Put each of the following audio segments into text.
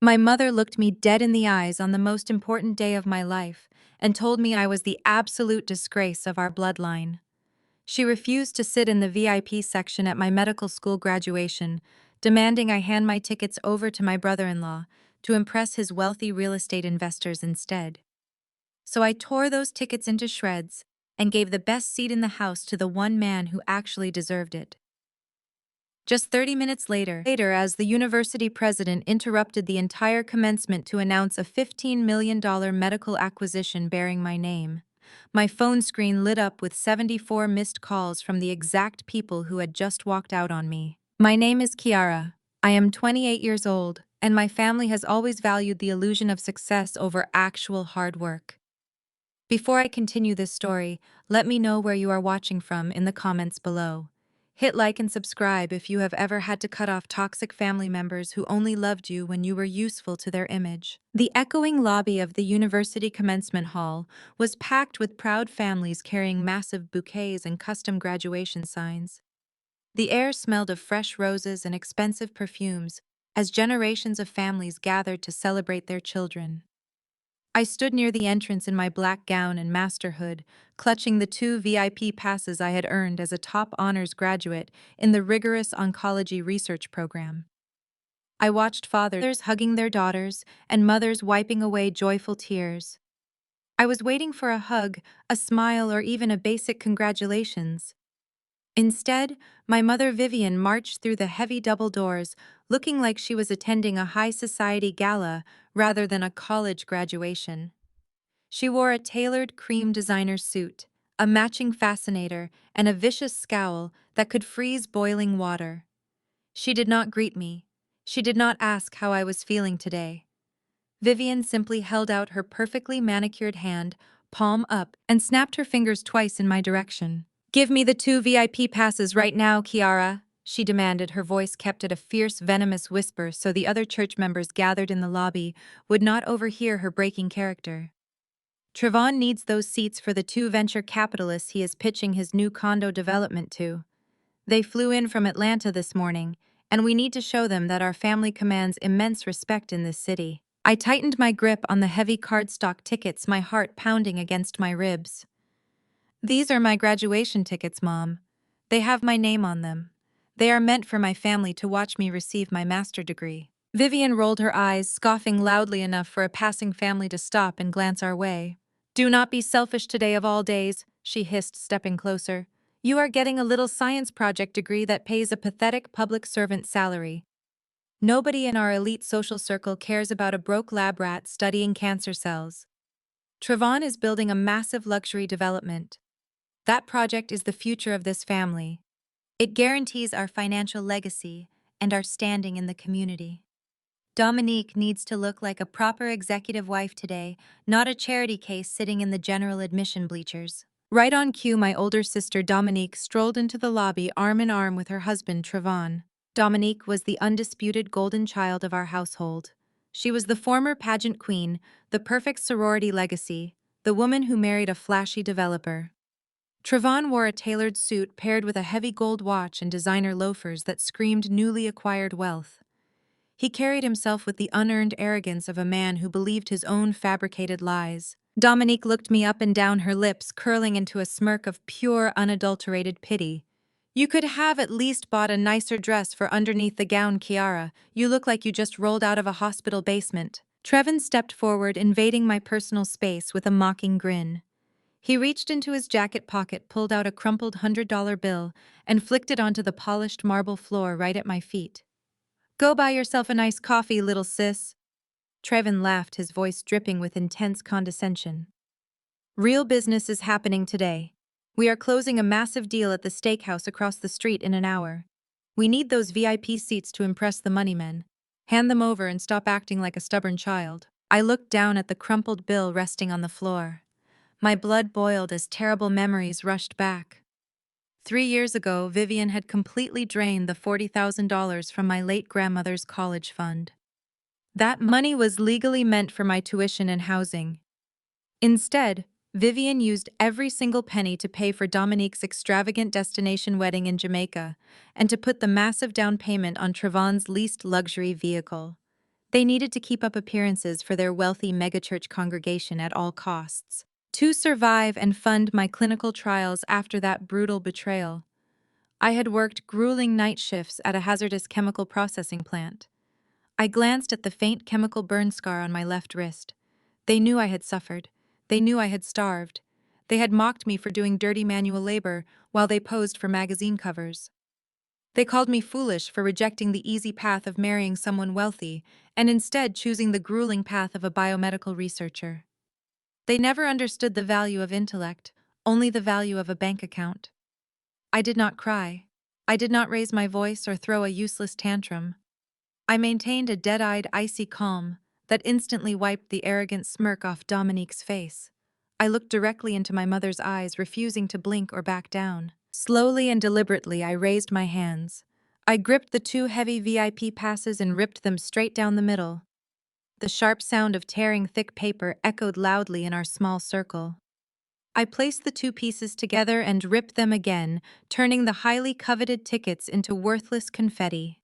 My mother looked me dead in the eyes on the most important day of my life and told me I was the absolute disgrace of our bloodline. She refused to sit in the VIP section at my medical school graduation, demanding I hand my tickets over to my brother-in-law to impress his wealthy real estate investors instead. So I tore those tickets into shreds and gave the best seat in the house to the one man who actually deserved it. Just 30 minutes later, as the university president interrupted the entire commencement to announce a $15 million medical acquisition bearing my name, my phone screen lit up with 74 missed calls from the exact people who had just walked out on me. My name is Kiara. I am 28 years old, and my family has always valued the illusion of success over actual hard work. Before I continue this story, let me know where you are watching from in the comments below. Hit like and subscribe if you have ever had to cut off toxic family members who only loved you when you were useful to their image. The echoing lobby of the university commencement hall was packed with proud families carrying massive bouquets and custom graduation signs. The air smelled of fresh roses and expensive perfumes as generations of families gathered to celebrate their children. I stood near the entrance in my black gown and master hood, clutching the 2 VIP passes I had earned as a top honors graduate in the rigorous oncology research program. I watched fathers hugging their daughters and mothers wiping away joyful tears. I was waiting for a hug, a smile, or even a basic congratulations. Instead, my mother Vivian marched through the heavy double doors, looking like she was attending a high society gala rather than a college graduation. She wore a tailored cream designer suit, a matching fascinator, and a vicious scowl that could freeze boiling water. She did not greet me. She did not ask how I was feeling today. Vivian simply held out her perfectly manicured hand, palm up, and snapped her fingers twice in my direction. "Give me the 2 VIP passes right now, Kiara," she demanded, her voice kept at a fierce, venomous whisper so the other church members gathered in the lobby would not overhear her breaking character. Trevon needs those seats for the 2 venture capitalists he is pitching his new condo development to. They flew in from Atlanta this morning, and we need to show them that our family commands immense respect in this city. I tightened my grip on the heavy cardstock tickets, my heart pounding against my ribs. "These are my graduation tickets, Mom. They have my name on them. They are meant for my family to watch me receive my master's degree." Vivian rolled her eyes, scoffing loudly enough for a passing family to stop and glance our way. "Do not be selfish today of all days," she hissed, stepping closer. "You are getting a little science project degree that pays a pathetic public servant salary. Nobody in our elite social circle cares about a broke lab rat studying cancer cells. Trevon is building a massive luxury development. That project is the future of this family. It guarantees our financial legacy and our standing in the community. Dominique needs to look like a proper executive wife today, not a charity case sitting in the general admission bleachers." Right on cue, my older sister Dominique strolled into the lobby arm in arm with her husband Trevon. Dominique was the undisputed golden child of our household. She was the former pageant queen, the perfect sorority legacy, the woman who married a flashy developer. Trevon wore a tailored suit paired with a heavy gold watch and designer loafers that screamed newly acquired wealth. He carried himself with the unearned arrogance of a man who believed his own fabricated lies. Dominique looked me up and down, her lips curling into a smirk of pure, unadulterated pity. "You could have at least bought a nicer dress for underneath the gown, Kiara. You look like you just rolled out of a hospital basement." Trevon stepped forward, invading my personal space with a mocking grin. He reached into his jacket pocket, pulled out a crumpled $100 bill, and flicked it onto the polished marble floor right at my feet. "Go buy yourself a nice coffee, little sis." Trevon laughed, his voice dripping with intense condescension. "Real business is happening today. We are closing a massive deal at the steakhouse across the street in an hour. We need those VIP seats to impress the money men. Hand them over and stop acting like a stubborn child." I looked down at the crumpled bill resting on the floor. My blood boiled as terrible memories rushed back. 3 years ago, Vivian had completely drained the $40,000 from my late grandmother's college fund. That money was legally meant for my tuition and housing. Instead, Vivian used every single penny to pay for Dominique's extravagant destination wedding in Jamaica and to put the massive down payment on Trevon's leased luxury vehicle. They needed to keep up appearances for their wealthy megachurch congregation at all costs. To survive and fund my clinical trials after that brutal betrayal, I had worked grueling night shifts at a hazardous chemical processing plant. I glanced at the faint chemical burn scar on my left wrist. They knew I had suffered. They knew I had starved. They had mocked me for doing dirty manual labor while they posed for magazine covers. They called me foolish for rejecting the easy path of marrying someone wealthy and instead choosing the grueling path of a biomedical researcher. They never understood the value of intellect, only the value of a bank account. I did not cry. I did not raise my voice or throw a useless tantrum. I maintained a dead-eyed, icy calm that instantly wiped the arrogant smirk off Dominique's face. I looked directly into my mother's eyes, refusing to blink or back down. Slowly and deliberately, I raised my hands. I gripped the two heavy VIP passes and ripped them straight down the middle. The sharp sound of tearing thick paper echoed loudly in our small circle. I placed the two pieces together and ripped them again, turning the highly coveted tickets into worthless confetti.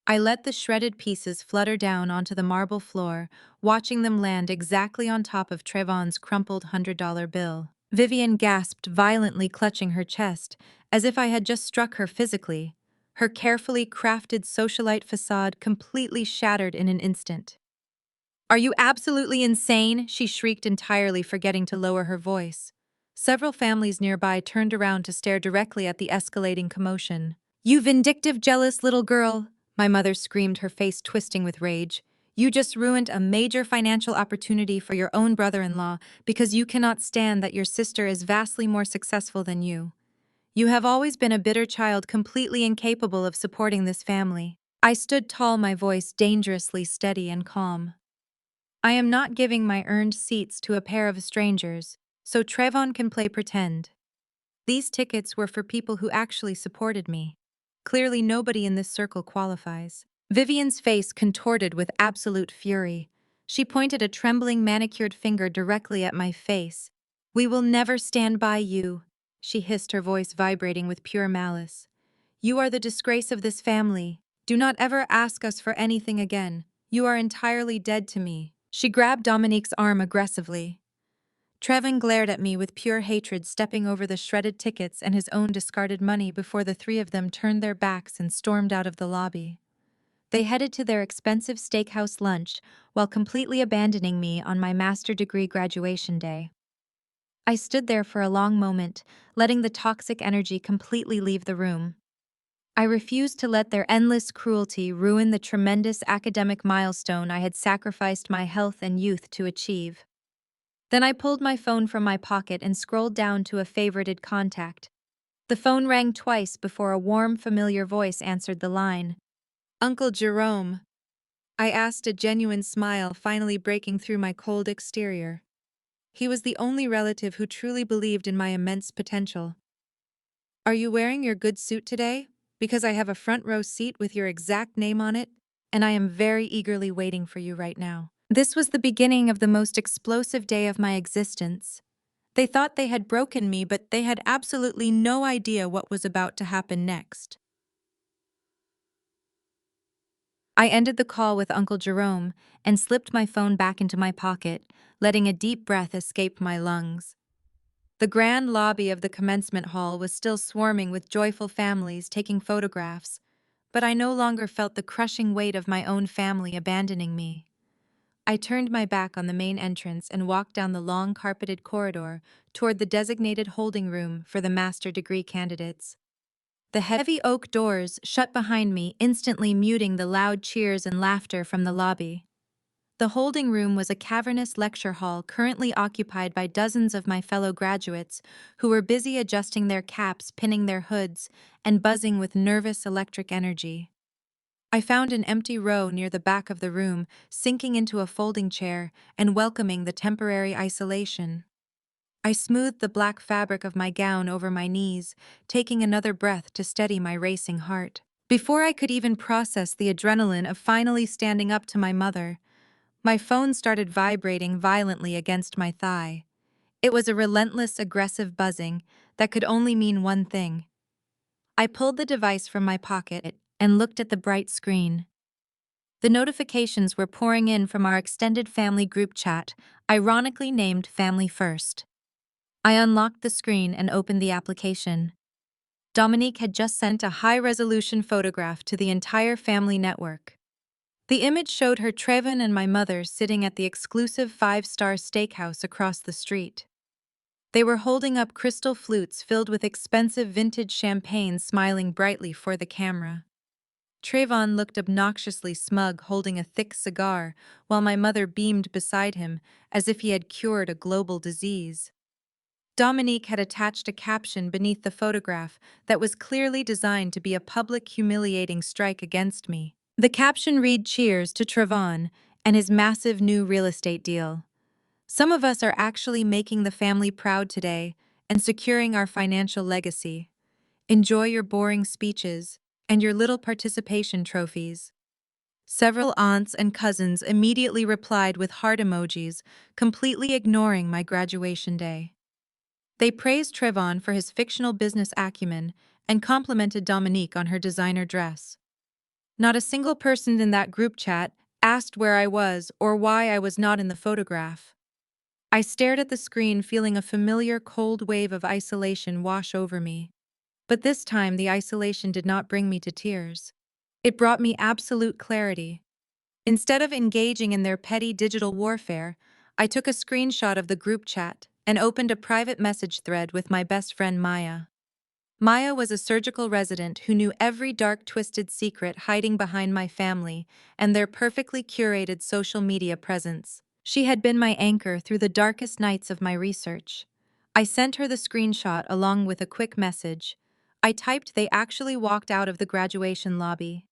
I let the shredded pieces flutter down onto the marble floor, watching them land exactly on top of Trevon's crumpled $100 bill. Vivian gasped, violently clutching her chest, as if I had just struck her physically, her carefully crafted socialite facade completely shattered in an instant. "Are you absolutely insane?" she shrieked, entirely forgetting to lower her voice. Several families nearby turned around to stare directly at the escalating commotion. "You vindictive, jealous little girl!" My mother screamed, her face twisting with rage. "You just ruined a major financial opportunity for your own brother-in-law because you cannot stand that your sister is vastly more successful than you. You have always been a bitter child, completely incapable of supporting this family." I stood tall, my voice dangerously steady and calm. "I am not giving my earned seats to a pair of strangers, so Trevon can play pretend. These tickets were for people who actually supported me. Clearly nobody in this circle qualifies." Vivian's face contorted with absolute fury. She pointed a trembling manicured finger directly at my face. "We will never stand by you," she hissed, her voice vibrating with pure malice. "You are the disgrace of this family. Do not ever ask us for anything again. You are entirely dead to me." She grabbed Dominique's arm aggressively. Trevin glared at me with pure hatred, stepping over the shredded tickets and his own discarded money before the three of them turned their backs and stormed out of the lobby. They headed to their expensive steakhouse lunch while completely abandoning me on my master degree graduation day. I stood there for a long moment, letting the toxic energy completely leave the room. I refused to let their endless cruelty ruin the tremendous academic milestone I had sacrificed my health and youth to achieve. Then I pulled my phone from my pocket and scrolled down to a favorited contact. The phone rang twice before a warm, familiar voice answered the line. "Uncle Jerome," I asked, a genuine smile finally breaking through my cold exterior. He was the only relative who truly believed in my immense potential. "Are you wearing your good suit today? Because I have a front row seat with your exact name on it, and I am very eagerly waiting for you right now." This was the beginning of the most explosive day of my existence. They thought they had broken me, but they had absolutely no idea what was about to happen next. I ended the call with Uncle Jerome and slipped my phone back into my pocket, letting a deep breath escape my lungs. The grand lobby of the commencement hall was still swarming with joyful families taking photographs, but I no longer felt the crushing weight of my own family abandoning me. I turned my back on the main entrance and walked down the long carpeted corridor toward the designated holding room for the master degree candidates. The heavy oak doors shut behind me, instantly muting the loud cheers and laughter from the lobby. The holding room was a cavernous lecture hall currently occupied by dozens of my fellow graduates who were busy adjusting their caps, pinning their hoods, and buzzing with nervous electric energy. I found an empty row near the back of the room, sinking into a folding chair and welcoming the temporary isolation. I smoothed the black fabric of my gown over my knees, taking another breath to steady my racing heart. Before I could even process the adrenaline of finally standing up to my mother, my phone started vibrating violently against my thigh. It was a relentless, aggressive buzzing that could only mean one thing. I pulled the device from my pocket and looked at the bright screen. The notifications were pouring in from our extended family group chat, ironically named Family First. I unlocked the screen and opened the application. Dominique had just sent a high-resolution photograph to the entire family network. The image showed her Trevin and my mother sitting at the exclusive five-star steakhouse across the street. They were holding up crystal flutes filled with expensive vintage champagne, smiling brightly for the camera. Trayvon looked obnoxiously smug, holding a thick cigar, while my mother beamed beside him as if he had cured a global disease. Dominique had attached a caption beneath the photograph that was clearly designed to be a public humiliating strike against me. The caption read, "Cheers to Trayvon and his massive new real estate deal. Some of us are actually making the family proud today and securing our financial legacy. Enjoy your boring speeches and your little participation trophies." Several aunts and cousins immediately replied with heart emojis, completely ignoring my graduation day. They praised Trayvon for his fictional business acumen and complimented Dominique on her designer dress. Not a single person in that group chat asked where I was or why I was not in the photograph. I stared at the screen, feeling a familiar cold wave of isolation wash over me. But this time, the isolation did not bring me to tears. It brought me absolute clarity. Instead of engaging in their petty digital warfare, I took a screenshot of the group chat and opened a private message thread with my best friend Maya. Maya was a surgical resident who knew every dark, twisted secret hiding behind my family and their perfectly curated social media presence. She had been my anchor through the darkest nights of my research. I sent her the screenshot along with a quick message. I typed, "They actually walked out of the graduation lobby."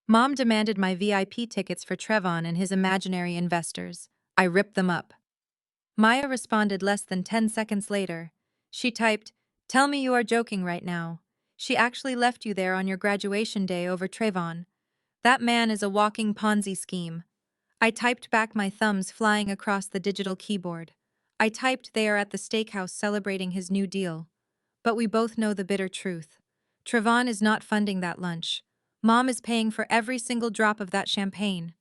Mom demanded my VIP tickets for Trevon and his imaginary investors. I ripped them up. Maya responded less than 10 seconds later. She typed, "Tell me you are joking right now. She actually left you there on your graduation day over Trayvon. That man is a walking Ponzi scheme." I typed back, my thumbs flying across the digital keyboard. I typed, "They are at the steakhouse celebrating his new deal." But we both know the bitter truth. Trayvon is not funding that lunch. Mom is paying for every single drop of that champagne.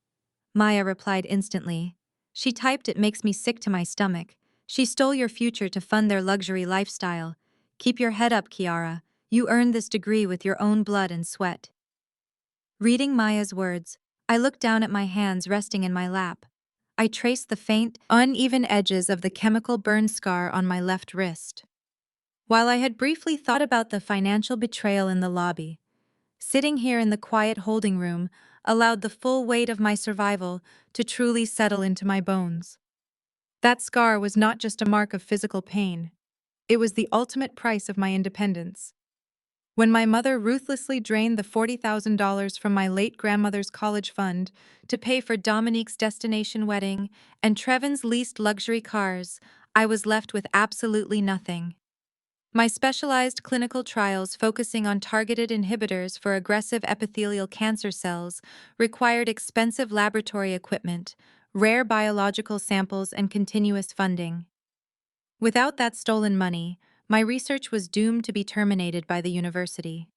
Maya replied instantly. She typed, "It makes me sick to my stomach. She stole your future to fund their luxury lifestyle. Keep your head up, Kiara. You earned this degree with your own blood and sweat." Reading Maya's words, I looked down at my hands resting in my lap. I traced the faint, uneven edges of the chemical burn scar on my left wrist. While I had briefly thought about the financial betrayal in the lobby, sitting here in the quiet holding room allowed the full weight of my survival to truly settle into my bones. That scar was not just a mark of physical pain. It was the ultimate price of my independence. When my mother ruthlessly drained the $40,000 from my late grandmother's college fund to pay for Dominique's destination wedding and Trevin's leased luxury cars, I was left with absolutely nothing. My specialized clinical trials focusing on targeted inhibitors for aggressive epithelial cancer cells required expensive laboratory equipment, rare biological samples, and continuous funding. Without that stolen money, my research was doomed to be terminated by the university.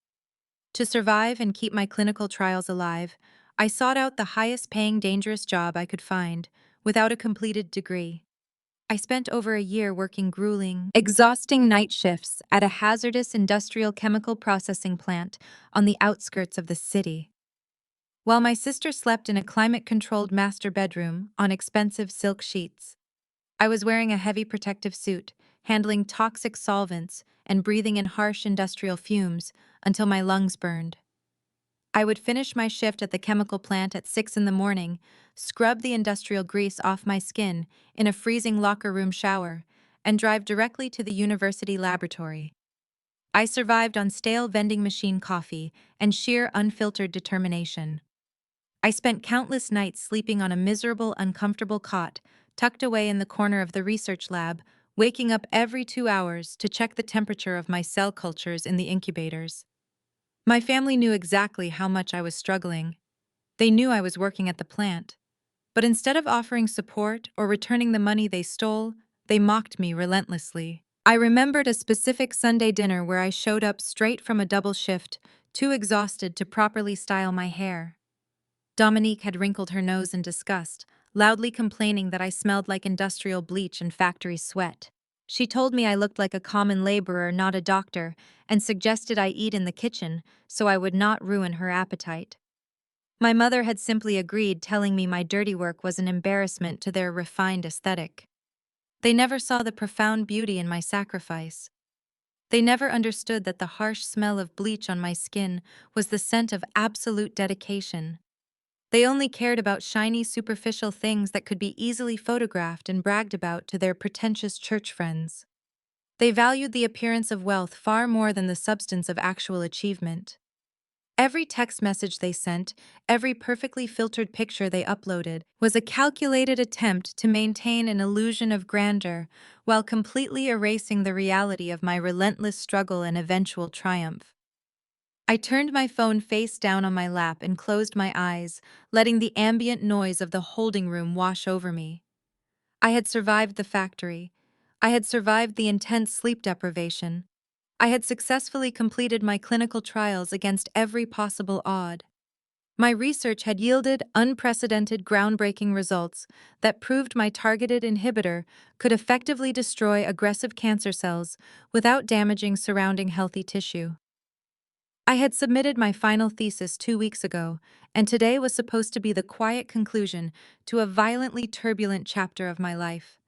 To survive and keep my clinical trials alive, I sought out the highest-paying dangerous job I could find, without a completed degree. I spent over a year working grueling, exhausting night shifts at a hazardous industrial chemical processing plant on the outskirts of the city. While my sister slept in a climate-controlled master bedroom on expensive silk sheets, I was wearing a heavy protective suit, handling toxic solvents, and breathing in harsh industrial fumes until my lungs burned. I would finish my shift at the chemical plant at 6 in the morning, scrub the industrial grease off my skin in a freezing locker room shower, and drive directly to the university laboratory. I survived on stale vending machine coffee and sheer unfiltered determination. I spent countless nights sleeping on a miserable, uncomfortable cot, tucked away in the corner of the research lab, waking up every 2 hours to check the temperature of my cell cultures in the incubators. My family knew exactly how much I was struggling. They knew I was working at the plant. But instead of offering support or returning the money they stole, they mocked me relentlessly. I remembered a specific Sunday dinner where I showed up straight from a double shift, too exhausted to properly style my hair. Dominique had wrinkled her nose in disgust, loudly complaining that I smelled like industrial bleach and factory sweat. She told me I looked like a common laborer, not a doctor, and suggested I eat in the kitchen so I would not ruin her appetite. My mother had simply agreed, telling me my dirty work was an embarrassment to their refined aesthetic. They never saw the profound beauty in my sacrifice. They never understood that the harsh smell of bleach on my skin was the scent of absolute dedication. They only cared about shiny, superficial things that could be easily photographed and bragged about to their pretentious church friends. They valued the appearance of wealth far more than the substance of actual achievement. Every text message they sent, every perfectly filtered picture they uploaded, was a calculated attempt to maintain an illusion of grandeur while completely erasing the reality of my relentless struggle and eventual triumph. I turned my phone face down on my lap and closed my eyes, letting the ambient noise of the holding room wash over me. I had survived the factory. I had survived the intense sleep deprivation. I had successfully completed my clinical trials against every possible odd. My research had yielded unprecedented, groundbreaking results that proved my targeted inhibitor could effectively destroy aggressive cancer cells without damaging surrounding healthy tissue. I had submitted my final thesis 2 weeks ago, and today was supposed to be the quiet conclusion to a violently turbulent chapter of my life.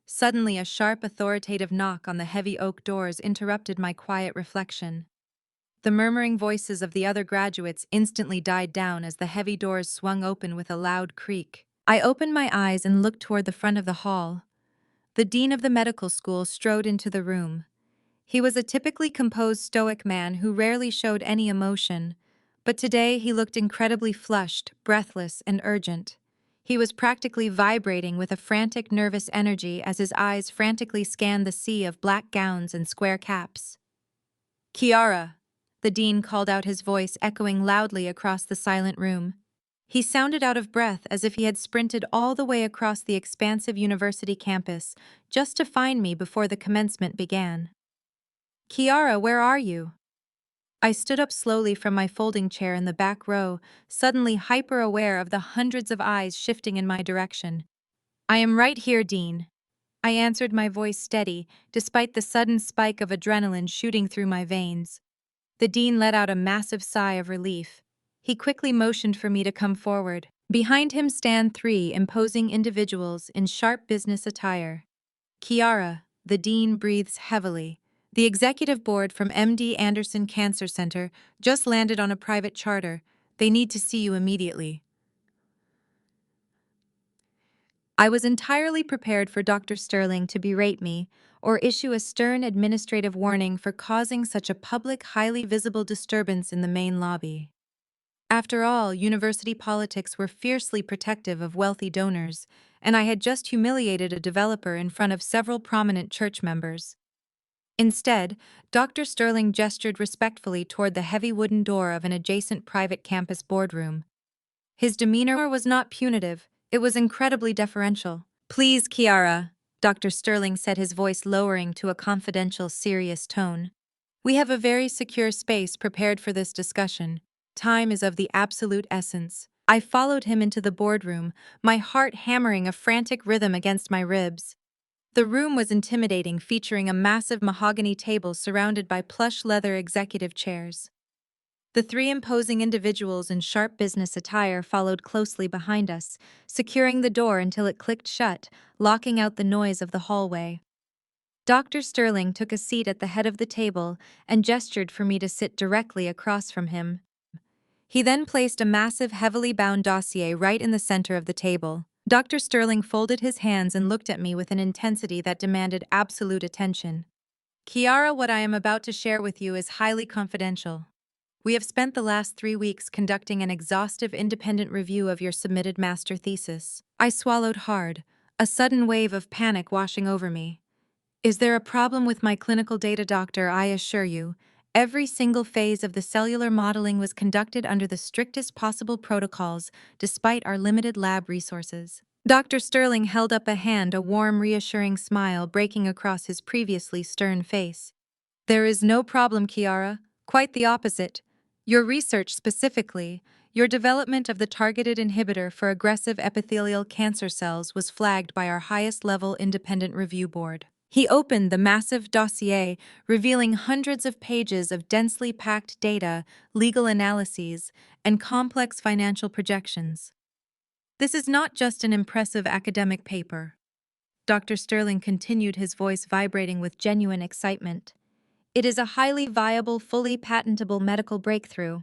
Suddenly, a sharp, authoritative knock on the heavy oak doors interrupted my quiet reflection. The murmuring voices of the other graduates instantly died down as the heavy doors swung open with a loud creak. I opened my eyes and looked toward the front of the hall. The dean of the medical school strode into the room. He was a typically composed, stoic man who rarely showed any emotion, but today he looked incredibly flushed, breathless, and urgent. He was practically vibrating with a frantic, nervous energy as his eyes frantically scanned the sea of black gowns and square caps. "Kiara," the dean called out, his voice echoing loudly across the silent room. He sounded out of breath, as if he had sprinted all the way across the expansive university campus just to find me before the commencement began. "Kiara, where are you?" I stood up slowly from my folding chair in the back row, suddenly hyper-aware of the hundreds of eyes shifting in my direction. "I am right here, Dean," I answered, my voice steady, despite the sudden spike of adrenaline shooting through my veins. The dean let out a massive sigh of relief. He quickly motioned for me to come forward. Behind him stand three imposing individuals in sharp business attire. "Kiara," the dean breathes heavily. "The executive board from MD Anderson Cancer Center just landed on a private charter. They need to see you immediately." I was entirely prepared for Dr. Sterling to berate me or issue a stern administrative warning for causing such a public, highly visible disturbance in the main lobby. After all, university politics were fiercely protective of wealthy donors, and I had just humiliated a developer in front of several prominent church members. Instead, Dr. Sterling gestured respectfully toward the heavy wooden door of an adjacent private campus boardroom. His demeanor was not punitive, it was incredibly deferential. "Please, Kiara," Dr. Sterling said, his voice lowering to a confidential, serious tone. "We have a very secure space prepared for this discussion. Time is of the absolute essence." I followed him into the boardroom, my heart hammering a frantic rhythm against my ribs. The room was intimidating, featuring a massive mahogany table surrounded by plush leather executive chairs. The three imposing individuals in sharp business attire followed closely behind us, securing the door until it clicked shut, locking out the noise of the hallway. Dr. Sterling took a seat at the head of the table and gestured for me to sit directly across from him. He then placed a massive, heavily bound dossier right in the center of the table. Dr. Sterling folded his hands and looked at me with an intensity that demanded absolute attention. "Kiara, what I am about to share with you is highly confidential. We have spent the last 3 weeks conducting an exhaustive independent review of your submitted master thesis." I swallowed hard, a sudden wave of panic washing over me. "Is there a problem with my clinical data, doctor?" "I assure you, every single phase of the cellular modeling was conducted under the strictest possible protocols, despite our limited lab resources." Dr. Sterling held up a hand, a warm, reassuring smile breaking across his previously stern face. "There is no problem, Kiara. Quite the opposite. Your research specifically, Your development of the targeted inhibitor for aggressive epithelial cancer cells was flagged by our highest-level independent review board. He opened the massive dossier, revealing hundreds of pages of densely packed data, legal analyses, and complex financial projections. This is not just an impressive academic paper. Dr. Sterling continued, his voice vibrating with genuine excitement. It is a highly viable, fully patentable medical breakthrough.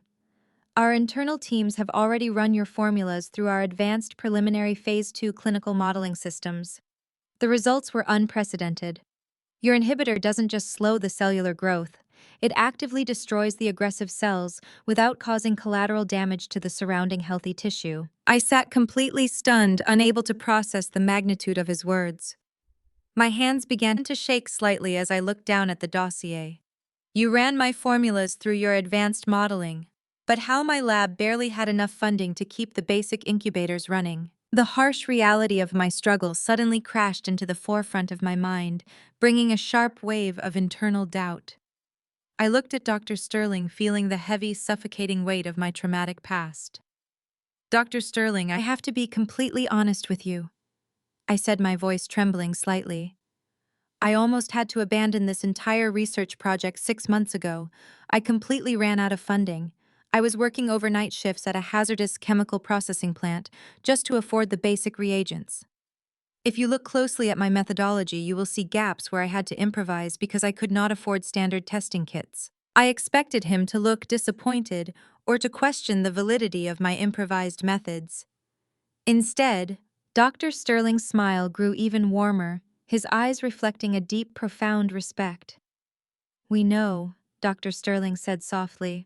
Our internal teams have already run your formulas through our advanced preliminary Phase 2 clinical modeling systems. The results were unprecedented. Your inhibitor doesn't just slow the cellular growth, it actively destroys the aggressive cells without causing collateral damage to the surrounding healthy tissue. I sat completely stunned, unable to process the magnitude of his words. My hands began to shake slightly as I looked down at the dossier. You ran my formulas through your advanced modeling, but how my lab barely had enough funding to keep the basic incubators running. The harsh reality of my struggle suddenly crashed into the forefront of my mind, bringing a sharp wave of internal doubt. I looked at Dr. Sterling, feeling the heavy, suffocating weight of my traumatic past. Dr. Sterling, I have to be completely honest with you, I said, my voice trembling slightly. I almost had to abandon this entire research project 6 months ago. I completely ran out of funding. I was working overnight shifts at a hazardous chemical processing plant just to afford the basic reagents. If you look closely at my methodology, you will see gaps where I had to improvise because I could not afford standard testing kits. I expected him to look disappointed or to question the validity of my improvised methods. Instead, Dr. Sterling's smile grew even warmer, his eyes reflecting a deep, profound respect. We know, Dr. Sterling said softly.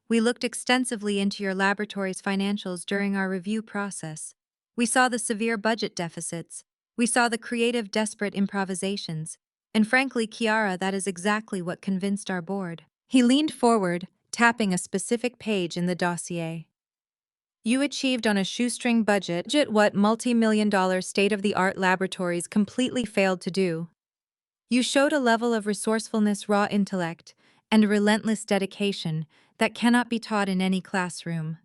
We looked extensively into your laboratory's financials during our review process. We saw the severe budget deficits. We saw the creative, desperate improvisations. And frankly, Kiara, that is exactly what convinced our board. He leaned forward, tapping a specific page in the dossier. You achieved on a shoestring budget what multi-million-dollar state-of-the-art laboratories completely failed to do. You showed a level of resourcefulness, raw intellect, and relentless dedication that cannot be taught in any classroom.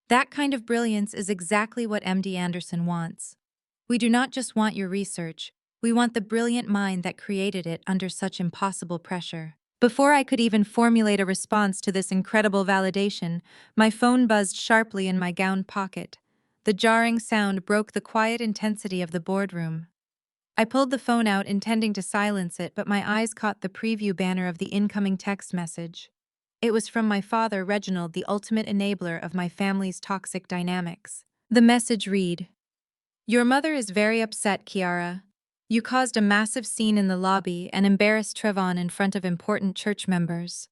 That kind of brilliance is exactly what MD Anderson wants. We do not just want your research, we want the brilliant mind that created it under such impossible pressure. Before I could even formulate a response to this incredible validation, my phone buzzed sharply in my gown pocket. The jarring sound broke the quiet intensity of the boardroom. I pulled the phone out, intending to silence it, but my eyes caught the preview banner of the incoming text message. It was from my father, Reginald, the ultimate enabler of my family's toxic dynamics. The message read, "Your mother is very upset, Kiara. You caused a massive scene in the lobby and embarrassed Trevon in front of important church members.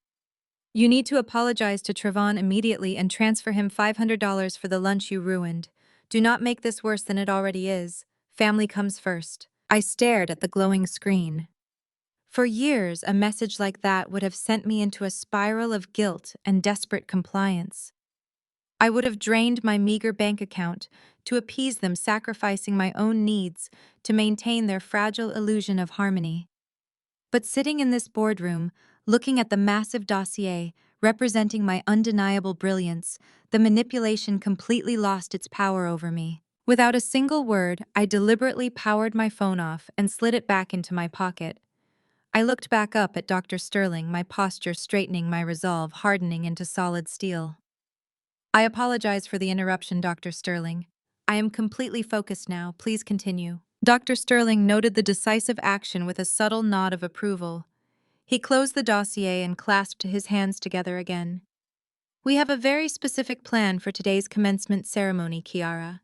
You need to apologize to Trevon immediately and transfer him $500 for the lunch you ruined. Do not make this worse than it already is. Family comes first." I stared at the glowing screen. For years, a message like that would have sent me into a spiral of guilt and desperate compliance. I would have drained my meager bank account to appease them, sacrificing my own needs to maintain their fragile illusion of harmony. But sitting in this boardroom, looking at the massive dossier representing my undeniable brilliance, the manipulation completely lost its power over me. Without a single word, I deliberately powered my phone off and slid it back into my pocket. I looked back up at Dr. Sterling, my posture straightening, my resolve hardening into solid steel. I apologize for the interruption, Dr. Sterling. I am completely focused now. Please continue. Dr. Sterling noted the decisive action with a subtle nod of approval. He closed the dossier and clasped his hands together again. We have a very specific plan for today's commencement ceremony, Kiara.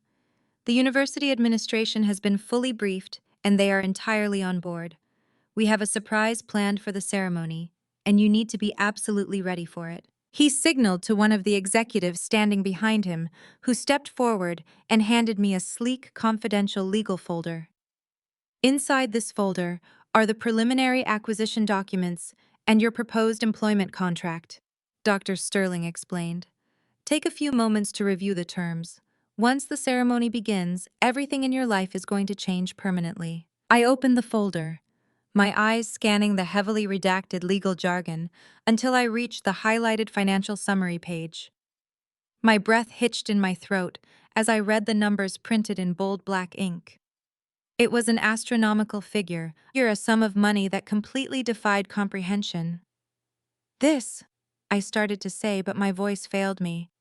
The university administration has been fully briefed, and they are entirely on board. We have a surprise planned for the ceremony, and you need to be absolutely ready for it. He signaled to one of the executives standing behind him, who stepped forward and handed me a sleek, confidential legal folder. Inside this folder are the preliminary acquisition documents and your proposed employment contract, Dr. Sterling explained. Take a few moments to review the terms. Once the ceremony begins, everything in your life is going to change permanently. I opened the folder, my eyes scanning the heavily redacted legal jargon until I reached the highlighted financial summary page. My breath hitched in my throat as I read the numbers printed in bold black ink. It was an astronomical figure, a sum of money that completely defied comprehension. This, I started to say, but my voice failed me.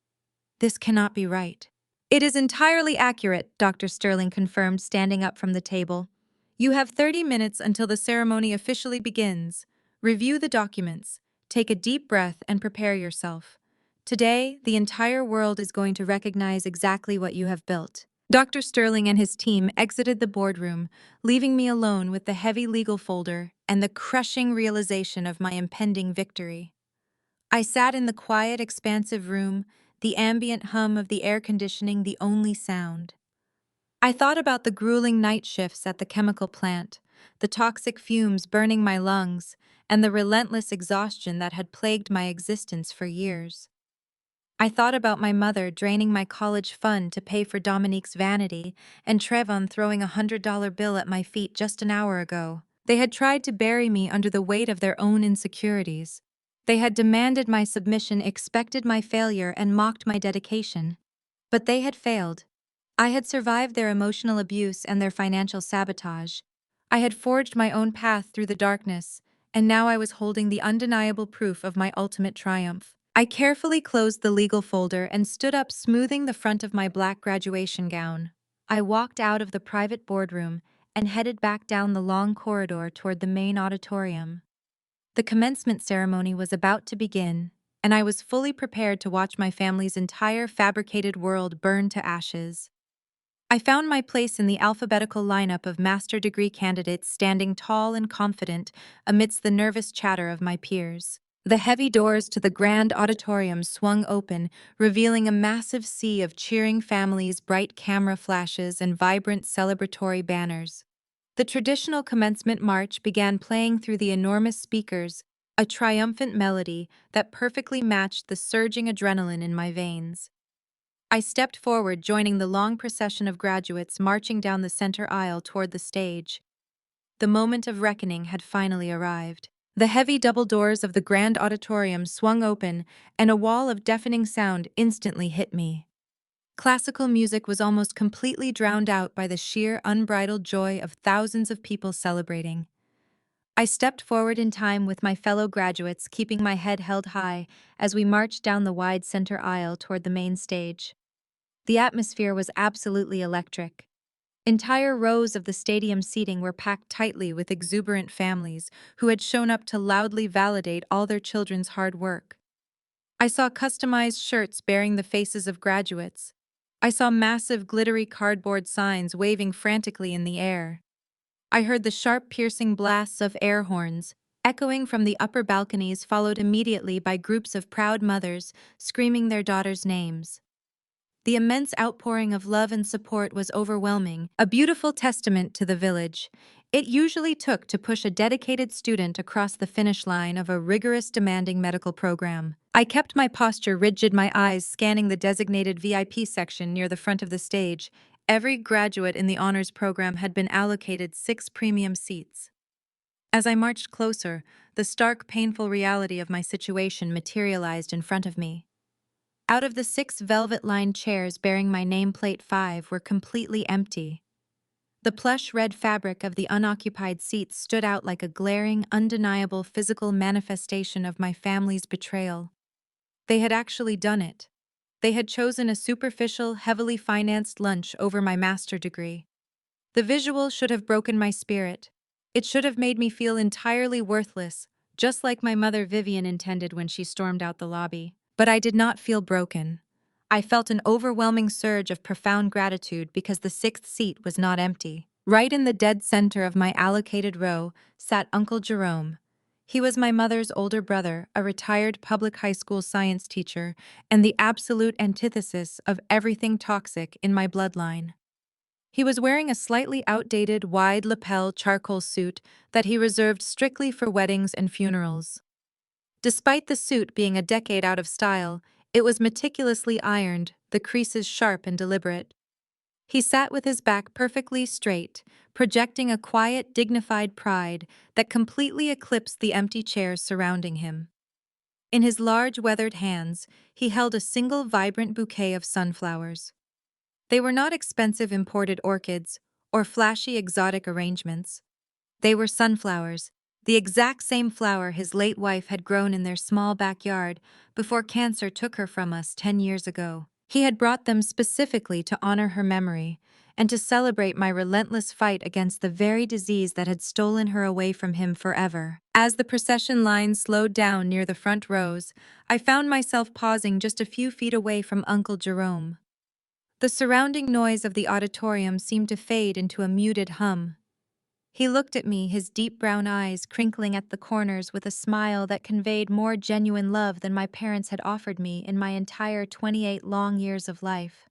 This cannot be right. It is entirely accurate, Dr. Sterling confirmed, standing up from the table. You have 30 minutes until the ceremony officially begins. Review the documents, take a deep breath, and prepare yourself. Today, the entire world is going to recognize exactly what you have built. Dr. Sterling and his team exited the boardroom, leaving me alone with the heavy legal folder and the crushing realization of my impending victory. I sat in the quiet, expansive room, the ambient hum of the air conditioning the only sound. I thought about the grueling night shifts at the chemical plant, the toxic fumes burning my lungs, and the relentless exhaustion that had plagued my existence for years. I thought about my mother draining my college fund to pay for Dominique's vanity and Trevon throwing $100 bill at my feet just an hour ago. They had tried to bury me under the weight of their own insecurities. They had demanded my submission, expected my failure, and mocked my dedication. But they had failed. I had survived their emotional abuse and their financial sabotage. I had forged my own path through the darkness, and now I was holding the undeniable proof of my ultimate triumph. I carefully closed the legal folder and stood up, smoothing the front of my black graduation gown. I walked out of the private boardroom and headed back down the long corridor toward the main auditorium. The commencement ceremony was about to begin, and I was fully prepared to watch my family's entire fabricated world burn to ashes. I found my place in the alphabetical lineup of master degree candidates, standing tall and confident amidst the nervous chatter of my peers. The heavy doors to the grand auditorium swung open, revealing a massive sea of cheering families, bright camera flashes, and vibrant celebratory banners. The traditional commencement march began playing through the enormous speakers, a triumphant melody that perfectly matched the surging adrenaline in my veins. I stepped forward, joining the long procession of graduates marching down the center aisle toward the stage. The moment of reckoning had finally arrived. The heavy double doors of the grand auditorium swung open, and a wall of deafening sound instantly hit me. Classical music was almost completely drowned out by the sheer, unbridled joy of thousands of people celebrating. I stepped forward in time with my fellow graduates, keeping my head held high as we marched down the wide center aisle toward the main stage. The atmosphere was absolutely electric. Entire rows of the stadium seating were packed tightly with exuberant families who had shown up to loudly validate all their children's hard work. I saw customized shirts bearing the faces of graduates. I saw massive glittery cardboard signs waving frantically in the air. I heard the sharp, piercing blasts of air horns, echoing from the upper balconies, followed immediately by groups of proud mothers screaming their daughters' names. The immense outpouring of love and support was overwhelming, a beautiful testament to the village it usually took to push a dedicated student across the finish line of a rigorous, demanding medical program. I kept my posture rigid, my eyes scanning the designated VIP section near the front of the stage. Every graduate in the honors program had been allocated 6 premium seats. As I marched closer, the stark, painful reality of my situation materialized in front of me. Out of the 6 velvet-lined chairs bearing my nameplate 5 were completely empty. The plush red fabric of the unoccupied seats stood out like a glaring, undeniable physical manifestation of my family's betrayal. They had actually done it. They had chosen a superficial, heavily financed lunch over my master degree. The visual should have broken my spirit. It should have made me feel entirely worthless, just like my mother Vivian intended when she stormed out the lobby. But I did not feel broken. I felt an overwhelming surge of profound gratitude because the 6th seat was not empty. Right in the dead center of my allocated row sat Uncle Jerome. He was my mother's older brother, a retired public high school science teacher, and the absolute antithesis of everything toxic in my bloodline. He was wearing a slightly outdated, wide-lapel charcoal suit that he reserved strictly for weddings and funerals. Despite the suit being a decade out of style, it was meticulously ironed, the creases sharp and deliberate. He sat with his back perfectly straight, projecting a quiet, dignified pride that completely eclipsed the empty chairs surrounding him. In his large, weathered hands, he held a single vibrant bouquet of sunflowers. They were not expensive imported orchids or flashy exotic arrangements. They were sunflowers, the exact same flower his late wife had grown in their small backyard before cancer took her from us 10 years ago. He had brought them specifically to honor her memory and to celebrate my relentless fight against the very disease that had stolen her away from him forever. As the procession line slowed down near the front rows, I found myself pausing just a few feet away from Uncle Jerome. The surrounding noise of the auditorium seemed to fade into a muted hum. He looked at me, his deep brown eyes crinkling at the corners with a smile that conveyed more genuine love than my parents had offered me in my entire 28 long years of life.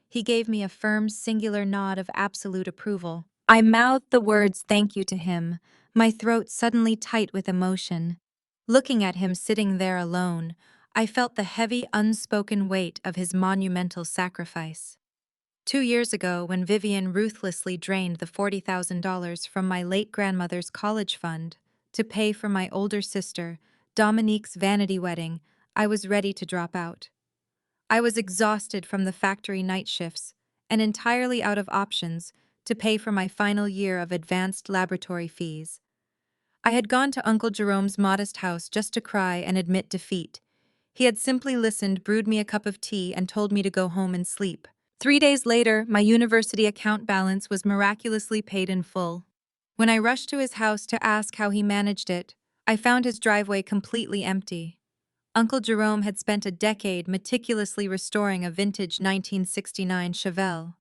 He gave me a firm, singular nod of absolute approval. I mouthed the words thank you to him, my throat suddenly tight with emotion. Looking at him sitting there alone, I felt the heavy, unspoken weight of his monumental sacrifice. 2 years ago, when Vivian ruthlessly drained the $40,000 from my late grandmother's college fund to pay for my older sister, Dominique's vanity wedding, I was ready to drop out. I was exhausted from the factory night shifts and entirely out of options to pay for my final year of advanced laboratory fees. I had gone to Uncle Jerome's modest house just to cry and admit defeat. He had simply listened, brewed me a cup of tea, and told me to go home and sleep. 3 days later, my university account balance was miraculously paid in full. When I rushed to his house to ask how he managed it, I found his driveway completely empty. Uncle Jerome had spent a decade meticulously restoring a vintage 1969 Chevelle.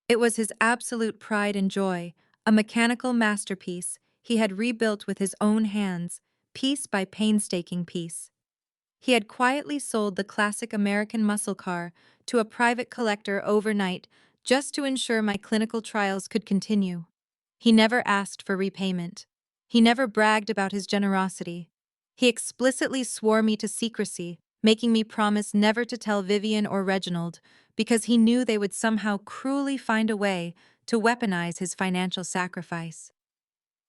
It was his absolute pride and joy, a mechanical masterpiece he had rebuilt with his own hands, piece by painstaking piece. He had quietly sold the classic American muscle car to a private collector overnight just to ensure my clinical trials could continue. He never asked for repayment. He never bragged about his generosity. He explicitly swore me to secrecy, making me promise never to tell Vivian or Reginald, because he knew they would somehow cruelly find a way to weaponize his financial sacrifice.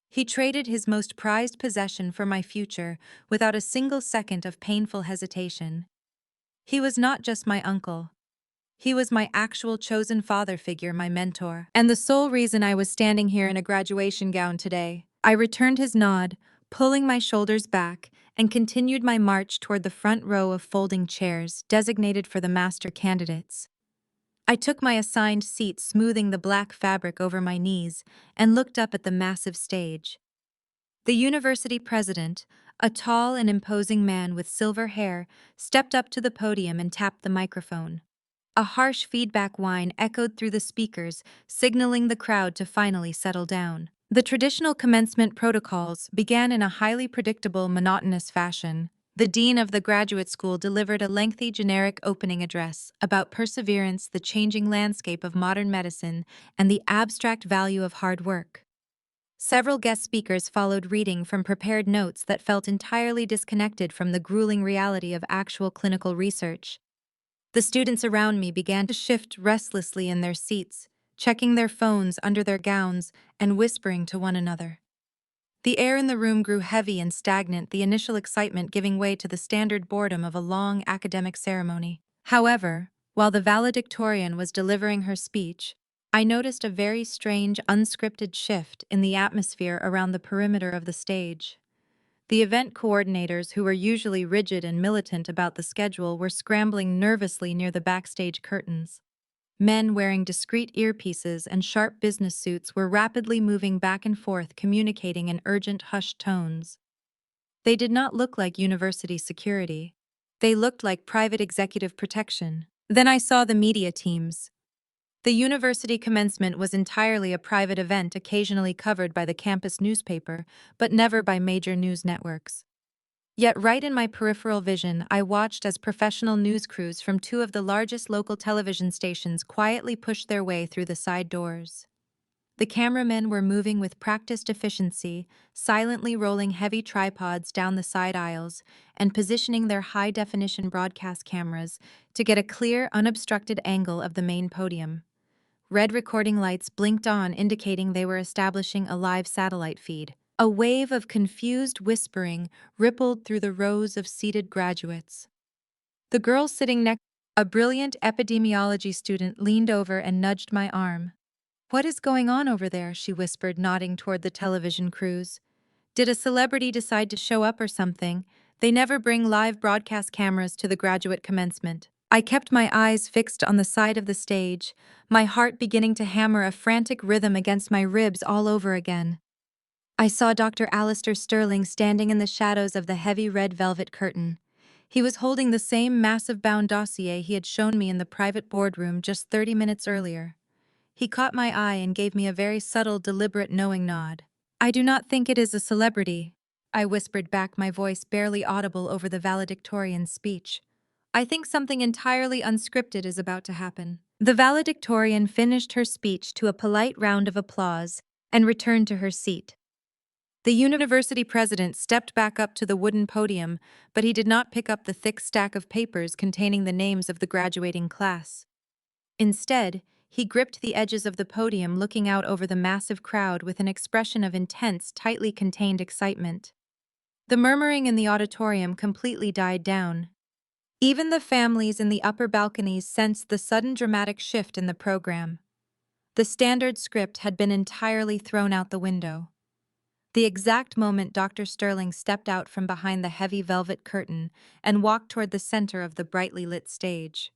He traded his most prized possession for my future without a single second of painful hesitation. He was not just my uncle. He was my actual chosen father figure, my mentor, and the sole reason I was standing here in a graduation gown today. I returned his nod, pulling my shoulders back, and continued my march toward the front row of folding chairs designated for the master candidates. I took my assigned seat, smoothing the black fabric over my knees, and looked up at the massive stage. The university president, a tall and imposing man with silver hair, stepped up to the podium and tapped the microphone. A harsh feedback whine echoed through the speakers, signaling the crowd to finally settle down. The traditional commencement protocols began in a highly predictable, monotonous fashion. The dean of the graduate school delivered a lengthy generic opening address about perseverance, the changing landscape of modern medicine, and the abstract value of hard work. Several guest speakers followed, reading from prepared notes that felt entirely disconnected from the grueling reality of actual clinical research. The students around me began to shift restlessly in their seats, checking their phones under their gowns and whispering to one another. The air in the room grew heavy and stagnant, the initial excitement giving way to the standard boredom of a long academic ceremony. However, while the valedictorian was delivering her speech, I noticed a very strange, unscripted shift in the atmosphere around the perimeter of the stage. The event coordinators, who were usually rigid and militant about the schedule, were scrambling nervously near the backstage curtains. Men wearing discreet earpieces and sharp business suits were rapidly moving back and forth, communicating in urgent, hushed tones. They did not look like university security. They looked like private executive protection. Then I saw the media teams. The university commencement was entirely a private event, occasionally covered by the campus newspaper, but never by major news networks. Yet right in my peripheral vision, I watched as professional news crews from two of the largest local television stations quietly pushed their way through the side doors. The cameramen were moving with practiced efficiency, silently rolling heavy tripods down the side aisles and positioning their high-definition broadcast cameras to get a clear, unobstructed angle of the main podium. Red recording lights blinked on, indicating they were establishing a live satellite feed. A wave of confused whispering rippled through the rows of seated graduates. The girl sitting next, a brilliant epidemiology student, leaned over and nudged my arm. "What is going on over there?" she whispered, nodding toward the television crews. "Did a celebrity decide to show up or something? They never bring live broadcast cameras to the graduate commencement." I kept my eyes fixed on the side of the stage, my heart beginning to hammer a frantic rhythm against my ribs all over again. I saw Dr. Alistair Sterling standing in the shadows of the heavy red velvet curtain. He was holding the same massive bound dossier he had shown me in the private boardroom just 30 minutes earlier. He caught my eye and gave me a very subtle, deliberate, knowing nod. "I do not think it is a celebrity," I whispered back, my voice barely audible over the valedictorian's speech. "I think something entirely unscripted is about to happen." The valedictorian finished her speech to a polite round of applause and returned to her seat. The university president stepped back up to the wooden podium, but he did not pick up the thick stack of papers containing the names of the graduating class. Instead, he gripped the edges of the podium, looking out over the massive crowd with an expression of intense, tightly contained excitement. The murmuring in the auditorium completely died down. Even the families in the upper balconies sensed the sudden dramatic shift in the program. The standard script had been entirely thrown out the window. The exact moment Dr. Sterling stepped out from behind the heavy velvet curtain and walked toward the center of the brightly lit stage,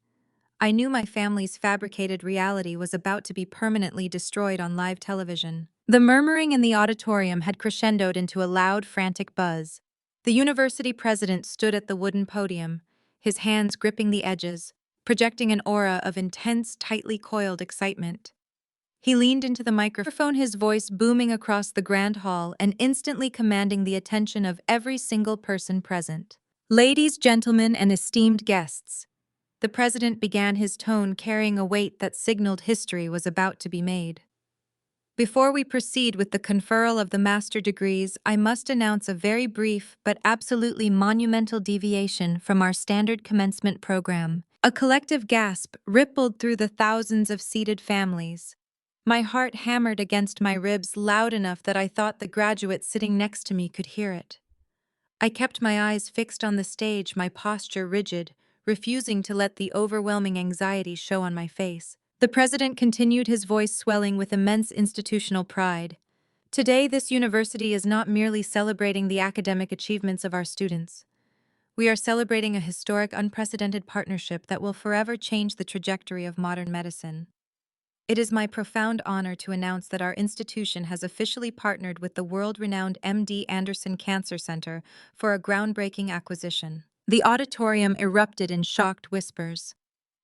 I knew my family's fabricated reality was about to be permanently destroyed on live television. The murmuring in the auditorium had crescendoed into a loud, frantic buzz. The university president stood at the wooden podium, his hands gripping the edges, projecting an aura of intense, tightly coiled excitement. He leaned into the microphone, his voice booming across the grand hall and instantly commanding the attention of every single person present. "Ladies, gentlemen, and esteemed guests," the president began, his tone carrying a weight that signaled history was about to be made. "Before we proceed with the conferral of the master degrees, I must announce a very brief but absolutely monumental deviation from our standard commencement program." A collective gasp rippled through the thousands of seated families. My heart hammered against my ribs loud enough that I thought the graduate sitting next to me could hear it. I kept my eyes fixed on the stage, my posture rigid, refusing to let the overwhelming anxiety show on my face. The president continued, his voice swelling with immense institutional pride. "Today, this university is not merely celebrating the academic achievements of our students. We are celebrating a historic, unprecedented partnership that will forever change the trajectory of modern medicine. It is my profound honor to announce that our institution has officially partnered with the world-renowned MD Anderson Cancer Center for a groundbreaking acquisition." The auditorium erupted in shocked whispers.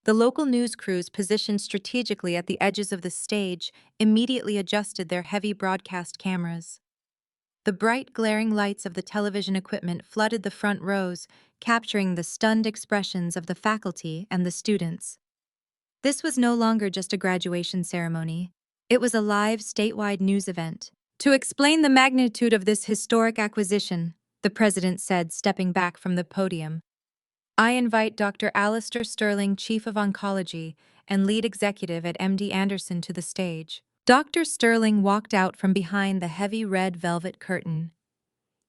The local news crews, positioned strategically at the edges of the stage, immediately adjusted their heavy broadcast cameras. The bright, glaring lights of the television equipment flooded the front rows, capturing the stunned expressions of the faculty and the students. This was no longer just a graduation ceremony. It was a live, statewide news event. "To explain the magnitude of this historic acquisition," the president said, stepping back from the podium, "I invite Dr. Alistair Sterling, Chief of Oncology and Lead Executive at MD Anderson, to the stage." Dr. Sterling walked out from behind the heavy red velvet curtain.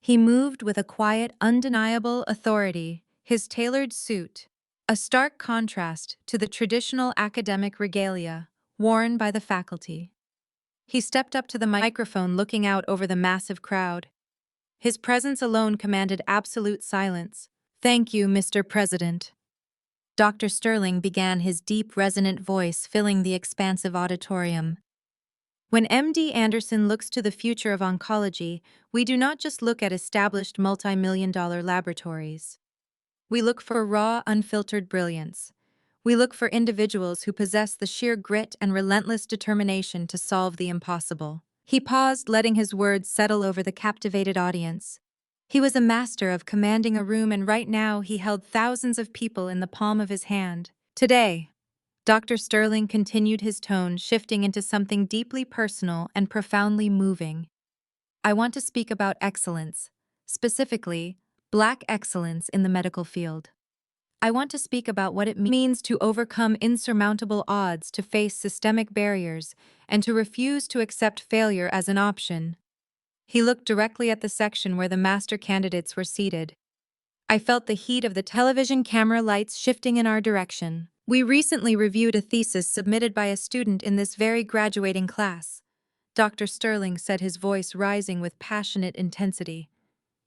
He moved with a quiet, undeniable authority, his tailored suit a stark contrast to the traditional academic regalia worn by the faculty. He stepped up to the microphone, looking out over the massive crowd. His presence alone commanded absolute silence. "Thank you, Mr. President." Dr. Sterling began, his deep, resonant voice filling the expansive auditorium. "When MD Anderson looks to the future of oncology, we do not just look at established multi-million-dollar laboratories. We look for raw, unfiltered brilliance. We look for individuals who possess the sheer grit and relentless determination to solve the impossible." He paused, letting his words settle over the captivated audience. He was a master of commanding a room, and right now he held thousands of people in the palm of his hand. "Today," Dr. Sterling continued, his tone shifting into something deeply personal and profoundly moving, "I want to speak about excellence, specifically, Black excellence in the medical field. I want to speak about what it means to overcome insurmountable odds, to face systemic barriers, and to refuse to accept failure as an option." He looked directly at the section where the master candidates were seated. I felt the heat of the television camera lights shifting in our direction. We recently reviewed a thesis submitted by a student in this very graduating class. Dr. Sterling said, his voice rising with passionate intensity.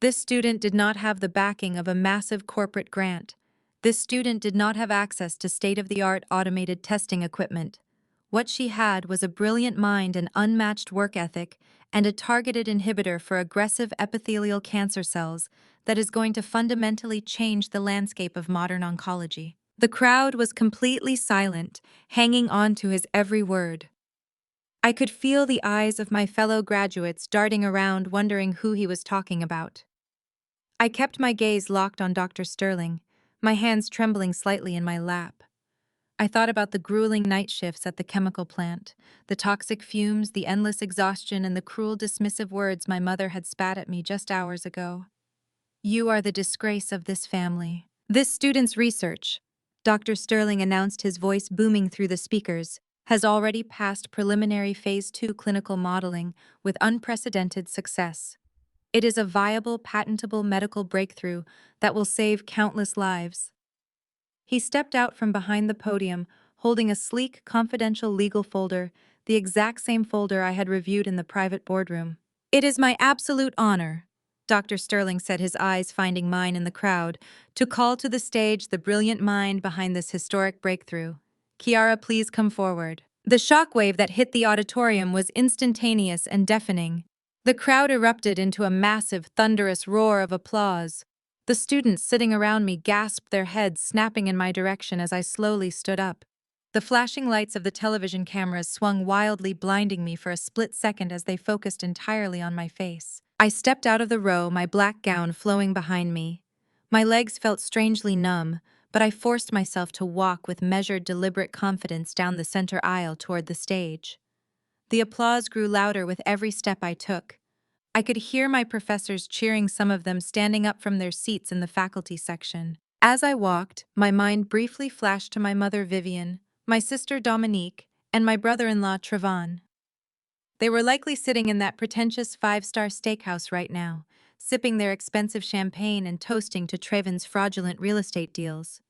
This student did not have the backing of a massive corporate grant. This student did not have access to state-of-the-art automated testing equipment. What she had was a brilliant mind and unmatched work ethic, and a targeted inhibitor for aggressive epithelial cancer cells that is going to fundamentally change the landscape of modern oncology. The crowd was completely silent, hanging on to his every word. I could feel the eyes of my fellow graduates darting around, wondering who he was talking about. I kept my gaze locked on Dr. Sterling, my hands trembling slightly in my lap. I thought about the grueling night shifts at the chemical plant, the toxic fumes, the endless exhaustion, and the cruel, dismissive words my mother had spat at me just hours ago. "You are the disgrace of this family." This student's research, Dr. Sterling announced, his voice booming through the speakers, has already passed preliminary Phase 2 clinical modeling with unprecedented success. It is a viable, patentable medical breakthrough that will save countless lives. He stepped out from behind the podium, holding a sleek, confidential legal folder, the exact same folder I had reviewed in the private boardroom. "It is my absolute honor," Dr. Sterling said, his eyes finding mine in the crowd, "to call to the stage the brilliant mind behind this historic breakthrough. Kiara, please come forward." The shockwave that hit the auditorium was instantaneous and deafening. The crowd erupted into a massive, thunderous roar of applause. The students sitting around me gasped, their heads snapping in my direction as I slowly stood up. The flashing lights of the television cameras swung wildly, blinding me for a split second as they focused entirely on my face. I stepped out of the row, my black gown flowing behind me. My legs felt strangely numb, but I forced myself to walk with measured, deliberate confidence down the center aisle toward the stage. The applause grew louder with every step I took. I could hear my professors cheering, some of them standing up from their seats in the faculty section. As I walked, my mind briefly flashed to my mother Vivian, my sister Dominique, and my brother-in-law Trevon. They were likely sitting in that pretentious five-star steakhouse right now, sipping their expensive champagne and toasting to Trevon's fraudulent real estate deals.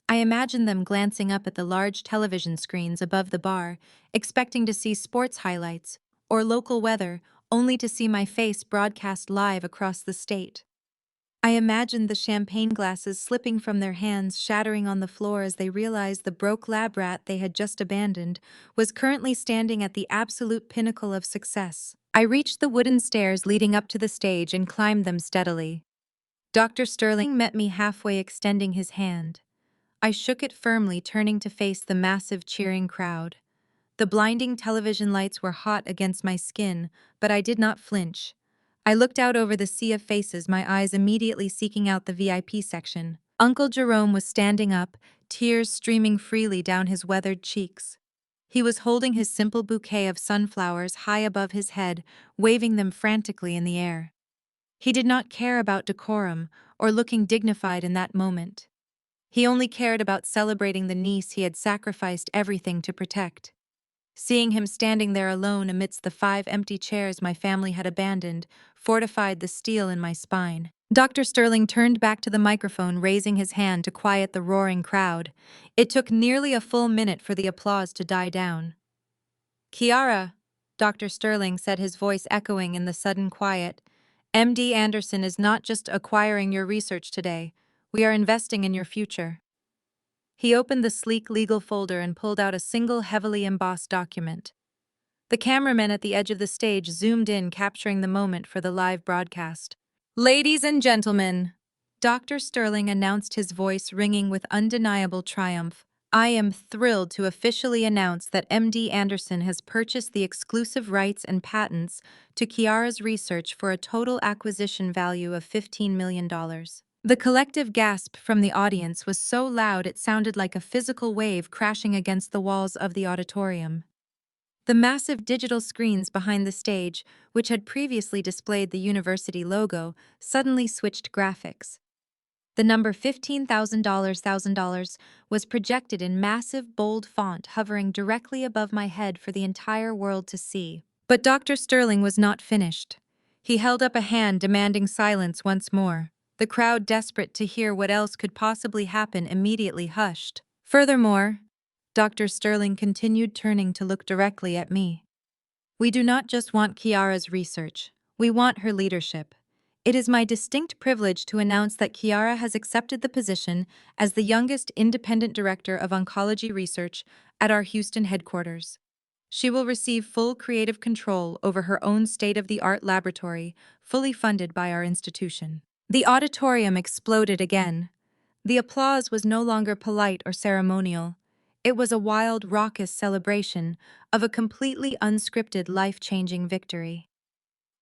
I imagined them glancing up at the large television screens above the bar, expecting to see sports highlights or local weather, only to see my face broadcast live across the state. I imagined the champagne glasses slipping from their hands, shattering on the floor as they realized the broke lab rat they had just abandoned was currently standing at the absolute pinnacle of success. I reached the wooden stairs leading up to the stage and climbed them steadily. Dr. Sterling met me halfway, extending his hand. I shook it firmly, turning to face the massive cheering crowd. The blinding television lights were hot against my skin, but I did not flinch. I looked out over the sea of faces, my eyes immediately seeking out the VIP section. Uncle Jerome was standing up, tears streaming freely down his weathered cheeks. He was holding his simple bouquet of sunflowers high above his head, waving them frantically in the air. He did not care about decorum or looking dignified in that moment. He only cared about celebrating the niece he had sacrificed everything to protect. Seeing him standing there alone amidst the 5 empty chairs my family had abandoned fortified the steel in my spine. Dr. Sterling turned back to the microphone, raising his hand to quiet the roaring crowd. It took nearly a full minute for the applause to die down. "Kiara," Dr. Sterling said, his voice echoing in the sudden quiet, "MD Anderson is not just acquiring your research today. We are investing in your future." He opened the sleek legal folder and pulled out a single heavily embossed document. The cameraman at the edge of the stage zoomed in, capturing the moment for the live broadcast. "Ladies and gentlemen," Dr. Sterling announced, his voice ringing with undeniable triumph, "I am thrilled to officially announce that MD Anderson has purchased the exclusive rights and patents to Kiara's research for a total acquisition value of $15 million. The collective gasp from the audience was so loud it sounded like a physical wave crashing against the walls of the auditorium. The massive digital screens behind the stage, which had previously displayed the university logo, suddenly switched graphics. The number $15,000 was projected in massive, bold font, hovering directly above my head for the entire world to see. But Dr. Sterling was not finished. He held up a hand demanding silence once more. The crowd, desperate to hear what else could possibly happen, immediately hushed. Furthermore, Dr. Sterling continued, turning to look directly at me. We do not just want Kiara's research, we want her leadership. It is my distinct privilege to announce that Kiara has accepted the position as the youngest independent director of oncology research at our Houston headquarters. She will receive full creative control over her own state-of-the-art laboratory, fully funded by our institution. The auditorium exploded again. The applause was no longer polite or ceremonial. It was a wild, raucous celebration of a completely unscripted, life-changing victory.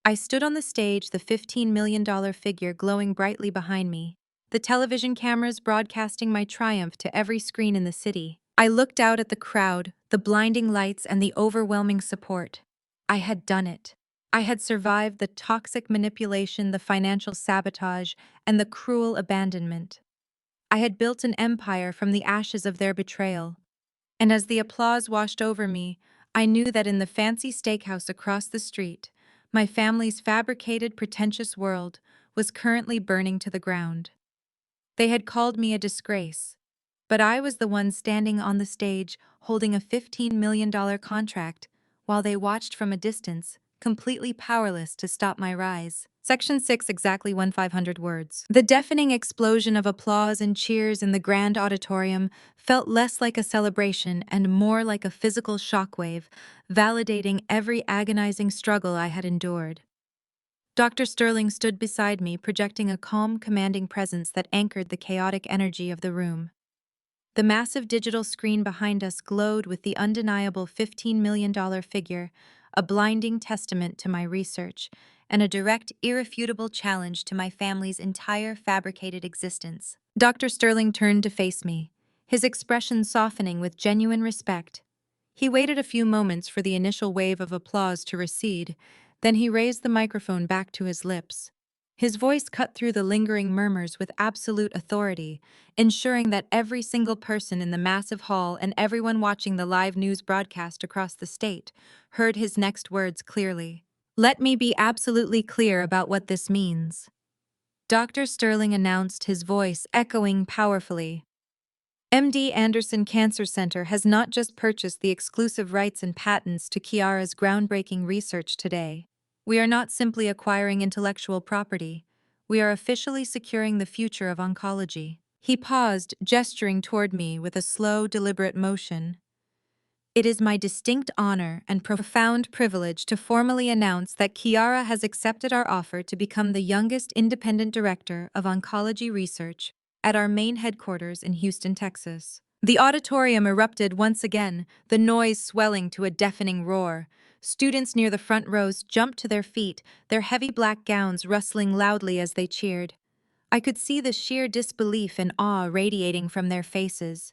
I stood on the stage, the $15 million figure glowing brightly behind me, the television cameras broadcasting my triumph to every screen in the city. I looked out at the crowd, the blinding lights, and the overwhelming support. I had done it. I had survived the toxic manipulation, the financial sabotage, and the cruel abandonment. I had built an empire from the ashes of their betrayal. And as the applause washed over me, I knew that in the fancy steakhouse across the street, my family's fabricated, pretentious world was currently burning to the ground. They had called me a disgrace, but I was the one standing on the stage holding a $15 million contract while they watched from a distance, completely powerless to stop my rise. Section 6, exactly 1500 words. The deafening explosion of applause and cheers in the grand auditorium felt less like a celebration and more like a physical shockwave, validating every agonizing struggle I had endured. Dr. Sterling stood beside me, projecting a calm, commanding presence that anchored the chaotic energy of the room. The massive digital screen behind us glowed with the undeniable $15 million figure, a blinding testament to my research, and a direct, irrefutable challenge to my family's entire fabricated existence. Dr. Sterling turned to face me, his expression softening with genuine respect. He waited a few moments for the initial wave of applause to recede, then he raised the microphone back to his lips. His voice cut through the lingering murmurs with absolute authority, ensuring that every single person in the massive hall and everyone watching the live news broadcast across the state heard his next words clearly. Let me be absolutely clear about what this means. Dr. Sterling announced, his voice echoing powerfully. MD Anderson Cancer Center has not just purchased the exclusive rights and patents to Kiara's groundbreaking research today. We are not simply acquiring intellectual property. We are officially securing the future of oncology. He paused, gesturing toward me with a slow, deliberate motion. It is my distinct honor and profound privilege to formally announce that Kiara has accepted our offer to become the youngest independent director of oncology research at our main headquarters in Houston, Texas. The auditorium erupted once again, the noise swelling to a deafening roar. Students near the front rows jumped to their feet, their heavy black gowns rustling loudly as they cheered. I could see the sheer disbelief and awe radiating from their faces.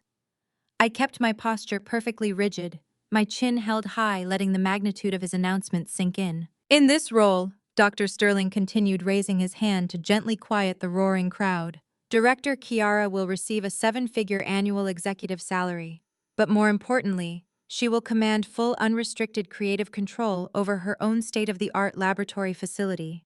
I kept my posture perfectly rigid, my chin held high, letting the magnitude of his announcement sink in. In this role, Dr. Sterling continued, raising his hand to gently quiet the roaring crowd. Director Kiara will receive a seven-figure annual executive salary. But more importantly, she will command full unrestricted creative control over her own state-of-the-art laboratory facility.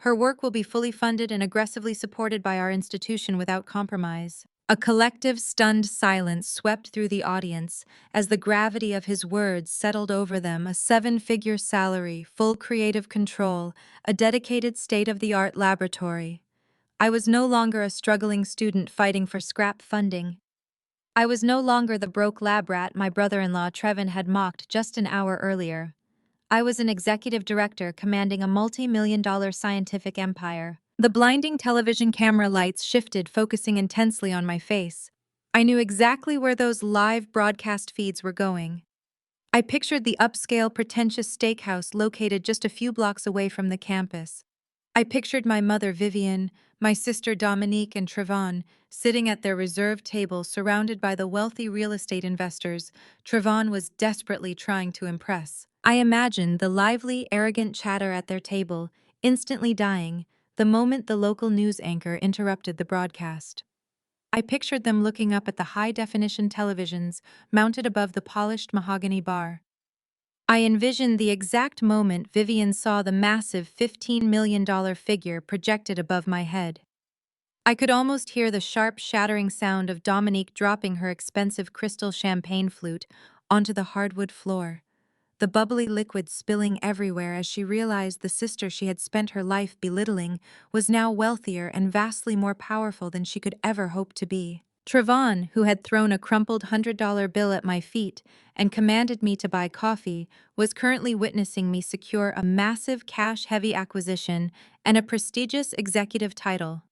Her work will be fully funded and aggressively supported by our institution without compromise. A collective, stunned silence swept through the audience as the gravity of his words settled over them. A seven-figure salary, full creative control, a dedicated state-of-the-art laboratory. I was no longer a struggling student fighting for scrap funding. I was no longer the broke lab rat my brother-in-law Trevin had mocked just an hour earlier. I was an executive director commanding a multi-million-dollar scientific empire. The blinding television camera lights shifted, focusing intensely on my face. I knew exactly where those live broadcast feeds were going. I pictured the upscale, pretentious steakhouse located just a few blocks away from the campus. I pictured my mother Vivian, my sister Dominique, and Trevon sitting at their reserved table surrounded by the wealthy real estate investors Trevon was desperately trying to impress. I imagined the lively, arrogant chatter at their table, instantly dying the moment the local news anchor interrupted the broadcast. I pictured them looking up at the high-definition televisions mounted above the polished mahogany bar. I envisioned the exact moment Vivian saw the massive $15 million figure projected above my head. I could almost hear the sharp, shattering sound of Dominique dropping her expensive crystal champagne flute onto the hardwood floor, the bubbly liquid spilling everywhere as she realized the sister she had spent her life belittling was now wealthier and vastly more powerful than she could ever hope to be. Trevon, who had thrown a crumpled $100 bill at my feet and commanded me to buy coffee, was currently witnessing me secure a massive cash-heavy acquisition and a prestigious executive title.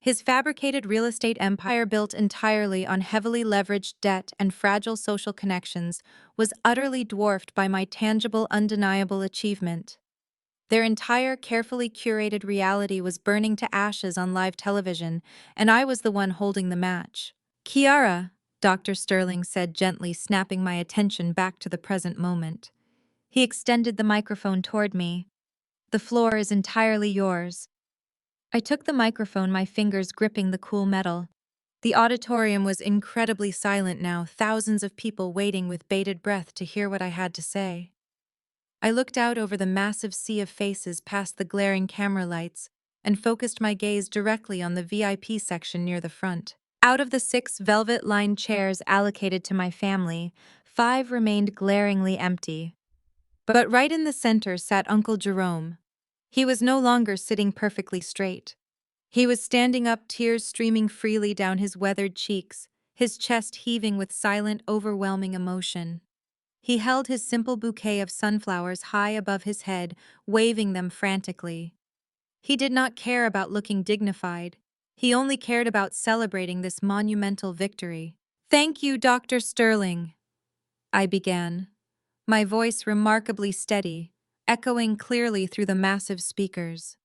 His fabricated real estate empire, built entirely on heavily leveraged debt and fragile social connections, was utterly dwarfed by my tangible, undeniable achievement. Their entire carefully curated reality was burning to ashes on live television, and I was the one holding the match. "Kiara," Dr. Sterling said gently, snapping my attention back to the present moment. He extended the microphone toward me. "The floor is entirely yours." I took the microphone, my fingers gripping the cool metal. The auditorium was incredibly silent now, thousands of people waiting with bated breath to hear what I had to say. I looked out over the massive sea of faces past the glaring camera lights and focused my gaze directly on the VIP section near the front. Out of the 6 velvet-lined chairs allocated to my family, 5 remained glaringly empty. But right in the center sat Uncle Jerome. He was no longer sitting perfectly straight. He was standing up, tears streaming freely down his weathered cheeks, his chest heaving with silent, overwhelming emotion. He held his simple bouquet of sunflowers high above his head, waving them frantically. He did not care about looking dignified. He only cared about celebrating this monumental victory. "Thank you, Dr. Sterling," I began, my voice remarkably steady, echoing clearly through the massive speakers.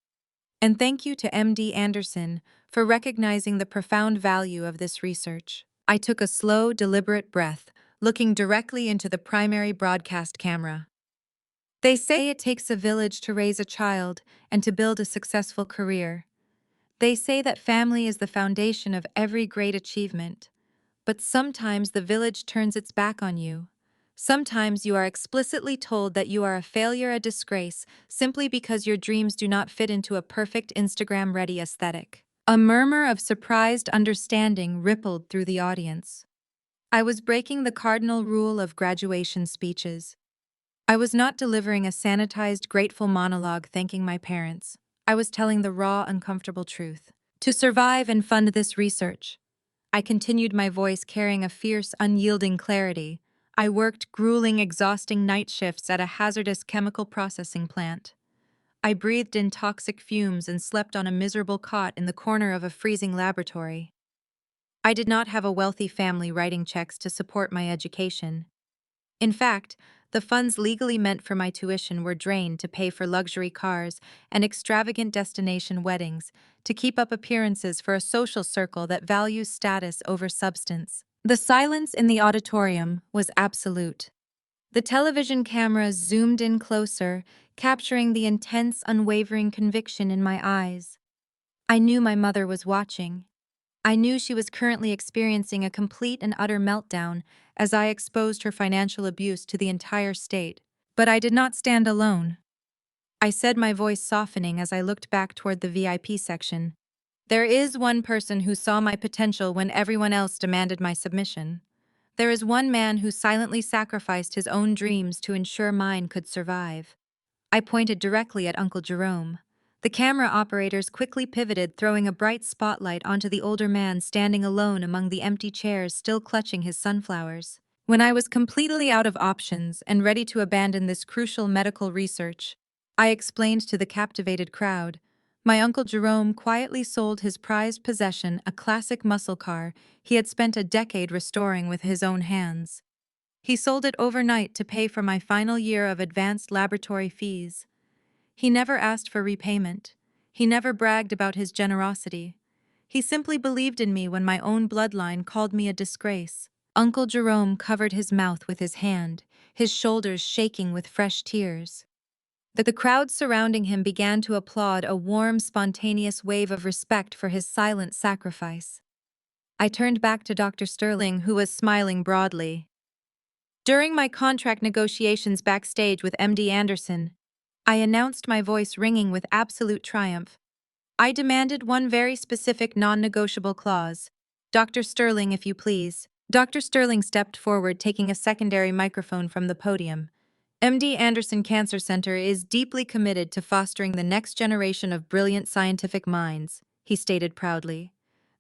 "And thank you to MD Anderson for recognizing the profound value of this research." I took a slow, deliberate breath, looking directly into the primary broadcast camera. "They say it takes a village to raise a child and to build a successful career. They say that family is the foundation of every great achievement. But sometimes the village turns its back on you. Sometimes you are explicitly told that you are a failure, a disgrace, simply because your dreams do not fit into a perfect Instagram-ready aesthetic." A murmur of surprised understanding rippled through the audience. I was breaking the cardinal rule of graduation speeches. I was not delivering a sanitized, grateful monologue thanking my parents. I was telling the raw, uncomfortable truth. To survive and fund this research, I continued, my voice carrying a fierce, unyielding clarity. I worked grueling, exhausting night shifts at a hazardous chemical processing plant. I breathed in toxic fumes and slept on a miserable cot in the corner of a freezing laboratory. I did not have a wealthy family writing checks to support my education. In fact, the funds legally meant for my tuition were drained to pay for luxury cars and extravagant destination weddings, to keep up appearances for a social circle that values status over substance. The silence in the auditorium was absolute. The television cameras zoomed in closer, capturing the intense, unwavering conviction in my eyes. I knew my mother was watching. I knew she was currently experiencing a complete and utter meltdown as I exposed her financial abuse to the entire state. But I did not stand alone. I said, my voice softening as I looked back toward the VIP section. "There is one person who saw my potential when everyone else demanded my submission. There is one man who silently sacrificed his own dreams to ensure mine could survive." I pointed directly at Uncle Jerome. The camera operators quickly pivoted, throwing a bright spotlight onto the older man standing alone among the empty chairs, still clutching his sunflowers. When I was completely out of options and ready to abandon this crucial medical research, I explained to the captivated crowd. My Uncle Jerome quietly sold his prized possession, a classic muscle car he had spent a decade restoring with his own hands. He sold it overnight to pay for my final year of advanced laboratory fees. He never asked for repayment. He never bragged about his generosity. He simply believed in me when my own bloodline called me a disgrace. Uncle Jerome covered his mouth with his hand, his shoulders shaking with fresh tears. The crowd surrounding him began to applaud, a warm, spontaneous wave of respect for his silent sacrifice. I turned back to Dr. Sterling, who was smiling broadly. During my contract negotiations backstage with MD Anderson, I announced, my voice ringing with absolute triumph. I demanded one very specific non-negotiable clause. Dr. Sterling, if you please. Dr. Sterling stepped forward, taking a secondary microphone from the podium. MD Anderson Cancer Center is deeply committed to fostering the next generation of brilliant scientific minds, he stated proudly.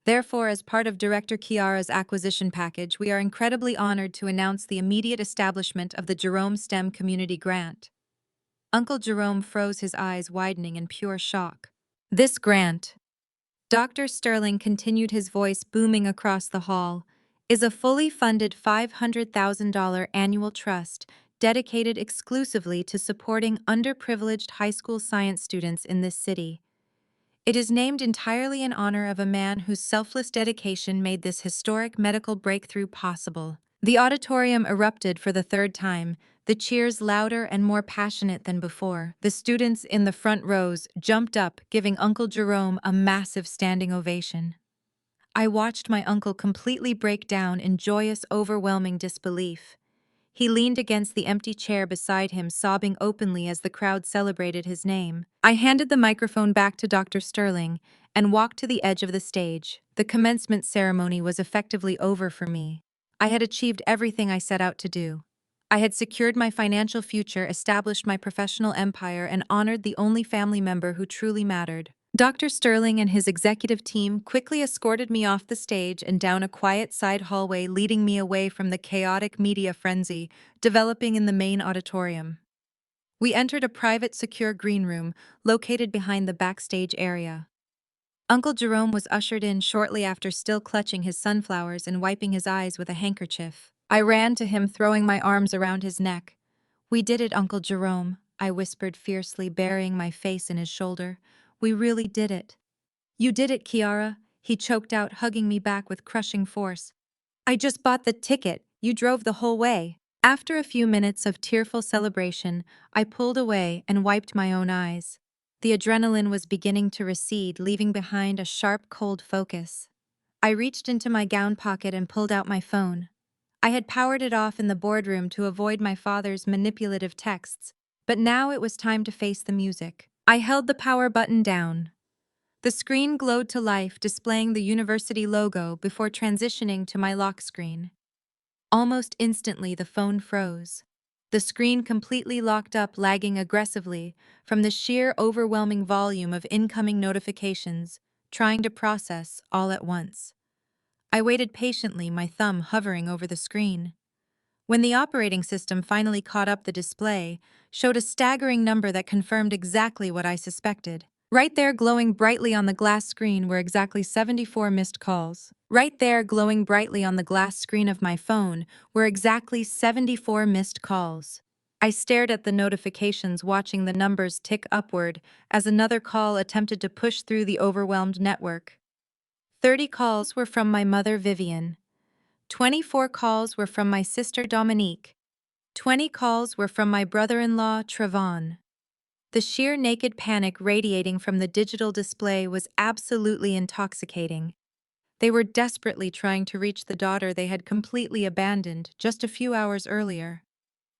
Therefore, as part of Director Chiara's acquisition package, we are incredibly honored to announce the immediate establishment of the Jerome STEM Community Grant. Uncle Jerome froze, his eyes widening in pure shock. This grant, Dr. Sterling continued, his voice booming across the hall, is a fully funded $500,000 annual trust dedicated exclusively to supporting underprivileged high school science students in this city. It is named entirely in honor of a man whose selfless dedication made this historic medical breakthrough possible. The auditorium erupted for the third time, the cheers louder and more passionate than before. The students in the front rows jumped up, giving Uncle Jerome a massive standing ovation. I watched my uncle completely break down in joyous, overwhelming disbelief. He leaned against the empty chair beside him, sobbing openly as the crowd celebrated his name. I handed the microphone back to Dr. Sterling and walked to the edge of the stage. The commencement ceremony was effectively over for me. I had achieved everything I set out to do. I had secured my financial future, established my professional empire, and honored the only family member who truly mattered. Dr. Sterling and his executive team quickly escorted me off the stage and down a quiet side hallway, leading me away from the chaotic media frenzy developing in the main auditorium. We entered a private, secure green room located behind the backstage area. Uncle Jerome was ushered in shortly after, still clutching his sunflowers and wiping his eyes with a handkerchief. I ran to him, throwing my arms around his neck. "We did it, Uncle Jerome," I whispered fiercely, burying my face in his shoulder. "We really did it." "You did it, Chiara," he choked out, hugging me back with crushing force. "I just bought the ticket. You drove the whole way." After a few minutes of tearful celebration, I pulled away and wiped my own eyes. The adrenaline was beginning to recede, leaving behind a sharp, cold focus. I reached into my gown pocket and pulled out my phone. I had powered it off in the boardroom to avoid my father's manipulative texts, but now it was time to face the music. I held the power button down. The screen glowed to life, displaying the university logo before transitioning to my lock screen. Almost instantly, the phone froze. The screen completely locked up, lagging aggressively from the sheer overwhelming volume of incoming notifications, trying to process all at once. I waited patiently, my thumb hovering over the screen. When the operating system finally caught up, the display showed a staggering number that confirmed exactly what I suspected. Right there, glowing brightly on the glass screen, were exactly 74 missed calls. Right there, glowing brightly on the glass screen of my phone, were exactly 74 missed calls. I stared at the notifications, watching the numbers tick upward as another call attempted to push through the overwhelmed network. 30 calls were from my mother, Vivian. 24 calls were from my sister, Dominique. 20 calls were from my brother-in-law, Trevon. The sheer naked panic radiating from the digital display was absolutely intoxicating. They were desperately trying to reach the daughter they had completely abandoned just a few hours earlier.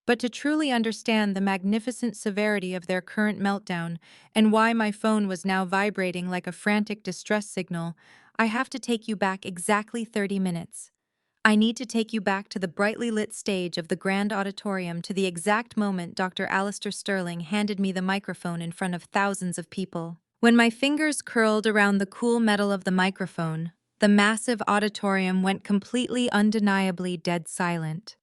But to truly understand the magnificent severity of their current meltdown and why my phone was now vibrating like a frantic distress signal, I have to take you back exactly 30 minutes. I need to take you back to the brightly lit stage of the grand auditorium, to the exact moment Dr. Alistair Sterling handed me the microphone in front of thousands of people. When my fingers curled around the cool metal of the microphone, the massive auditorium went completely, undeniably dead silent.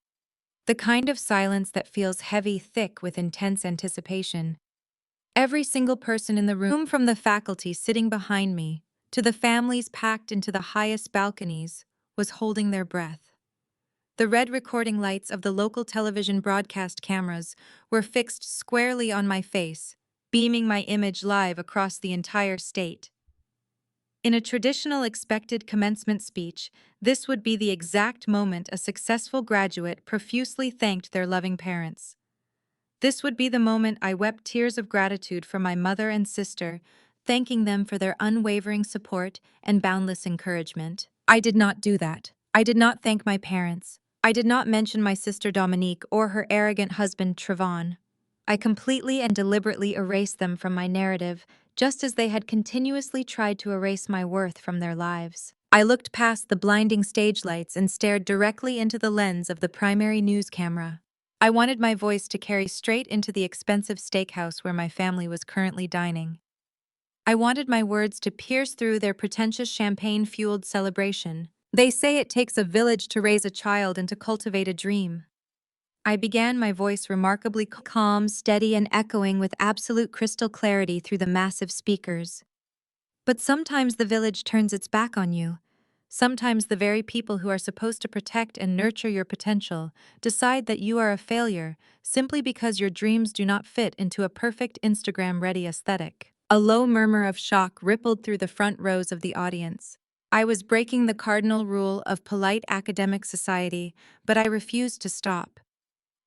The kind of silence that feels heavy, thick with intense anticipation. Every single person in the room, from the faculty sitting behind me to the families packed into the highest balconies, was holding their breath. The red recording lights of the local television broadcast cameras were fixed squarely on my face, beaming my image live across the entire state. In a traditional expected commencement speech, this would be the exact moment a successful graduate profusely thanked their loving parents. This would be the moment I wept tears of gratitude for my mother and sister, thanking them for their unwavering support and boundless encouragement. I did not do that. I did not thank my parents. I did not mention my sister Dominique or her arrogant husband Trevon. I completely and deliberately erased them from my narrative, just as they had continuously tried to erase my worth from their lives. I looked past the blinding stage lights and stared directly into the lens of the primary news camera. I wanted my voice to carry straight into the expensive steakhouse where my family was currently dining. I wanted my words to pierce through their pretentious champagne-fueled celebration. They say it takes a village to raise a child and to cultivate a dream. I began, my voice remarkably calm, steady, and echoing with absolute crystal clarity through the massive speakers. But sometimes the village turns its back on you. Sometimes the very people who are supposed to protect and nurture your potential decide that you are a failure simply because your dreams do not fit into a perfect Instagram-ready aesthetic. A low murmur of shock rippled through the front rows of the audience. I was breaking the cardinal rule of polite academic society, but I refused to stop.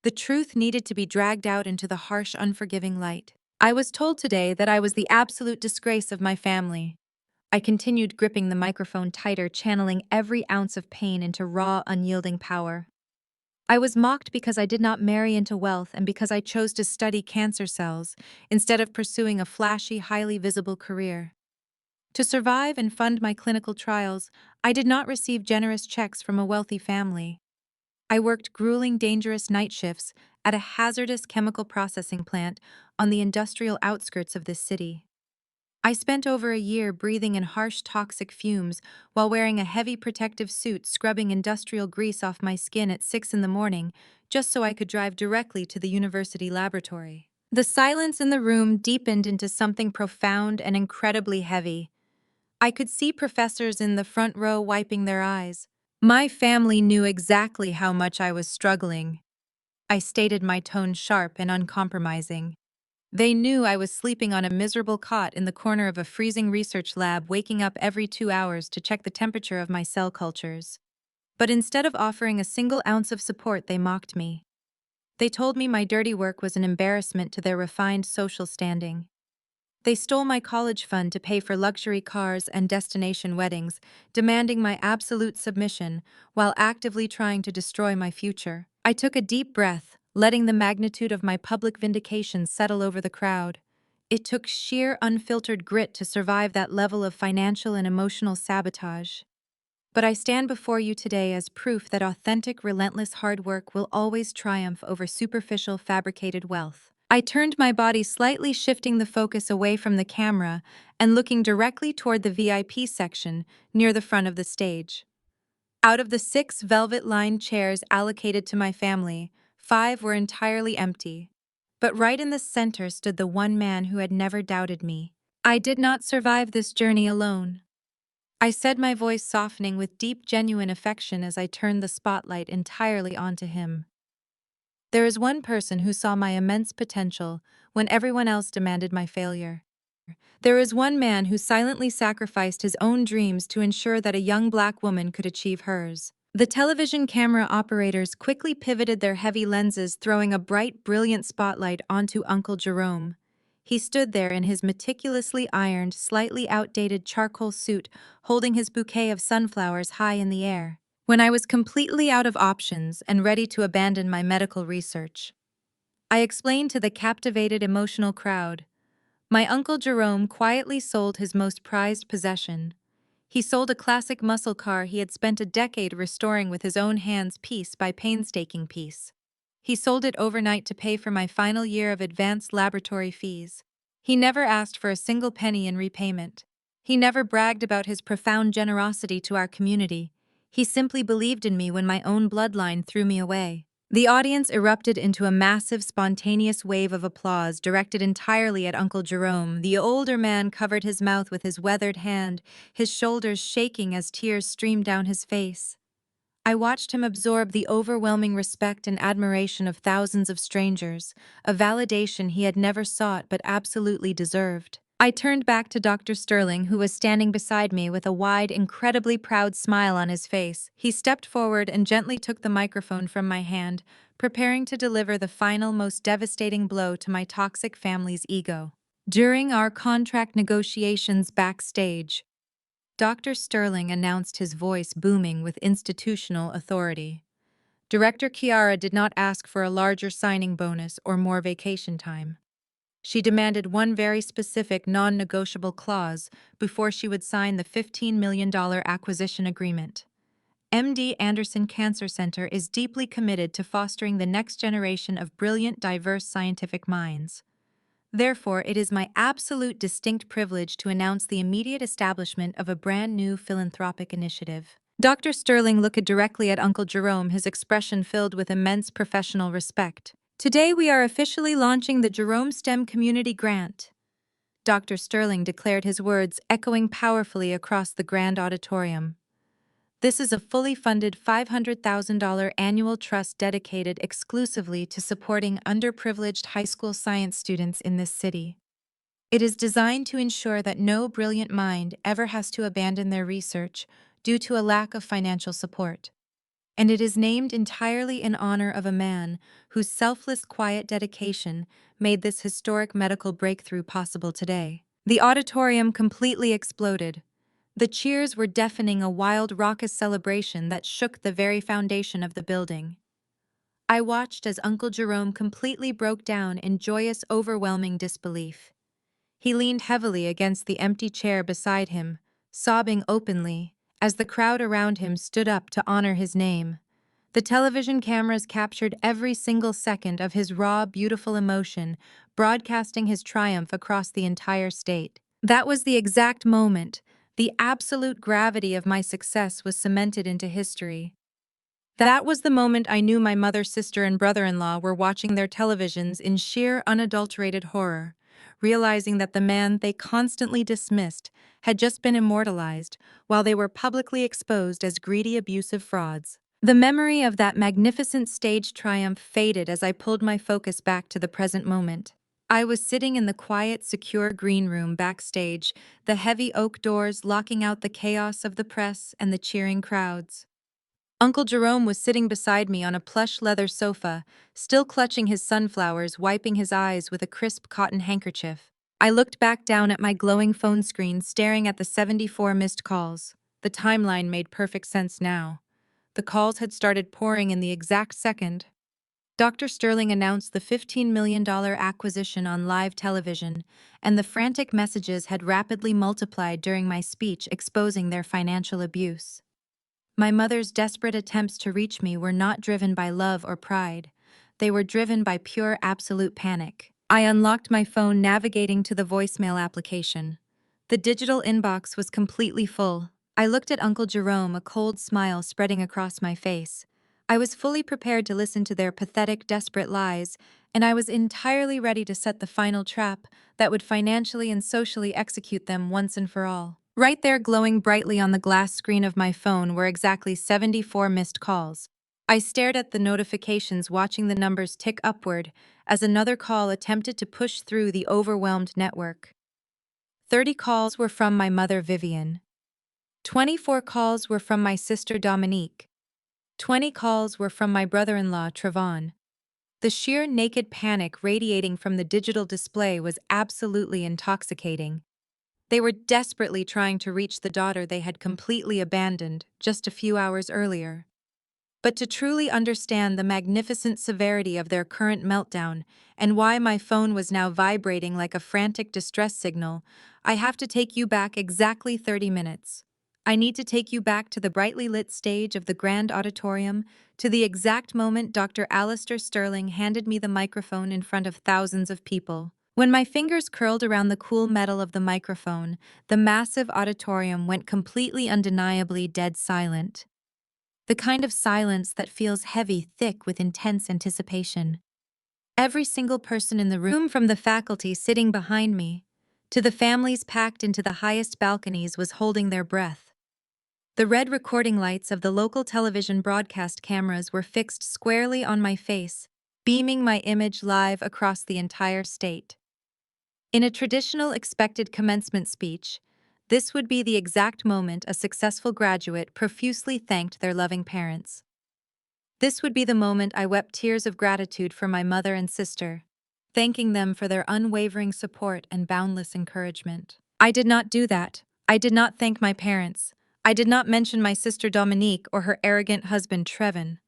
The truth needed to be dragged out into the harsh, unforgiving light. I was told today that I was the absolute disgrace of my family. I continued gripping the microphone tighter, channeling every ounce of pain into raw, unyielding power. I was mocked because I did not marry into wealth and because I chose to study cancer cells instead of pursuing a flashy, highly visible career. To survive and fund my clinical trials, I did not receive generous checks from a wealthy family. I worked grueling, dangerous night shifts at a hazardous chemical processing plant on the industrial outskirts of this city. I spent over a year breathing in harsh, toxic fumes while wearing a heavy protective suit, scrubbing industrial grease off my skin at 6 in the morning just so I could drive directly to the university laboratory. The silence in the room deepened into something profound and incredibly heavy. I could see professors in the front row wiping their eyes. My family knew exactly how much I was struggling. I stated, my tone sharp and uncompromising. They knew I was sleeping on a miserable cot in the corner of a freezing research lab, waking up every 2 hours to check the temperature of my cell cultures. But instead of offering a single ounce of support, they mocked me. They told me my dirty work was an embarrassment to their refined social standing. They stole my college fund to pay for luxury cars and destination weddings, demanding my absolute submission while actively trying to destroy my future. I took a deep breath, letting the magnitude of my public vindication settle over the crowd. It took sheer, unfiltered grit to survive that level of financial and emotional sabotage. But I stand before you today as proof that authentic, relentless hard work will always triumph over superficial, fabricated wealth. I turned my body slightly, shifting the focus away from the camera and looking directly toward the VIP section near the front of the stage. Out of the 6 velvet-lined chairs allocated to my family, 5 were entirely empty. But right in the center stood the one man who had never doubted me. I did not survive this journey alone. I said, my voice softening with deep, genuine affection as I turned the spotlight entirely onto him. There is one person who saw my immense potential when everyone else demanded my failure. There is one man who silently sacrificed his own dreams to ensure that a young black woman could achieve hers. The television camera operators quickly pivoted their heavy lenses, throwing a bright, brilliant spotlight onto Uncle Jerome. He stood there in his meticulously ironed, slightly outdated charcoal suit, holding his bouquet of sunflowers high in the air. When I was completely out of options and ready to abandon my medical research, I explained to the captivated, emotional crowd. My Uncle Jerome quietly sold his most prized possession. He sold a classic muscle car he had spent a decade restoring with his own hands, piece by painstaking piece. He sold it overnight to pay for my final year of advanced laboratory fees. He never asked for a single penny in repayment. He never bragged about his profound generosity to our community. He simply believed in me when my own bloodline threw me away. The audience erupted into a massive, spontaneous wave of applause directed entirely at Uncle Jerome. The older man covered his mouth with his weathered hand, his shoulders shaking as tears streamed down his face. I watched him absorb the overwhelming respect and admiration of thousands of strangers, a validation he had never sought but absolutely deserved. I turned back to Dr. Sterling, who was standing beside me with a wide, incredibly proud smile on his face. He stepped forward and gently took the microphone from my hand, preparing to deliver the final, most devastating blow to my toxic family's ego. During our contract negotiations backstage, Dr. Sterling announced, his voice booming with institutional authority. Director Kiara did not ask for a larger signing bonus or more vacation time. She demanded one very specific non-negotiable clause before she would sign the $15 million acquisition agreement. MD Anderson Cancer Center is deeply committed to fostering the next generation of brilliant, diverse scientific minds. Therefore, it is my absolute distinct privilege to announce the immediate establishment of a brand new philanthropic initiative. Dr. Sterling looked directly at Uncle Jerome, his expression filled with immense professional respect. Today we are officially launching the Jerome STEM Community Grant. Dr. Sterling declared, his words echoing powerfully across the grand auditorium. This is a fully funded $500,000 annual trust dedicated exclusively to supporting underprivileged high school science students in this city. It is designed to ensure that no brilliant mind ever has to abandon their research due to a lack of financial support. And it is named entirely in honor of a man whose selfless, quiet dedication made this historic medical breakthrough possible today. The auditorium completely exploded. The cheers were deafening, a wild, raucous celebration that shook the very foundation of the building. I watched as Uncle Jerome completely broke down in joyous, overwhelming disbelief. He leaned heavily against the empty chair beside him, sobbing openly, as the crowd around him stood up to honor his name. The television cameras captured every single second of his raw, beautiful emotion, broadcasting his triumph across the entire state. That was the exact moment. The absolute gravity of my success was cemented into history. That was the moment I knew my mother, sister, and brother-in-law were watching their televisions in sheer, unadulterated horror, realizing that the man they constantly dismissed had just been immortalized while they were publicly exposed as greedy, abusive frauds. The memory of that magnificent stage triumph faded as I pulled my focus back to the present moment. I was sitting in the quiet, secure green room backstage, the heavy oak doors locking out the chaos of the press and the cheering crowds. Uncle Jerome was sitting beside me on a plush leather sofa, still clutching his sunflowers, wiping his eyes with a crisp cotton handkerchief. I looked back down at my glowing phone screen, staring at the 74 missed calls. The timeline made perfect sense now. The calls had started pouring in the exact second Dr. Sterling announced the $15 million acquisition on live television, and the frantic messages had rapidly multiplied during my speech, exposing their financial abuse. My mother's desperate attempts to reach me were not driven by love or pride. They were driven by pure, absolute panic. I unlocked my phone, navigating to the voicemail application. The digital inbox was completely full. I looked at Uncle Jerome, a cold smile spreading across my face. I was fully prepared to listen to their pathetic, desperate lies, and I was entirely ready to set the final trap that would financially and socially execute them once and for all. Right there, glowing brightly on the glass screen of my phone, were exactly 74 missed calls. I stared at the notifications, watching the numbers tick upward as another call attempted to push through the overwhelmed network. 30 calls were from my mother, Vivian. 24 calls were from my sister, Dominique. 20 calls were from my brother-in-law, Trevon. The sheer naked panic radiating from the digital display was absolutely intoxicating. They were desperately trying to reach the daughter they had completely abandoned just a few hours earlier. But to truly understand the magnificent severity of their current meltdown and why my phone was now vibrating like a frantic distress signal, I have to take you back exactly 30 minutes. I need to take you back to the brightly lit stage of the grand auditorium, to the exact moment Dr. Alistair Sterling handed me the microphone in front of thousands of people. When my fingers curled around the cool metal of the microphone, the massive auditorium went completely, undeniably dead silent. The kind of silence that feels heavy, thick with intense anticipation. Every single person in the room, from the faculty sitting behind me to the families packed into the highest balconies, was holding their breath. The red recording lights of the local television broadcast cameras were fixed squarely on my face, beaming my image live across the entire state. In a traditional expected commencement speech, this would be the exact moment a successful graduate profusely thanked their loving parents. This would be the moment I wept tears of gratitude for my mother and sister, thanking them for their unwavering support and boundless encouragement. I did not do that. I did not thank my parents. I did not mention my sister Dominique or her arrogant husband Trevon.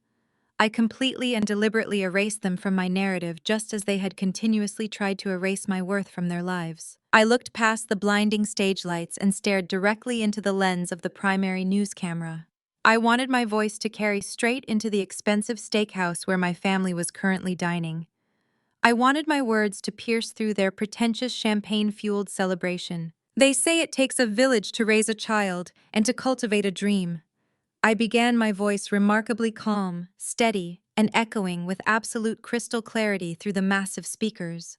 I completely and deliberately erased them from my narrative just as they had continuously tried to erase my worth from their lives. I looked past the blinding stage lights and stared directly into the lens of the primary news camera. I wanted my voice to carry straight into the expensive steakhouse where my family was currently dining. I wanted my words to pierce through their pretentious champagne-fueled celebration. They say it takes a village to raise a child and to cultivate a dream. I began, my voice remarkably calm, steady, and echoing with absolute crystal clarity through the massive speakers.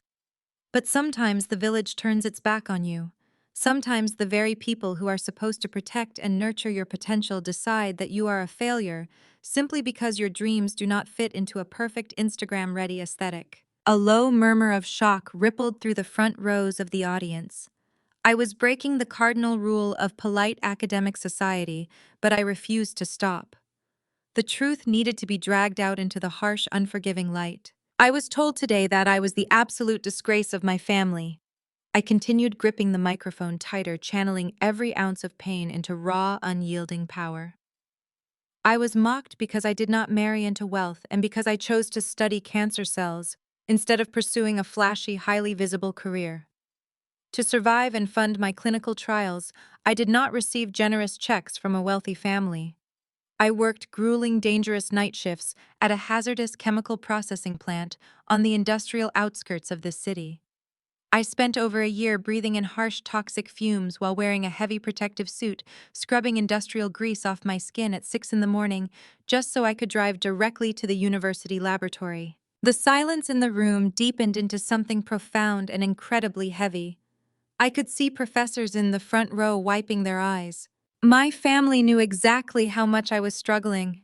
But sometimes the village turns its back on you. Sometimes the very people who are supposed to protect and nurture your potential decide that you are a failure simply because your dreams do not fit into a perfect Instagram-ready aesthetic. A low murmur of shock rippled through the front rows of the audience. I was breaking the cardinal rule of polite academic society, but I refused to stop. The truth needed to be dragged out into the harsh, unforgiving light. I was told today that I was the absolute disgrace of my family. I continued gripping the microphone tighter, channeling every ounce of pain into raw, unyielding power. I was mocked because I did not marry into wealth and because I chose to study cancer cells instead of pursuing a flashy, highly visible career. To survive and fund my clinical trials, I did not receive generous checks from a wealthy family. I worked grueling, dangerous night shifts at a hazardous chemical processing plant on the industrial outskirts of this city. I spent over a year breathing in harsh, toxic fumes while wearing a heavy protective suit, scrubbing industrial grease off my skin at 6 in the morning, just so I could drive directly to the university laboratory. The silence in the room deepened into something profound and incredibly heavy. I could see professors in the front row wiping their eyes. My family knew exactly how much I was struggling.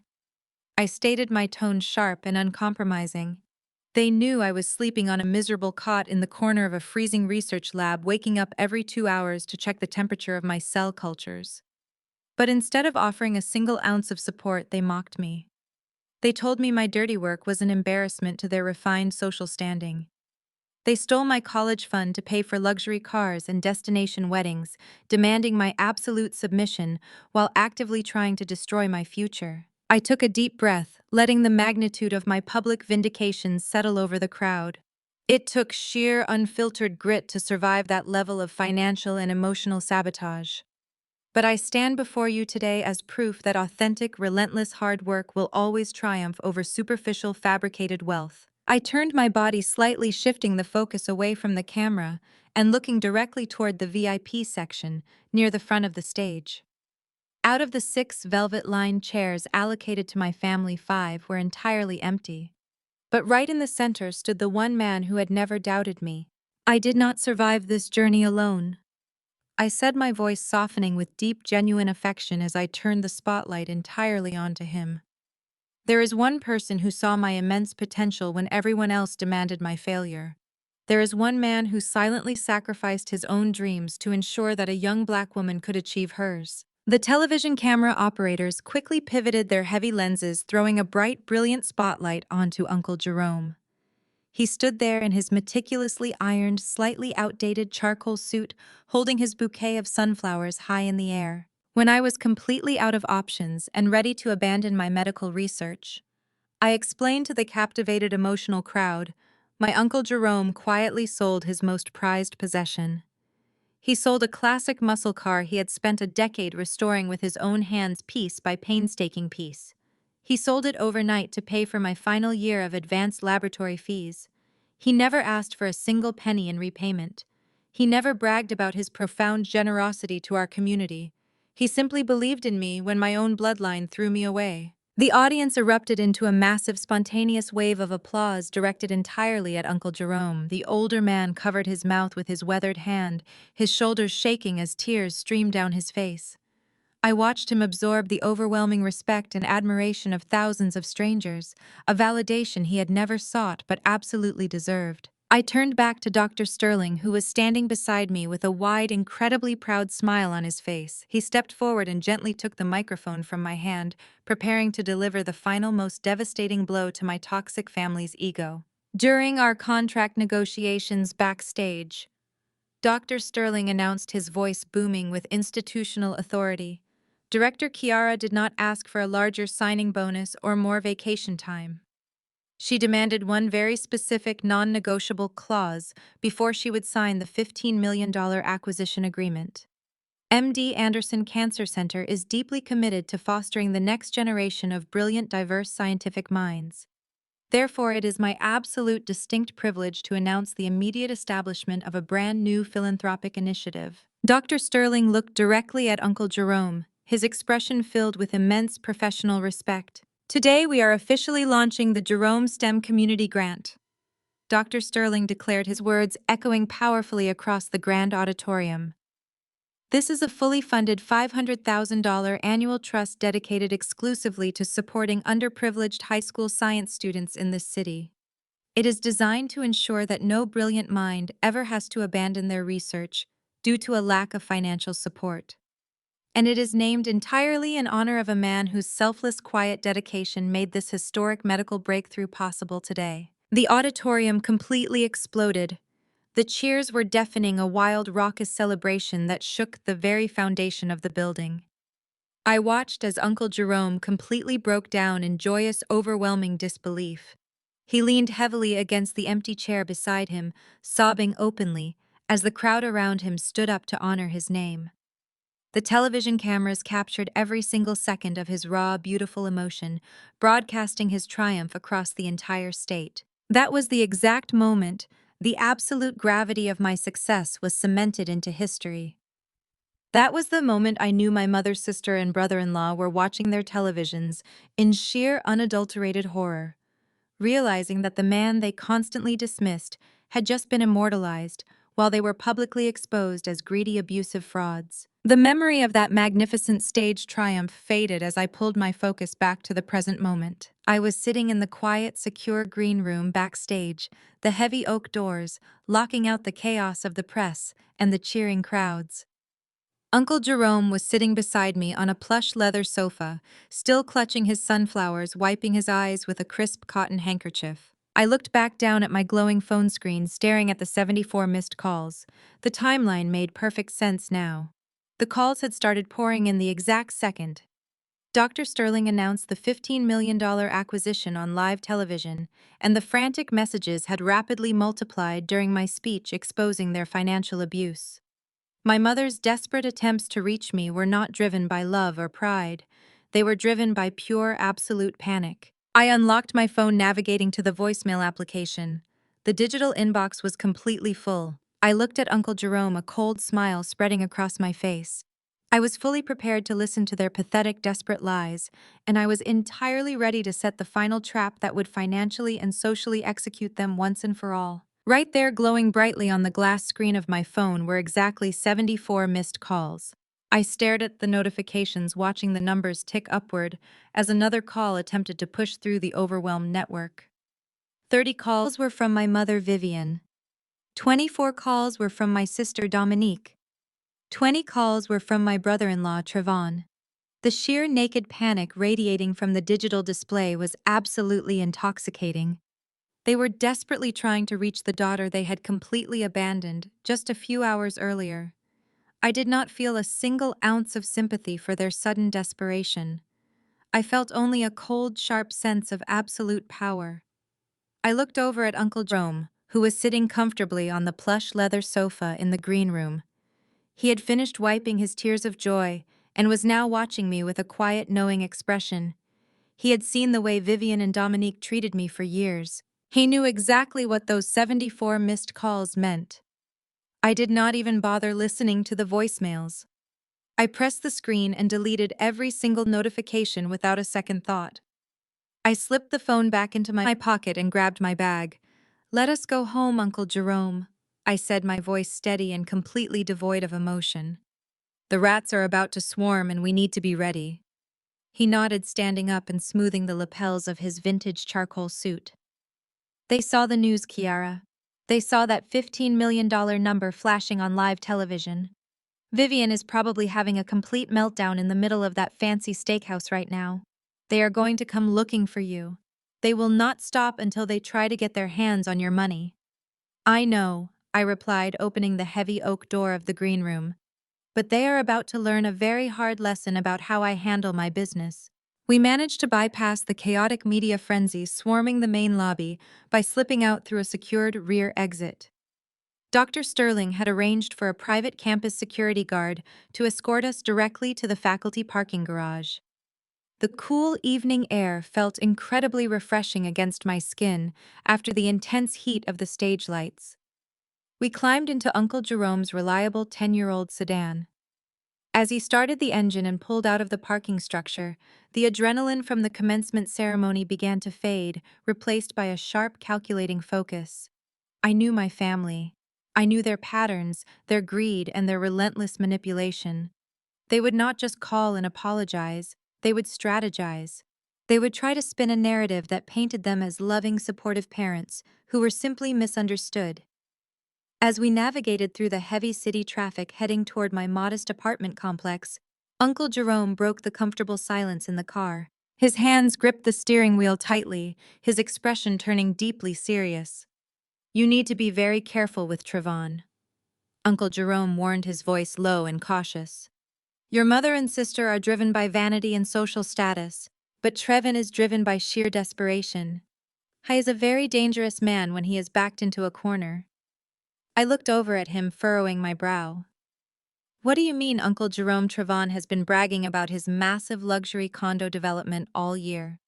I stated my tone sharp and uncompromising. They knew I was sleeping on a miserable cot in the corner of a freezing research lab, waking up every 2 hours to check the temperature of my cell cultures. But instead of offering a single ounce of support, they mocked me. They told me my dirty work was an embarrassment to their refined social standing. They stole my college fund to pay for luxury cars and destination weddings, demanding my absolute submission while actively trying to destroy my future. I took a deep breath, letting the magnitude of my public vindications settle over the crowd. It took sheer, unfiltered grit to survive that level of financial and emotional sabotage. But I stand before you today as proof that authentic, relentless hard work will always triumph over superficial, fabricated wealth. I turned my body slightly, shifting the focus away from the camera and looking directly toward the VIP section near the front of the stage. Out of the 6 velvet-lined chairs allocated to my family, 5 were entirely empty. But right in the center stood the one man who had never doubted me. I did not survive this journey alone. I said, my voice softening with deep, genuine affection as I turned the spotlight entirely onto him. There is one person who saw my immense potential when everyone else demanded my failure. There is one man who silently sacrificed his own dreams to ensure that a young black woman could achieve hers. The television camera operators quickly pivoted their heavy lenses, throwing a bright, brilliant spotlight onto Uncle Jerome. He stood there in his meticulously ironed, slightly outdated charcoal suit, holding his bouquet of sunflowers high in the air. When I was completely out of options and ready to abandon my medical research, I explained to the captivated, emotional crowd, my Uncle Jerome quietly sold his most prized possession. He sold a classic muscle car he had spent a decade restoring with his own hands, piece by painstaking piece. He sold it overnight to pay for my final year of advanced laboratory fees. He never asked for a single penny in repayment. He never bragged about his profound generosity to our community. He simply believed in me when my own bloodline threw me away. The audience erupted into a massive, spontaneous wave of applause directed entirely at Uncle Jerome. The older man covered his mouth with his weathered hand, his shoulders shaking as tears streamed down his face. I watched him absorb the overwhelming respect and admiration of thousands of strangers, a validation he had never sought but absolutely deserved. I turned back to Dr. Sterling, who was standing beside me with a wide, incredibly proud smile on his face. He stepped forward and gently took the microphone from my hand, preparing to deliver the final, most devastating blow to my toxic family's ego. During our contract negotiations backstage, Dr. Sterling announced, his voice booming with institutional authority, Director Kiara did not ask for a larger signing bonus or more vacation time. She demanded one very specific non-negotiable clause before she would sign the $15 million acquisition agreement. MD Anderson Cancer Center is deeply committed to fostering the next generation of brilliant, diverse scientific minds. Therefore, it is my absolute distinct privilege to announce the immediate establishment of a brand new philanthropic initiative. Dr. Sterling looked directly at Uncle Jerome, his expression filled with immense professional respect. Today, we are officially launching the Jerome STEM Community Grant. Dr. Sterling declared, his words echoing powerfully across the grand auditorium. This is a fully funded $500,000 annual trust dedicated exclusively to supporting underprivileged high school science students in this city. It is designed to ensure that no brilliant mind ever has to abandon their research due to a lack of financial support. And it is named entirely in honor of a man whose selfless, quiet dedication made this historic medical breakthrough possible today. The auditorium completely exploded. The cheers were deafening, a wild, raucous celebration that shook the very foundation of the building. I watched as Uncle Jerome completely broke down in joyous, overwhelming disbelief. He leaned heavily against the empty chair beside him, sobbing openly, as the crowd around him stood up to honor his name. The television cameras captured every single second of his raw, beautiful emotion, broadcasting his triumph across the entire state. That was the exact moment the absolute gravity of my success was cemented into history. That was the moment I knew my mother's sister and brother-in-law were watching their televisions in sheer, unadulterated horror, realizing that the man they constantly dismissed had just been immortalized while they were publicly exposed as greedy, abusive frauds. The memory of that magnificent stage triumph faded as I pulled my focus back to the present moment. I was sitting in the quiet, secure green room backstage, the heavy oak doors locking out the chaos of the press and the cheering crowds. Uncle Jerome was sitting beside me on a plush leather sofa, still clutching his sunflowers, wiping his eyes with a crisp cotton handkerchief. I looked back down at my glowing phone screen, staring at the 74 missed calls. The timeline made perfect sense now. The calls had started pouring in the exact second Dr. Sterling announced the $15 million acquisition on live television, and the frantic messages had rapidly multiplied during my speech exposing their financial abuse. My mother's desperate attempts to reach me were not driven by love or pride. They were driven by pure, absolute panic. I unlocked my phone, navigating to the voicemail application. The digital inbox was completely full. I looked at Uncle Jerome, a cold smile spreading across my face. I was fully prepared to listen to their pathetic, desperate lies, and I was entirely ready to set the final trap that would financially and socially execute them once and for all. Right there, glowing brightly on the glass screen of my phone, were exactly 74 missed calls. I stared at the notifications, watching the numbers tick upward as another call attempted to push through the overwhelmed network. 30 calls were from my mother, Vivian. 24 calls were from my sister, Dominique. 20 calls were from my brother-in-law, Trevon. The sheer naked panic radiating from the digital display was absolutely intoxicating. They were desperately trying to reach the daughter they had completely abandoned just a few hours earlier. I did not feel a single ounce of sympathy for their sudden desperation. I felt only a cold, sharp sense of absolute power. I looked over at Uncle Jerome, who was sitting comfortably on the plush leather sofa in the green room. He had finished wiping his tears of joy and was now watching me with a quiet, knowing expression. He had seen the way Vivian and Dominique treated me for years. He knew exactly what those 74 missed calls meant. I did not even bother listening to the voicemails. I pressed the screen and deleted every single notification without a second thought. I slipped the phone back into my pocket and grabbed my bag. "Let us go home, Uncle Jerome," I said, my voice steady and completely devoid of emotion. "The rats are about to swarm and we need to be ready." He nodded, standing up and smoothing the lapels of his vintage charcoal suit. They saw the news, Kiara. They saw that $15 million number flashing on live television. Vivian is probably having a complete meltdown in the middle of that fancy steakhouse right now. They are going to come looking for you. They will not stop until they try to get their hands on your money. "I know," I replied, opening the heavy oak door of the green room. but they are about to learn a very hard lesson about how I handle my business. We managed to bypass the chaotic media frenzy swarming the main lobby by slipping out through a secured rear exit. Dr. Sterling had arranged for a private campus security guard to escort us directly to the faculty parking garage. The cool evening air felt incredibly refreshing against my skin after the intense heat of the stage lights. We climbed into Uncle Jerome's reliable 10-year-old sedan. As he started the engine and pulled out of the parking structure, the adrenaline from the commencement ceremony began to fade, replaced by a sharp, calculating focus. I knew my family. I knew their patterns, their greed, and their relentless manipulation. They would not just call and apologize, they would strategize. They would try to spin a narrative that painted them as loving, supportive parents who were simply misunderstood. As we navigated through the heavy city traffic heading toward my modest apartment complex, Uncle Jerome broke the comfortable silence in the car. His hands gripped the steering wheel tightly, his expression turning deeply serious. "You need to be very careful with Trevon," Uncle Jerome warned, his voice low and cautious. "Your mother and sister are driven by vanity and social status, but Trevon is driven by sheer desperation. He is a very dangerous man when he is backed into a corner." I looked over at him, furrowing my brow. "What do you mean?" Uncle Jerome? "Trevon has been bragging about his massive luxury condo development all year.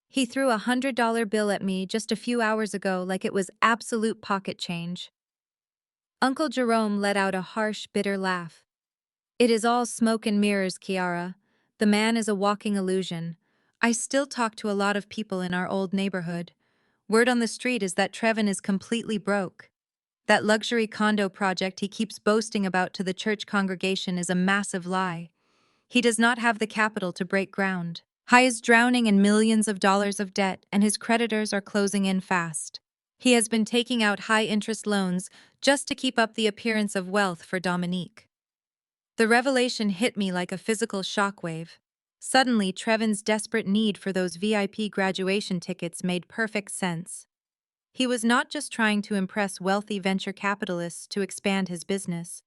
He threw $100 bill at me just a few hours ago like it was absolute pocket change." Uncle Jerome let out a harsh, bitter laugh. "It is all smoke and mirrors, Kiara. The man is a walking illusion. I still talk to a lot of people in our old neighborhood. Word on the street is that Trevon is completely broke. That luxury condo project he keeps boasting about to the church congregation is a massive lie. He does not have the capital to break ground. He is drowning in millions of dollars of debt, and his creditors are closing in fast. He has been taking out high-interest loans just to keep up the appearance of wealth for Dominique." The revelation hit me like a physical shockwave. Suddenly, Trevon's desperate need for those VIP graduation tickets made perfect sense. He was not just trying to impress wealthy venture capitalists to expand his business.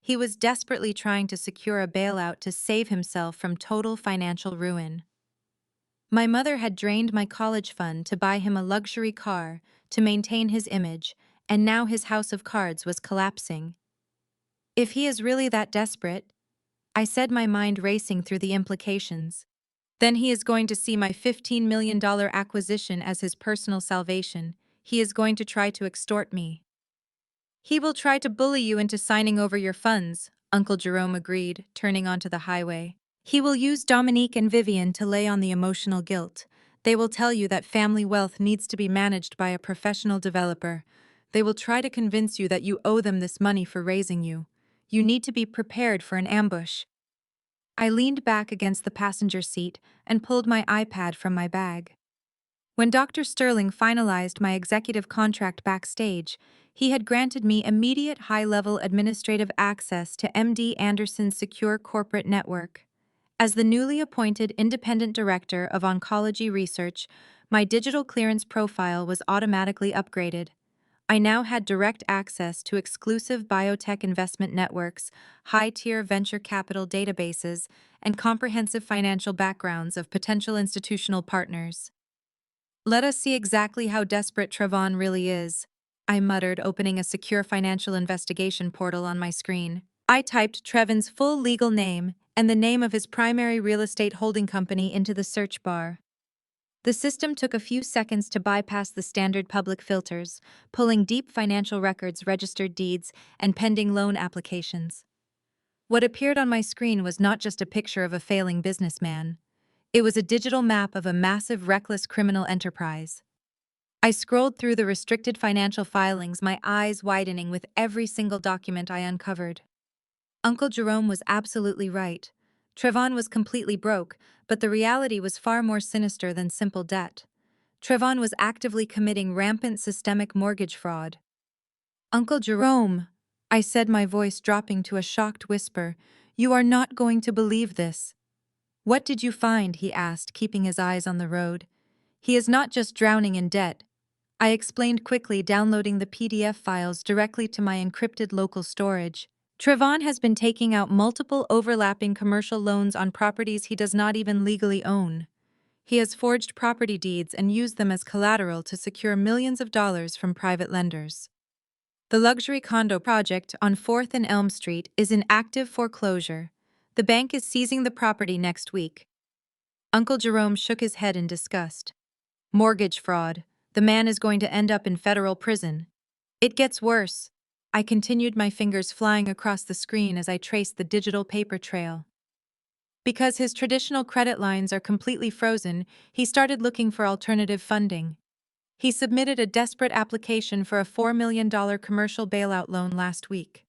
He was desperately trying to secure a bailout to save himself from total financial ruin. My mother had drained my college fund to buy him a luxury car to maintain his image, and now his house of cards was collapsing. If he is really that desperate, I said, my mind racing through the implications, then he is going to see my $15 million acquisition as his personal salvation. He is going to try to extort me. "He will try to bully you into signing over your funds," Uncle Jerome agreed, turning onto the highway. "He will use Dominique and Vivian to lay on the emotional guilt. They will tell you that family wealth needs to be managed by a professional developer. They will try to convince you that you owe them this money for raising you. You need to be prepared for an ambush." I leaned back against the passenger seat and pulled my iPad from my bag. When Dr. Sterling finalized my executive contract backstage, he had granted me immediate high-level administrative access to MD Anderson's secure corporate network. As the newly appointed independent director of oncology research, my digital clearance profile was automatically upgraded. I now had direct access to exclusive biotech investment networks, high-tier venture capital databases, and comprehensive financial backgrounds of potential institutional partners. "Let us see exactly how desperate Trevon really is," I muttered, opening a secure financial investigation portal on my screen. I typed Trevon's full legal name and the name of his primary real estate holding company into the search bar. The system took a few seconds to bypass the standard public filters, pulling deep financial records, registered deeds, and pending loan applications. What appeared on my screen was not just a picture of a failing businessman. It was a digital map of a massive, reckless criminal enterprise. I scrolled through the restricted financial filings, my eyes widening with every single document I uncovered. Uncle Jerome was absolutely right. Trevon was completely broke, but the reality was far more sinister than simple debt. Trevon was actively committing rampant systemic mortgage fraud. "Uncle Jerome," I said, my voice dropping to a shocked whisper, "you are not going to believe this." "What did you find?" he asked, keeping his eyes on the road. "He is not just drowning in debt," I explained quickly, downloading the PDF files directly to my encrypted local storage. Trevon has been taking out multiple overlapping commercial loans on properties he does not even legally own. He has forged property deeds and used them as collateral to secure millions of dollars from private lenders. The luxury condo project on 4th and Elm Street is in active foreclosure. The bank is seizing the property next week. Uncle Jerome shook his head in disgust. Mortgage fraud. The man is going to end up in federal prison. It gets worse. I continued, my fingers flying across the screen as I traced the digital paper trail. Because his traditional credit lines are completely frozen, he started looking for alternative funding. He submitted a desperate application for a $4 million commercial bailout loan last week.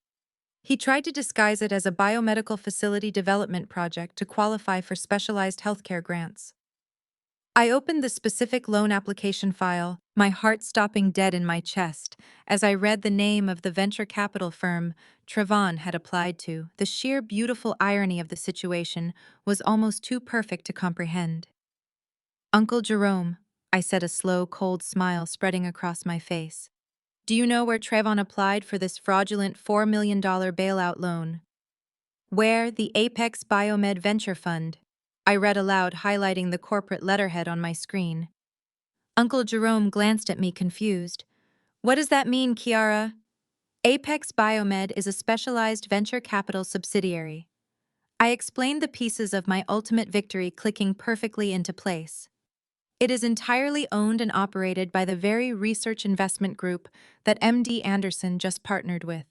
He tried to disguise it as a biomedical facility development project to qualify for specialized healthcare grants. I opened the specific loan application file, my heart stopping dead in my chest, as I read the name of the venture capital firm Trevon had applied to. The sheer beautiful irony of the situation was almost too perfect to comprehend. Uncle Jerome, I said, a slow, cold smile spreading across my face. Do you know where Trevon applied for this fraudulent $4 million bailout loan? Where? The Apex Biomed Venture Fund. I read aloud, highlighting the corporate letterhead on my screen. Uncle Jerome glanced at me confused. What does that mean, Kiara? Apex Biomed is a specialized venture capital subsidiary. I explained, the pieces of my ultimate victory clicking perfectly into place. It is entirely owned and operated by the very research investment group that MD Anderson just partnered with.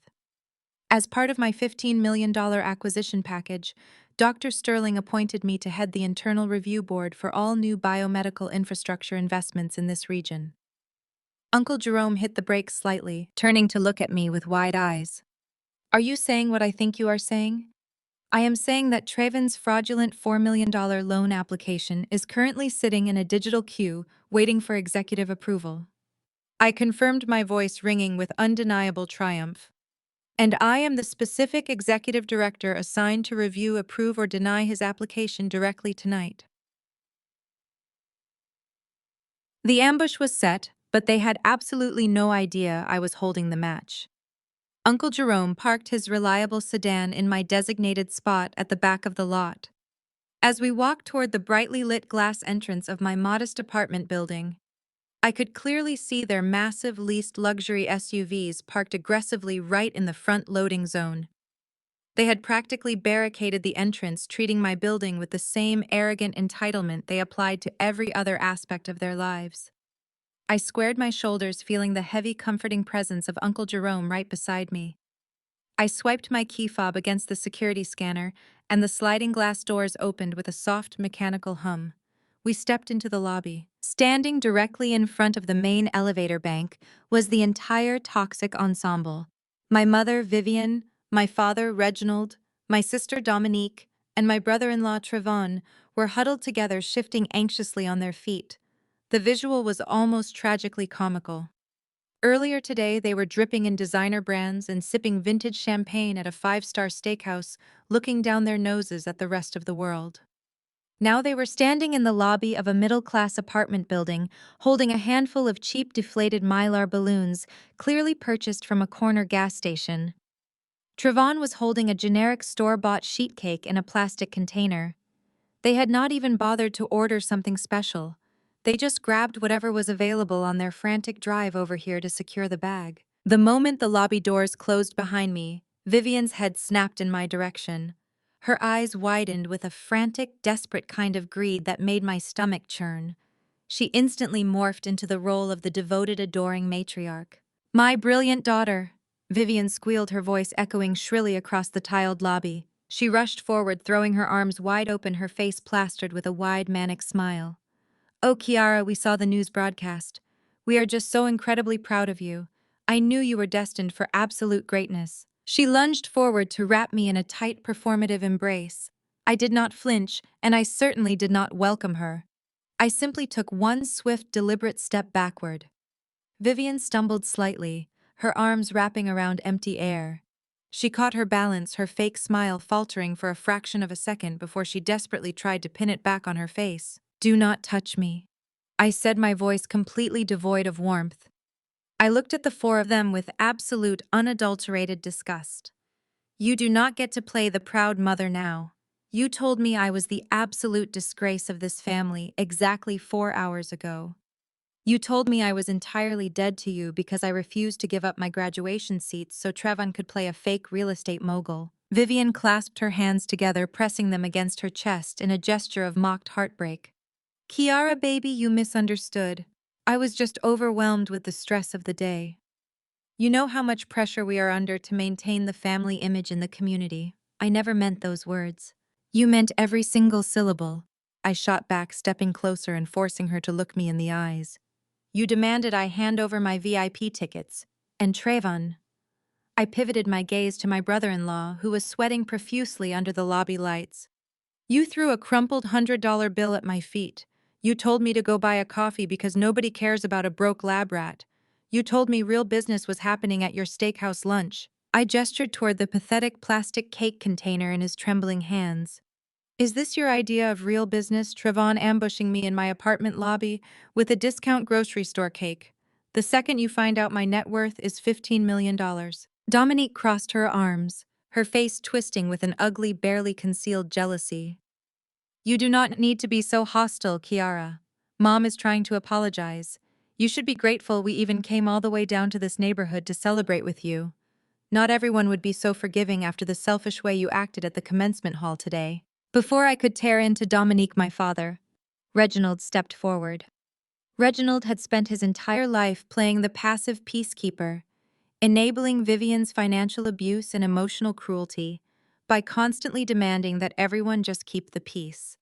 As part of my $15 million acquisition package, Dr. Sterling appointed me to head the internal review board for all new biomedical infrastructure investments in this region. Uncle Jerome hit the brakes slightly, turning to look at me with wide eyes. Are you saying what I think you are saying? I am saying that Trevon's fraudulent $4 million loan application is currently sitting in a digital queue, waiting for executive approval. I confirmed, my voice ringing with undeniable triumph. And I am the specific executive director assigned to review, approve, or deny his application directly tonight. The ambush was set, but they had absolutely no idea I was holding the match. Uncle Jerome parked his reliable sedan in my designated spot at the back of the lot. As we walked toward the brightly lit glass entrance of my modest apartment building, I could clearly see their massive leased luxury SUVs parked aggressively right in the front loading zone. They had practically barricaded the entrance, treating my building with the same arrogant entitlement they applied to every other aspect of their lives. I squared my shoulders, feeling the heavy, comforting presence of Uncle Jerome right beside me. I swiped my key fob against the security scanner, and the sliding glass doors opened with a soft, mechanical hum. We stepped into the lobby. Standing directly in front of the main elevator bank was the entire toxic ensemble. My mother, Vivian, my father, Reginald, my sister, Dominique, and my brother-in-law, Trevon, were huddled together, shifting anxiously on their feet. The visual was almost tragically comical. Earlier today, they were dripping in designer brands and sipping vintage champagne at a five-star steakhouse, looking down their noses at the rest of the world. Now they were standing in the lobby of a middle-class apartment building, holding a handful of cheap, deflated Mylar balloons, clearly purchased from a corner gas station. Trevon was holding a generic store-bought sheet cake in a plastic container. They had not even bothered to order something special. They just grabbed whatever was available on their frantic drive over here to secure the bag. The moment the lobby doors closed behind me, Vivian's head snapped in my direction. Her eyes widened with a frantic, desperate kind of greed that made my stomach churn. She instantly morphed into the role of the devoted, adoring matriarch. "My brilliant daughter," Vivian squealed, her voice echoing shrilly across the tiled lobby. She rushed forward, throwing her arms wide open, her face plastered with a wide, manic smile. "Oh, Kiara, we saw the news broadcast. We are just so incredibly proud of you. I knew you were destined for absolute greatness." She lunged forward to wrap me in a tight, performative embrace. I did not flinch, and I certainly did not welcome her. I simply took one swift, deliberate step backward. Vivian stumbled slightly, her arms wrapping around empty air. She caught her balance, her fake smile faltering for a fraction of a second before she desperately tried to pin it back on her face. "Do not touch me," I said, my voice completely devoid of warmth. I looked at the four of them with absolute, unadulterated disgust. You do not get to play the proud mother now. You told me I was the absolute disgrace of this family exactly 4 hours ago. You told me I was entirely dead to you because I refused to give up my graduation seats so Trevon could play a fake real estate mogul. Vivian clasped her hands together, pressing them against her chest in a gesture of mocked heartbreak. Kiara, baby, you misunderstood. I was just overwhelmed with the stress of the day. You know how much pressure we are under to maintain the family image in the community. I never meant those words. You meant every single syllable. I shot back, stepping closer and forcing her to look me in the eyes. You demanded I hand over my VIP tickets. And Trayvon. I pivoted my gaze to my brother-in-law, who was sweating profusely under the lobby lights. You threw a crumpled $100 bill at my feet. You told me to go buy a coffee because nobody cares about a broke lab rat. You told me real business was happening at your steakhouse lunch. I gestured toward the pathetic plastic cake container in his trembling hands. Is this your idea of real business? Trevon ambushing me in my apartment lobby with a discount grocery store cake. The second you find out my net worth is $15 million. Dominique crossed her arms, her face twisting with an ugly, barely concealed jealousy. You do not need to be so hostile, Kiara. Mom is trying to apologize. You should be grateful we even came all the way down to this neighborhood to celebrate with you. Not everyone would be so forgiving after the selfish way you acted at the commencement hall today. Before I could tear into Dominique, my father, Reginald stepped forward. Reginald had spent his entire life playing the passive peacekeeper, enabling Vivian's financial abuse and emotional cruelty by constantly demanding that everyone just keep the peace.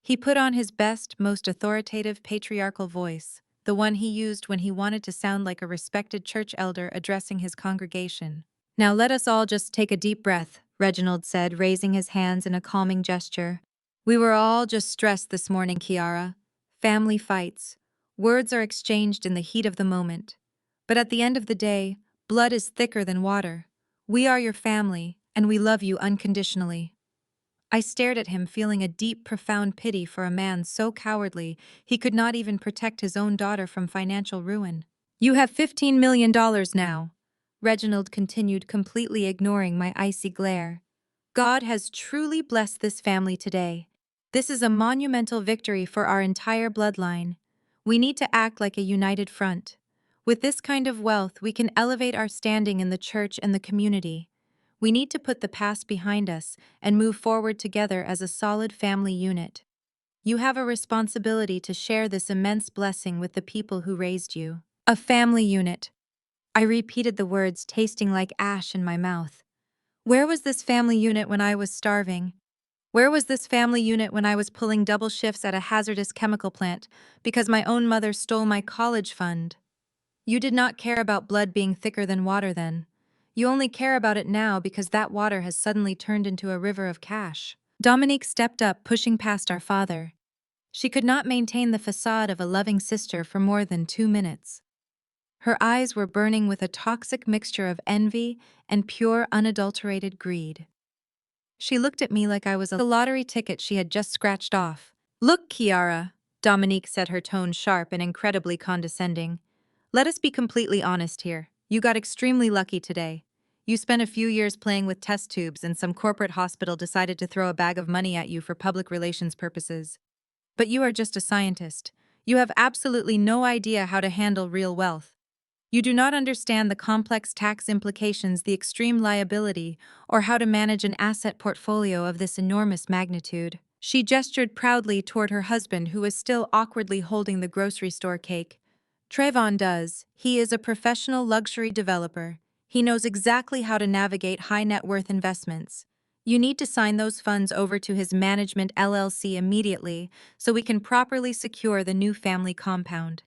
He put on his best, most authoritative patriarchal voice, the one he used when he wanted to sound like a respected church elder addressing his congregation. Now let us all just take a deep breath, Reginald said, raising his hands in a calming gesture. We were all just stressed this morning, Kiara. Family fights. Words are exchanged in the heat of the moment. But at the end of the day, blood is thicker than water. We are your family, and we love you unconditionally. I stared at him, feeling a deep, profound pity for a man so cowardly he could not even protect his own daughter from financial ruin. You have $15 million now, Reginald continued, completely ignoring my icy glare. God has truly blessed this family today. This is a monumental victory for our entire bloodline. We need to act like a united front. With this kind of wealth, we can elevate our standing in the church and the community. We need to put the past behind us and move forward together as a solid family unit. You have a responsibility to share this immense blessing with the people who raised you. A family unit. I repeated the words, tasting like ash in my mouth. Where was this family unit when I was starving? Where was this family unit when I was pulling double shifts at a hazardous chemical plant because my own mother stole my college fund? You did not care about blood being thicker than water then. You only care about it now because that water has suddenly turned into a river of cash. Dominique stepped up, pushing past our father. She could not maintain the facade of a loving sister for more than 2 minutes. Her eyes were burning with a toxic mixture of envy and pure, unadulterated greed. She looked at me like I was a lottery ticket she had just scratched off. Look, Kiara, Dominique said, her tone sharp and incredibly condescending. Let us be completely honest here. You got extremely lucky today. You spent a few years playing with test tubes and some corporate hospital decided to throw a bag of money at you for public relations purposes. But you are just a scientist. You have absolutely no idea how to handle real wealth. You do not understand the complex tax implications, the extreme liability, or how to manage an asset portfolio of this enormous magnitude. She gestured proudly toward her husband, who was still awkwardly holding the grocery store cake. Trayvon does. He is a professional luxury developer. He knows exactly how to navigate high net worth investments. You need to sign those funds over to his management LLC immediately so we can properly secure the new family compound.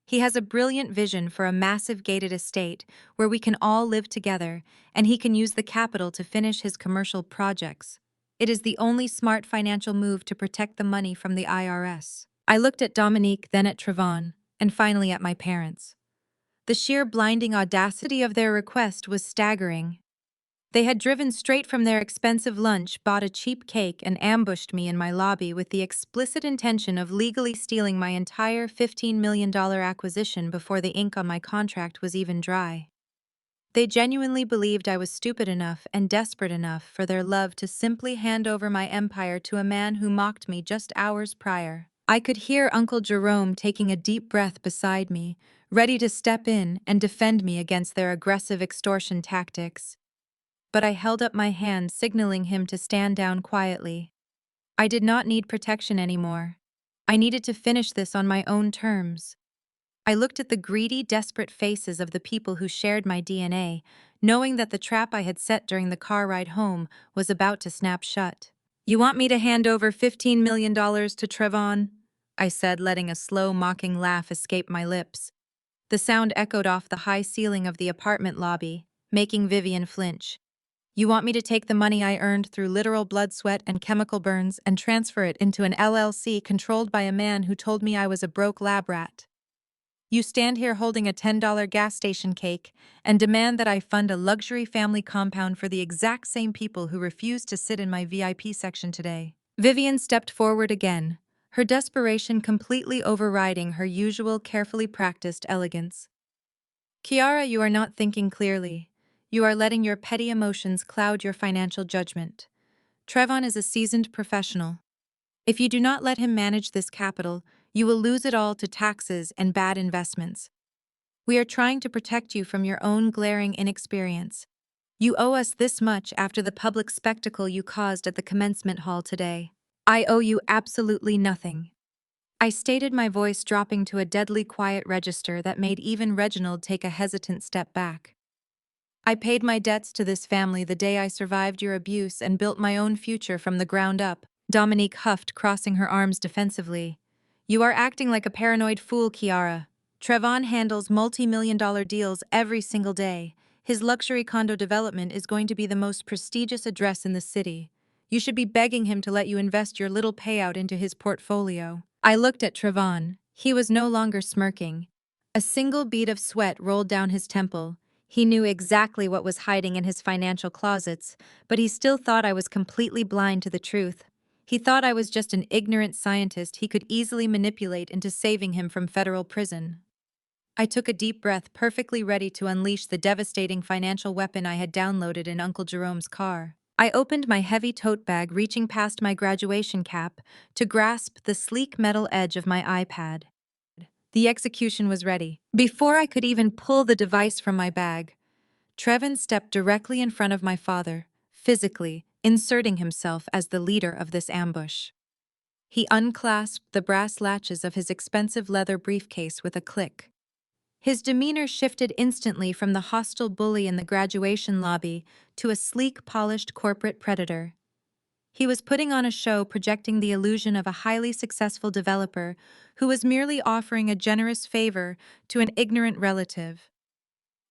He has a brilliant vision for a massive gated estate where we can all live together, and he can use the capital to finish his commercial projects. It is the only smart financial move to protect the money from the IRS. I looked at Dominique, then at Trevon, and finally at my parents. The sheer blinding audacity of their request was staggering. They had driven straight from their expensive lunch, bought a cheap cake, and ambushed me in my lobby with the explicit intention of legally stealing my entire $15 million acquisition before the ink on my contract was even dry. They genuinely believed I was stupid enough and desperate enough for their love to simply hand over my empire to a man who mocked me just hours prior. I could hear Uncle Jerome taking a deep breath beside me, ready to step in and defend me against their aggressive extortion tactics. But I held up my hand, signaling him to stand down quietly. I did not need protection anymore. I needed to finish this on my own terms. I looked at the greedy, desperate faces of the people who shared my DNA, knowing that the trap I had set during the car ride home was about to snap shut. "You want me to hand over $15 million to Trevon?" I said, letting a slow, mocking laugh escape my lips. The sound echoed off the high ceiling of the apartment lobby, making Vivian flinch. "You want me to take the money I earned through literal blood, sweat, and chemical burns and transfer it into an LLC controlled by a man who told me I was a broke lab rat? You stand here holding a $10 gas station cake and demand that I fund a luxury family compound for the exact same people who refused to sit in my VIP section today." Vivian stepped forward again, her desperation completely overriding her usual carefully practiced elegance. "Kiara, you are not thinking clearly. You are letting your petty emotions cloud your financial judgment. Trevon is a seasoned professional. If you do not let him manage this capital, you will lose it all to taxes and bad investments. We are trying to protect you from your own glaring inexperience. You owe us this much after the public spectacle you caused at the commencement hall today. I owe you absolutely nothing." I stated, my voice dropping to a deadly quiet register that made even Reginald take a hesitant step back. "I paid my debts to this family the day I survived your abuse and built my own future from the ground up," Dominique huffed, crossing her arms defensively. "You are acting like a paranoid fool, Kiara. Trevon handles multi-million-dollar deals every single day. His luxury condo development is going to be the most prestigious address in the city. You should be begging him to let you invest your little payout into his portfolio." I looked at Trevon. He was no longer smirking. A single bead of sweat rolled down his temple. He knew exactly what was hiding in his financial closets, but he still thought I was completely blind to the truth. He thought I was just an ignorant scientist he could easily manipulate into saving him from federal prison. I took a deep breath, perfectly ready to unleash the devastating financial weapon I had downloaded in Uncle Jerome's car. I opened my heavy tote bag, reaching past my graduation cap to grasp the sleek metal edge of my iPad. The execution was ready. Before I could even pull the device from my bag, Trevon stepped directly in front of my father, physically inserting himself as the leader of this ambush. He unclasped the brass latches of his expensive leather briefcase with a click. His demeanor shifted instantly from the hostile bully in the graduation lobby to a sleek, polished corporate predator. He was putting on a show, projecting the illusion of a highly successful developer who was merely offering a generous favor to an ignorant relative.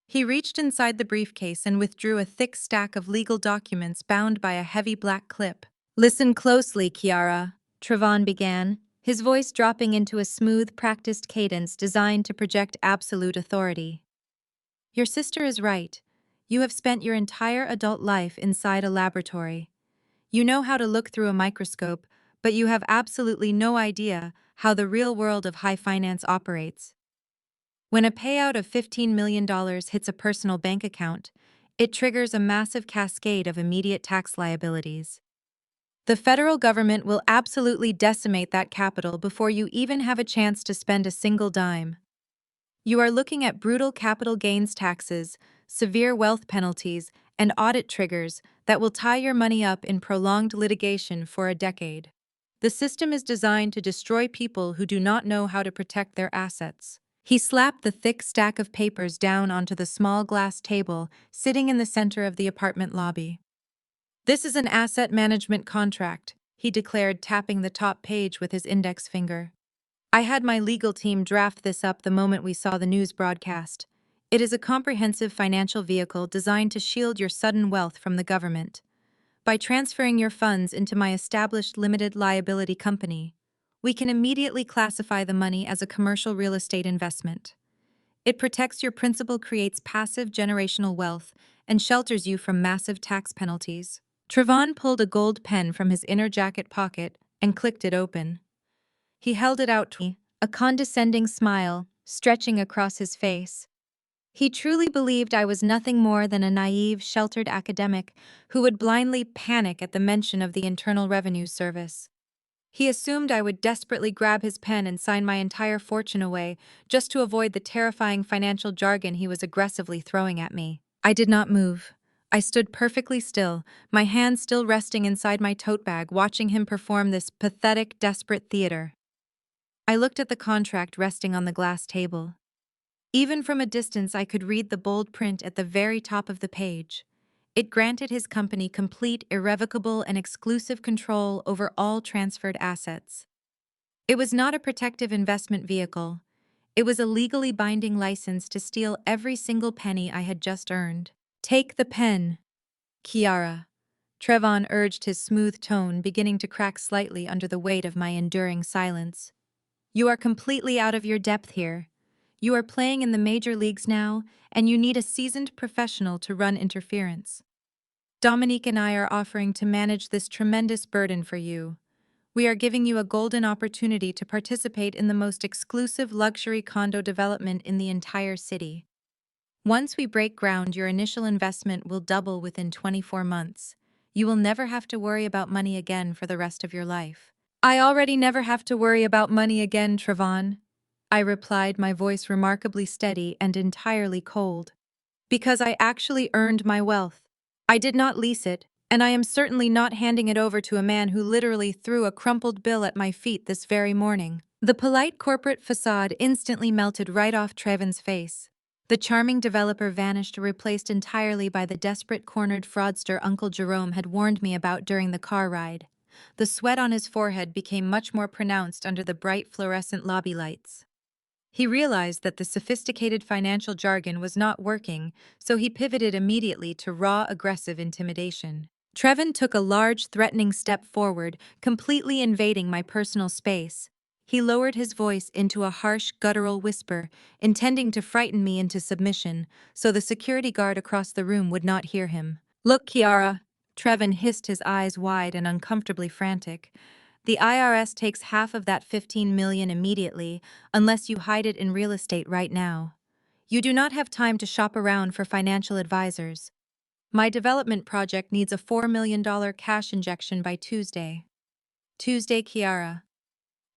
He reached inside the briefcase and withdrew a thick stack of legal documents bound by a heavy black clip. "Listen closely, Kiara," Trevon began, his voice dropping into a smooth, practiced cadence designed to project absolute authority. "Your sister is right. You have spent your entire adult life inside a laboratory. You know how to look through a microscope, but you have absolutely no idea how the real world of high finance operates. When a payout of $15 million hits a personal bank account, it triggers a massive cascade of immediate tax liabilities. The federal government will absolutely decimate that capital before you even have a chance to spend a single dime. You are looking at brutal capital gains taxes, severe wealth penalties, and audit triggers that will tie your money up in prolonged litigation for a decade. The system is designed to destroy people who do not know how to protect their assets." He slapped the thick stack of papers down onto the small glass table sitting in the center of the apartment lobby. "This is an asset management contract," he declared, tapping the top page with his index finger. "I had my legal team draft this up the moment we saw the news broadcast. It is a comprehensive financial vehicle designed to shield your sudden wealth from the government. By transferring your funds into my established limited liability company, we can immediately classify the money as a commercial real estate investment. It protects your principal, creates passive generational wealth, and shelters you from massive tax penalties." Trevon pulled a gold pen from his inner jacket pocket and clicked it open. He held it out to me, a condescending smile stretching across his face. He truly believed I was nothing more than a naive, sheltered academic who would blindly panic at the mention of the Internal Revenue Service. He assumed I would desperately grab his pen and sign my entire fortune away just to avoid the terrifying financial jargon he was aggressively throwing at me. I did not move. I stood perfectly still, my hands still resting inside my tote bag, watching him perform this pathetic, desperate theater. I looked at the contract resting on the glass table. Even from a distance, I could read the bold print at the very top of the page. It granted his company complete, irrevocable, and exclusive control over all transferred assets. It was not a protective investment vehicle. It was a legally binding license to steal every single penny I had just earned. Take the pen, Kiara. Trevon urged, his smooth tone beginning to crack slightly under the weight of my enduring silence. You are completely out of your depth here. You are playing in the major leagues now, and you need a seasoned professional to run interference. Dominique and I are offering to manage this tremendous burden for you. We are giving you a golden opportunity to participate in the most exclusive luxury condo development in the entire city. Once we break ground, your initial investment will double within 24 months. You will never have to worry about money again for the rest of your life. I already never have to worry about money again, Trevon, I replied, my voice remarkably steady and entirely cold. Because I actually earned my wealth. I did not lease it, and I am certainly not handing it over to a man who literally threw a crumpled bill at my feet this very morning. The polite corporate facade instantly melted right off Trevon's face. The charming developer vanished, replaced entirely by the desperate cornered fraudster Uncle Jerome had warned me about during the car ride. The sweat on his forehead became much more pronounced under the bright fluorescent lobby lights. He realized that the sophisticated financial jargon was not working, so he pivoted immediately to raw, aggressive intimidation. Trevon took a large, threatening step forward, completely invading my personal space. He lowered his voice into a harsh, guttural whisper, intending to frighten me into submission, so the security guard across the room would not hear him. Look, Kiara, Trevon hissed, his eyes wide and uncomfortably frantic. The IRS takes half of that $15 million immediately, unless you hide it in real estate right now. You do not have time to shop around for financial advisors. My development project needs a $4 million cash injection by Tuesday. Tuesday, Kiara.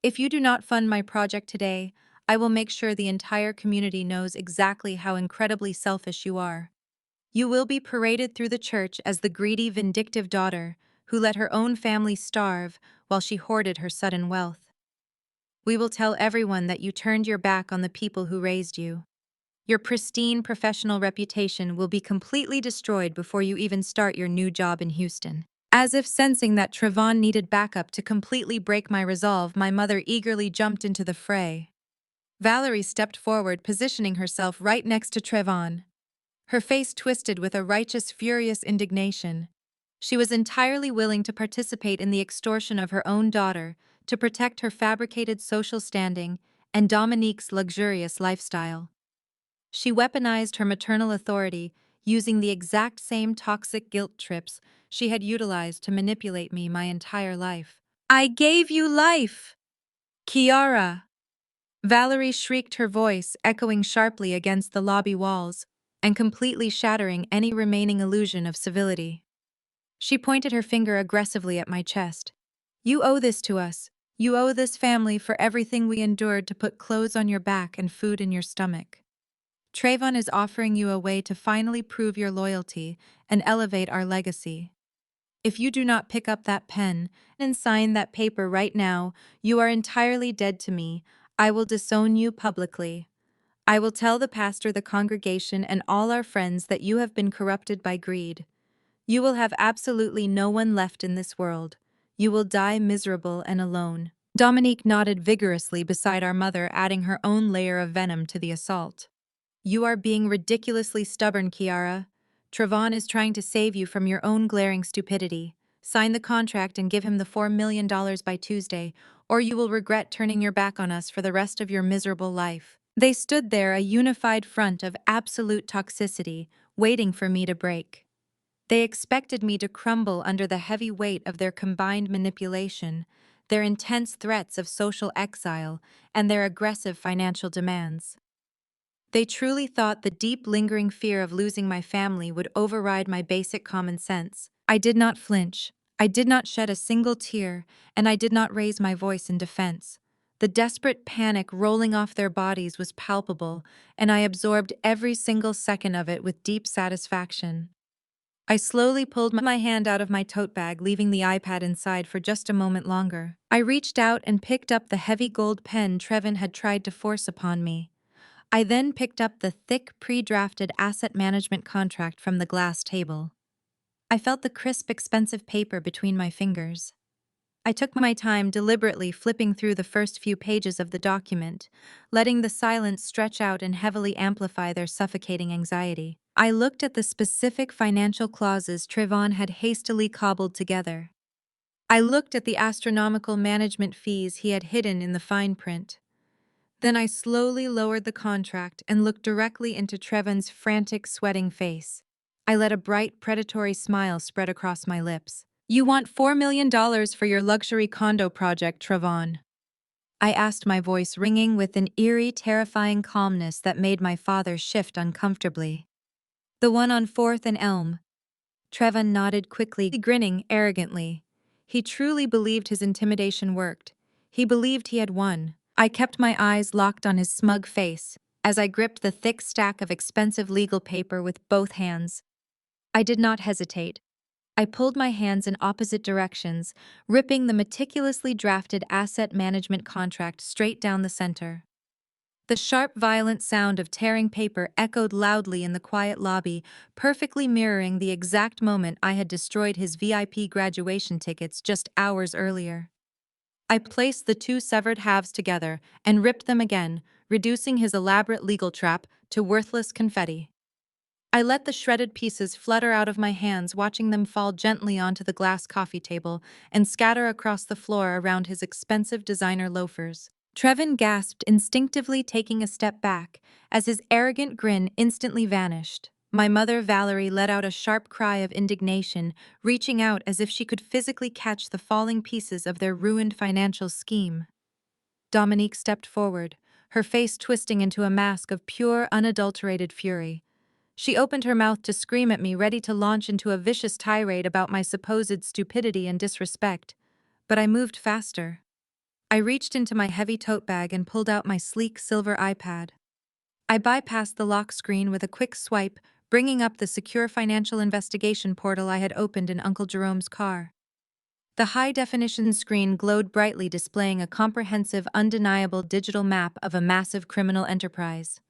If you do not fund my project today, I will make sure the entire community knows exactly how incredibly selfish you are. You will be paraded through the church as the greedy, vindictive daughter who let her own family starve while she hoarded her sudden wealth. We will tell everyone that you turned your back on the people who raised you. Your pristine professional reputation will be completely destroyed before you even start your new job in Houston. As if sensing that Trevon needed backup to completely break my resolve, my mother eagerly jumped into the fray. Valerie stepped forward, positioning herself right next to Trevon. Her face twisted with a righteous, furious indignation. She was entirely willing to participate in the extortion of her own daughter to protect her fabricated social standing and Dominique's luxurious lifestyle. She weaponized her maternal authority, using the exact same toxic guilt trips she had utilized to manipulate me my entire life. I gave you life! Kiara! Valerie shrieked, her voice echoing sharply against the lobby walls and completely shattering any remaining illusion of civility. She pointed her finger aggressively at my chest. You owe this to us. You owe this family for everything we endured to put clothes on your back and food in your stomach. Trevon is offering you a way to finally prove your loyalty and elevate our legacy. If you do not pick up that pen and sign that paper right now, you are entirely dead to me. I will disown you publicly. I will tell the pastor, the congregation, and all our friends that you have been corrupted by greed. You will have absolutely no one left in this world. You will die miserable and alone. Dominique nodded vigorously beside our mother, adding her own layer of venom to the assault. You are being ridiculously stubborn, Kiara. Trevon is trying to save you from your own glaring stupidity. Sign the contract and give him the $4 million by Tuesday, or you will regret turning your back on us for the rest of your miserable life. They stood there, a unified front of absolute toxicity, waiting for me to break. They expected me to crumble under the heavy weight of their combined manipulation, their intense threats of social exile, and their aggressive financial demands. They truly thought the deep, lingering fear of losing my family would override my basic common sense. I did not flinch. I did not shed a single tear, and I did not raise my voice in defense. The desperate panic rolling off their bodies was palpable, and I absorbed every single second of it with deep satisfaction. I slowly pulled my hand out of my tote bag, leaving the iPad inside for just a moment longer. I reached out and picked up the heavy gold pen Trevin had tried to force upon me. I then picked up the thick, pre-drafted asset management contract from the glass table. I felt the crisp, expensive paper between my fingers. I took my time deliberately flipping through the first few pages of the document, letting the silence stretch out and heavily amplify their suffocating anxiety. I looked at the specific financial clauses Trevon had hastily cobbled together. I looked at the astronomical management fees he had hidden in the fine print. Then I slowly lowered the contract and looked directly into Trevon's frantic, sweating face. I let a bright, predatory smile spread across my lips. "You want $4 million for your luxury condo project, Trevon?" I asked, my voice ringing with an eerie, terrifying calmness that made my father shift uncomfortably. "The one on 4th and Elm." Trevon nodded quickly, grinning arrogantly. He truly believed his intimidation worked. He believed he had won. I kept my eyes locked on his smug face as I gripped the thick stack of expensive legal paper with both hands. I did not hesitate. I pulled my hands in opposite directions, ripping the meticulously drafted asset management contract straight down the center. The sharp, violent sound of tearing paper echoed loudly in the quiet lobby, perfectly mirroring the exact moment I had destroyed his VIP graduation tickets just hours earlier. I placed the two severed halves together and ripped them again, reducing his elaborate legal trap to worthless confetti. I let the shredded pieces flutter out of my hands, watching them fall gently onto the glass coffee table and scatter across the floor around his expensive designer loafers. Trevin gasped, instinctively taking a step back, as his arrogant grin instantly vanished. My mother, Valerie, let out a sharp cry of indignation, reaching out as if she could physically catch the falling pieces of their ruined financial scheme. Dominique stepped forward, her face twisting into a mask of pure, unadulterated fury. She opened her mouth to scream at me, ready to launch into a vicious tirade about my supposed stupidity and disrespect. But I moved faster. I reached into my heavy tote bag and pulled out my sleek silver iPad. I bypassed the lock screen with a quick swipe, bringing up the secure financial investigation portal I had opened in Uncle Jerome's car. The high-definition screen glowed brightly, displaying a comprehensive, undeniable digital map of a massive criminal enterprise.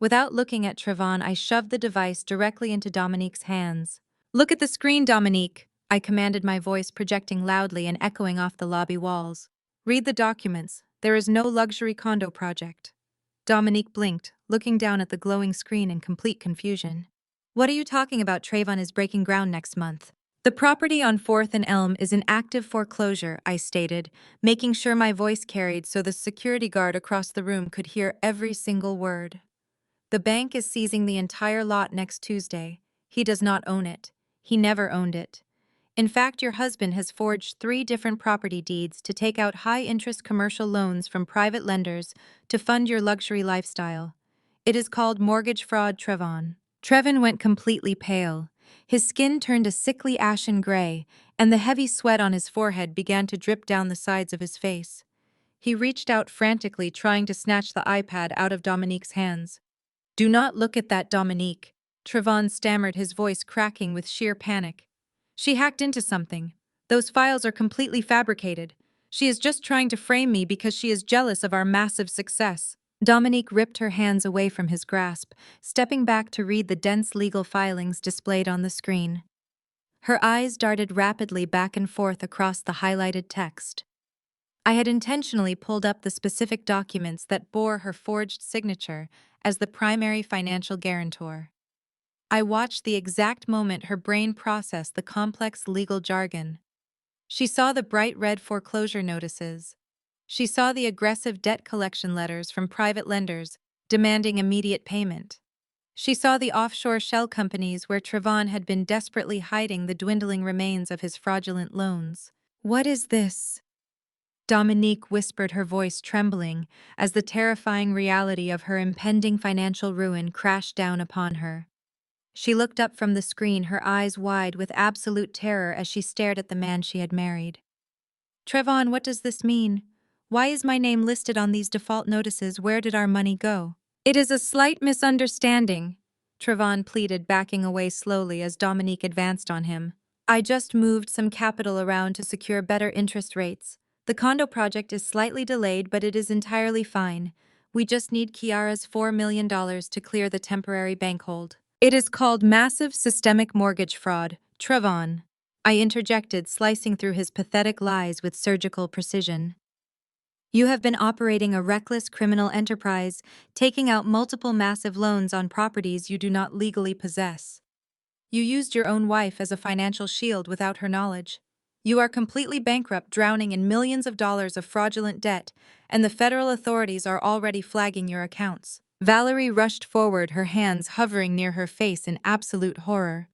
Without looking at Trevon, I shoved the device directly into Dominique's hands. "Look at the screen, Dominique," I commanded, my voice projecting loudly and echoing off the lobby walls. "Read the documents. There is no luxury condo project." Dominique blinked, looking down at the glowing screen in complete confusion. "What are you talking about? Trayvon is breaking ground next month." "The property on 4th and Elm is in active foreclosure," I stated, making sure my voice carried so the security guard across the room could hear every single word. "The bank is seizing the entire lot next Tuesday. He does not own it. He never owned it. In fact, your husband has forged 3 different property deeds to take out high-interest commercial loans from private lenders to fund your luxury lifestyle. It is called mortgage fraud, Trevon." Trevin went completely pale. His skin turned a sickly ashen gray, and the heavy sweat on his forehead began to drip down the sides of his face. He reached out frantically, trying to snatch the iPad out of Dominique's hands. "Do not look at that, Dominique," Trevon stammered, his voice cracking with sheer panic. "She hacked into something. Those files are completely fabricated. She is just trying to frame me because she is jealous of our massive success." Dominique ripped her hands away from his grasp, stepping back to read the dense legal filings displayed on the screen. Her eyes darted rapidly back and forth across the highlighted text. I had intentionally pulled up the specific documents that bore her forged signature as the primary financial guarantor. I watched the exact moment her brain processed the complex legal jargon. She saw the bright red foreclosure notices. She saw the aggressive debt collection letters from private lenders demanding immediate payment. She saw the offshore shell companies where Trevon had been desperately hiding the dwindling remains of his fraudulent loans. "What is this?" Dominique whispered, her voice trembling, as the terrifying reality of her impending financial ruin crashed down upon her. She looked up from the screen, her eyes wide with absolute terror as she stared at the man she had married. Trevon, what does this mean? Why is my name listed on these default notices? Where did our money go? It is a slight misunderstanding, Trevon pleaded, backing away slowly as Dominique advanced on him. I just moved some capital around to secure better interest rates. The condo project is slightly delayed, but it is entirely fine. We just need Kiara's $4 million to clear the temporary bank hold. It is called massive systemic mortgage fraud, Trevon. I interjected, slicing through his pathetic lies with surgical precision. You have been operating a reckless criminal enterprise, taking out multiple massive loans on properties you do not legally possess. You used your own wife as a financial shield without her knowledge. You are completely bankrupt, drowning in millions of dollars of fraudulent debt, and the federal authorities are already flagging your accounts. Valerie rushed forward, her hands hovering near her face in absolute horror.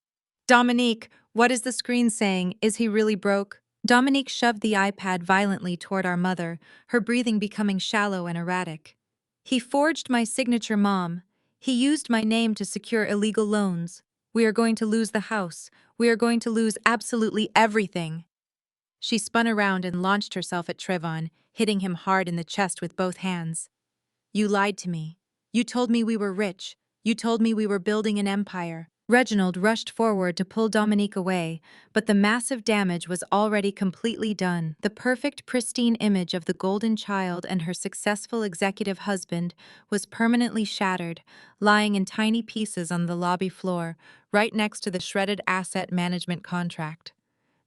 Dominique, what is the screen saying? Is he really broke? Dominique shoved the iPad violently toward our mother, her breathing becoming shallow and erratic. He forged my signature, Mom. He used my name to secure illegal loans. We are going to lose the house. We are going to lose absolutely everything. She spun around and launched herself at Trevon, hitting him hard in the chest with both hands. You lied to me. You told me we were rich. You told me we were building an empire. Reginald rushed forward to pull Dominique away, but the massive damage was already completely done. The perfect, pristine image of the golden child and her successful executive husband was permanently shattered, lying in tiny pieces on the lobby floor, right next to the shredded asset management contract.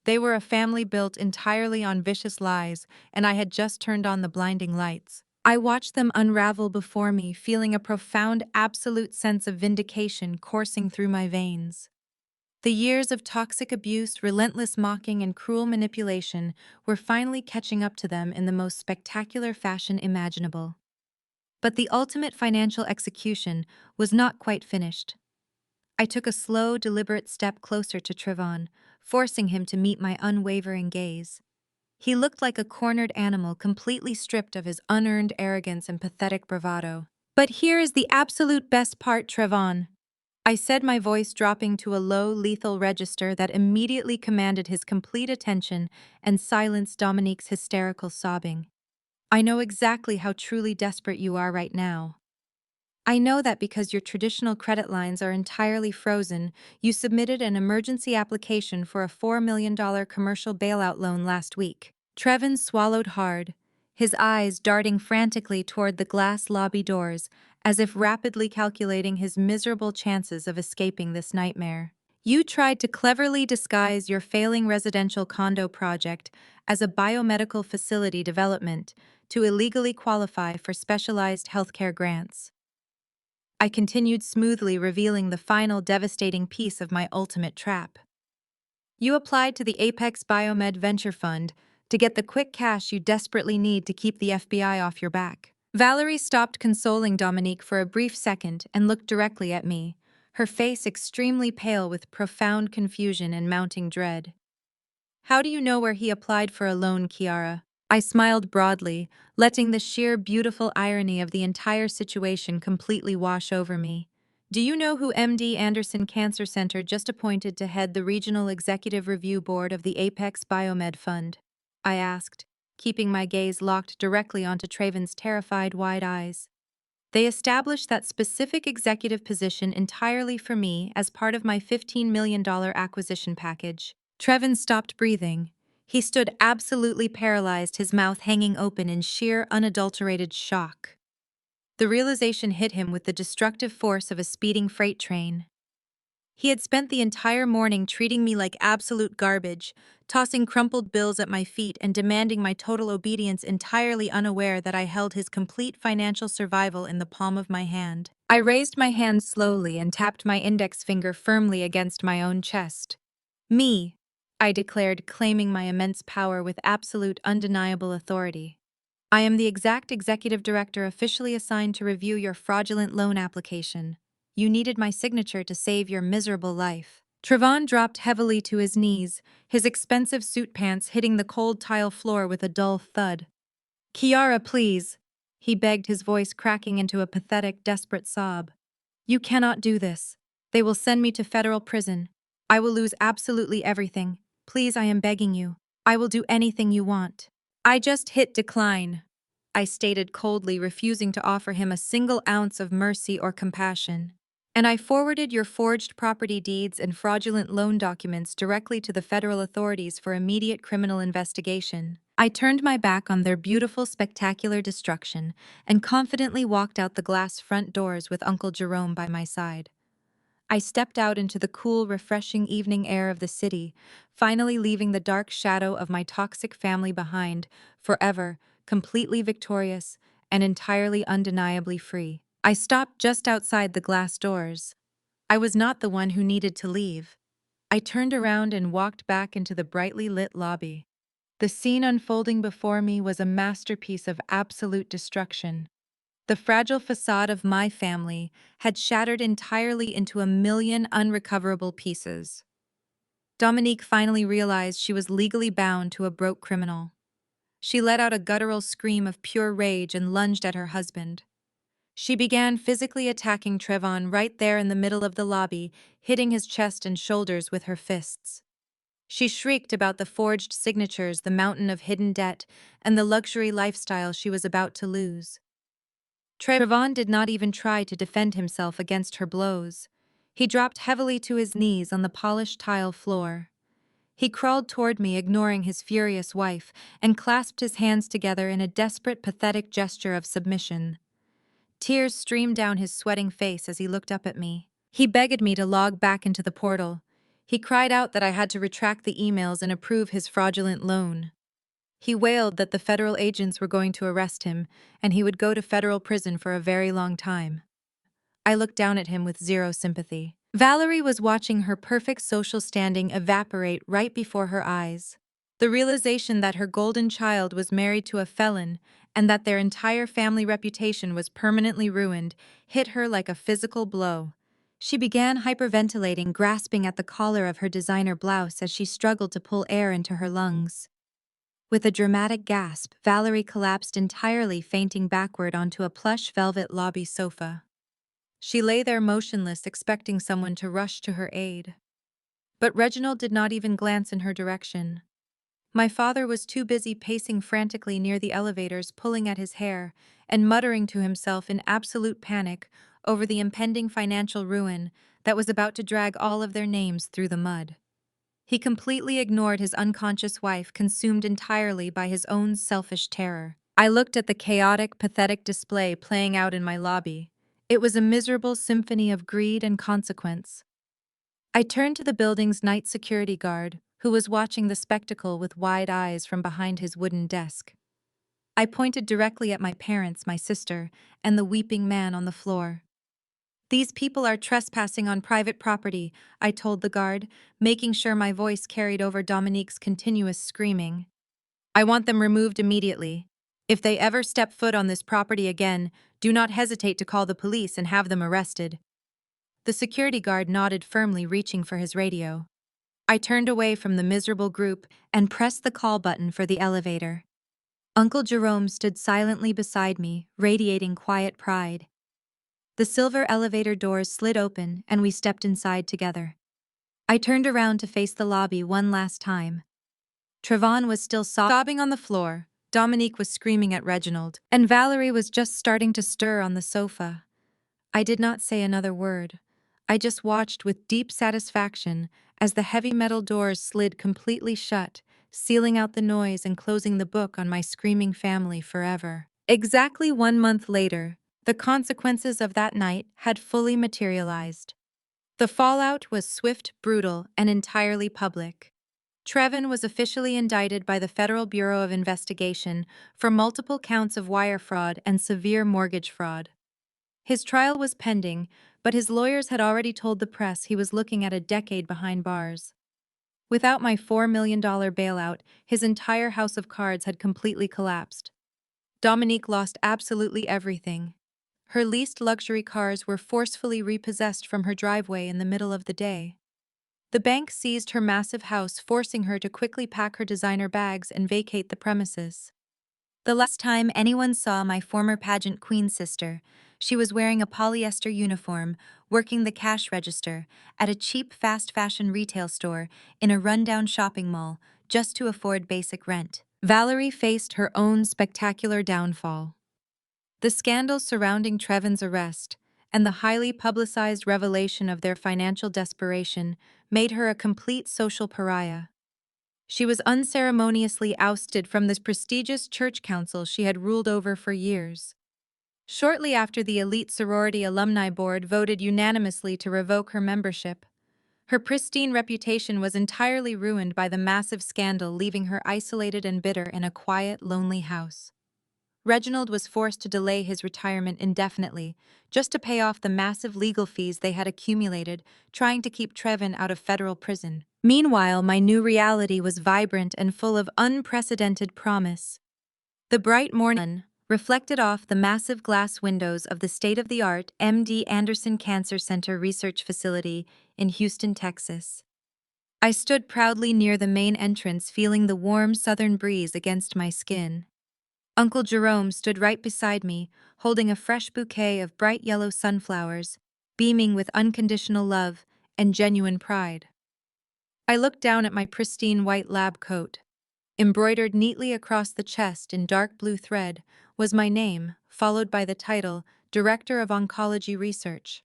They were a family built entirely on vicious lies, and I had just turned on the blinding lights. I watched them unravel before me, feeling a profound, absolute sense of vindication coursing through my veins. The years of toxic abuse, relentless mocking, and cruel manipulation were finally catching up to them in the most spectacular fashion imaginable. But the ultimate financial execution was not quite finished. I took a slow, deliberate step closer to Trevon, forcing him to meet my unwavering gaze. He looked like a cornered animal, completely stripped of his unearned arrogance and pathetic bravado. But here is the absolute best part, Trevon. I said, my voice dropping to a low, lethal register that immediately commanded his complete attention and silenced Dominique's hysterical sobbing. I know exactly how truly desperate you are right now. I know that because your traditional credit lines are entirely frozen, you submitted an emergency application for a $4 million commercial bailout loan last week. Trevon swallowed hard, his eyes darting frantically toward the glass lobby doors, as if rapidly calculating his miserable chances of escaping this nightmare. You tried to cleverly disguise your failing residential condo project as a biomedical facility development to illegally qualify for specialized healthcare grants. I continued smoothly, revealing the final devastating piece of my ultimate trap. You applied to the Apex Biomed Venture Fund to get the quick cash you desperately need to keep the FBI off your back. Valerie stopped consoling Dominique for a brief second and looked directly at me, her face extremely pale with profound confusion and mounting dread. How do you know where he applied for a loan, Kiara? I smiled broadly, letting the sheer beautiful irony of the entire situation completely wash over me. Do you know who MD Anderson Cancer Center just appointed to head the Regional Executive Review Board of the Apex Biomed Fund? I asked, keeping my gaze locked directly onto Trevon's terrified, wide eyes. They established that specific executive position entirely for me as part of my $15 million acquisition package. Trevon stopped breathing. He stood absolutely paralyzed, his mouth hanging open in sheer, unadulterated shock. The realization hit him with the destructive force of a speeding freight train. He had spent the entire morning treating me like absolute garbage, tossing crumpled bills at my feet and demanding my total obedience, entirely unaware that I held his complete financial survival in the palm of my hand. I raised my hand slowly and tapped my index finger firmly against my own chest. Me, I declared, claiming my immense power with absolute, undeniable authority. I am the exact executive director officially assigned to review your fraudulent loan application. You needed my signature to save your miserable life. Trevon dropped heavily to his knees, his expensive suit pants hitting the cold tile floor with a dull thud. Kiara, please, he begged, his voice cracking into a pathetic, desperate sob. You cannot do this. They will send me to federal prison. I will lose absolutely everything. Please, I am begging you. I will do anything you want. I just hit decline, I stated coldly, refusing to offer him a single ounce of mercy or compassion. And I forwarded your forged property deeds and fraudulent loan documents directly to the federal authorities for immediate criminal investigation. I turned my back on their beautiful, spectacular destruction and confidently walked out the glass front doors with Uncle Jerome by my side. I stepped out into the cool, refreshing evening air of the city, finally leaving the dark shadow of my toxic family behind, forever, completely victorious and entirely undeniably free. I stopped just outside the glass doors. I was not the one who needed to leave. I turned around and walked back into the brightly lit lobby. The scene unfolding before me was a masterpiece of absolute destruction. The fragile facade of my family had shattered entirely into a million unrecoverable pieces. Dominique finally realized she was legally bound to a broke criminal. She let out a guttural scream of pure rage and lunged at her husband. She began physically attacking Trevon right there in the middle of the lobby, hitting his chest and shoulders with her fists. She shrieked about the forged signatures, the mountain of hidden debt, and the luxury lifestyle she was about to lose. Trevon did not even try to defend himself against her blows. He dropped heavily to his knees on the polished tile floor. He crawled toward me, ignoring his furious wife, and clasped his hands together in a desperate, pathetic gesture of submission. Tears streamed down his sweating face as he looked up at me. He begged me to log back into the portal. He cried out that I had to retract the emails and approve his fraudulent loan. He wailed that the federal agents were going to arrest him, and he would go to federal prison for a very long time. I looked down at him with zero sympathy. Valerie was watching her perfect social standing evaporate right before her eyes. The realization that her golden child was married to a felon and that their entire family reputation was permanently ruined hit her like a physical blow. She began hyperventilating, grasping at the collar of her designer blouse as she struggled to pull air into her lungs. With a dramatic gasp, Valerie collapsed entirely, fainting backward onto a plush velvet lobby sofa. She lay there motionless, expecting someone to rush to her aid. But Reginald did not even glance in her direction. My father was too busy pacing frantically near the elevators, pulling at his hair, and muttering to himself in absolute panic over the impending financial ruin that was about to drag all of their names through the mud. He completely ignored his unconscious wife, consumed entirely by his own selfish terror. I looked at the chaotic, pathetic display playing out in my lobby. It was a miserable symphony of greed and consequence. I turned to the building's night security guard, who was watching the spectacle with wide eyes from behind his wooden desk. I pointed directly at my parents, my sister, and the weeping man on the floor. These people are trespassing on private property, I told the guard, making sure my voice carried over Dominique's continuous screaming. I want them removed immediately. If they ever step foot on this property again, do not hesitate to call the police and have them arrested. The security guard nodded firmly, reaching for his radio. I turned away from the miserable group and pressed the call button for the elevator. Uncle Jerome stood silently beside me, radiating quiet pride. The silver elevator doors slid open, and we stepped inside together. I turned around to face the lobby one last time. Trevon was still sobbing on the floor, Dominique was screaming at Reginald, and Valerie was just starting to stir on the sofa. I did not say another word. I just watched with deep satisfaction as the heavy metal doors slid completely shut, sealing out the noise and closing the book on my screaming family forever. Exactly 1 month later, the consequences of that night had fully materialized. The fallout was swift, brutal, and entirely public. Trevon was officially indicted by the Federal Bureau of Investigation for multiple counts of wire fraud and severe mortgage fraud. His trial was pending, but his lawyers had already told the press he was looking at a decade behind bars. Without my $4 million bailout, his entire house of cards had completely collapsed. Dominique lost absolutely everything. Her leased luxury cars were forcefully repossessed from her driveway in the middle of the day. The bank seized her massive house, forcing her to quickly pack her designer bags and vacate the premises. The last time anyone saw my former pageant queen sister, she was wearing a polyester uniform, working the cash register at a cheap fast fashion retail store in a rundown shopping mall just to afford basic rent. Valerie faced her own spectacular downfall. The scandal surrounding Trevin's arrest and the highly publicized revelation of their financial desperation made her a complete social pariah. She was unceremoniously ousted from this prestigious church council she had ruled over for years. Shortly after the elite sorority alumni board voted unanimously to revoke her membership, her pristine reputation was entirely ruined by the massive scandal, leaving her isolated and bitter in a quiet, lonely house. Reginald was forced to delay his retirement indefinitely, just to pay off the massive legal fees they had accumulated trying to keep Trevin out of federal prison. Meanwhile, my new reality was vibrant and full of unprecedented promise. The bright morning sun reflected off the massive glass windows of the state-of-the-art MD Anderson Cancer Center research facility in Houston, Texas. I stood proudly near the main entrance, feeling the warm southern breeze against my skin. Uncle Jerome stood right beside me, holding a fresh bouquet of bright yellow sunflowers, beaming with unconditional love and genuine pride. I looked down at my pristine white lab coat. Embroidered neatly across the chest in dark blue thread was my name, followed by the title, Director of Oncology Research.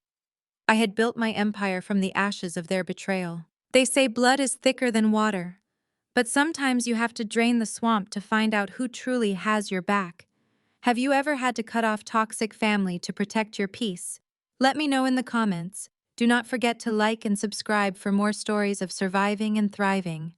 I had built my empire from the ashes of their betrayal. They say blood is thicker than water, but sometimes you have to drain the swamp to find out who truly has your back. Have you ever had to cut off toxic family to protect your peace? Let me know in the comments. Do not forget to like and subscribe for more stories of surviving and thriving.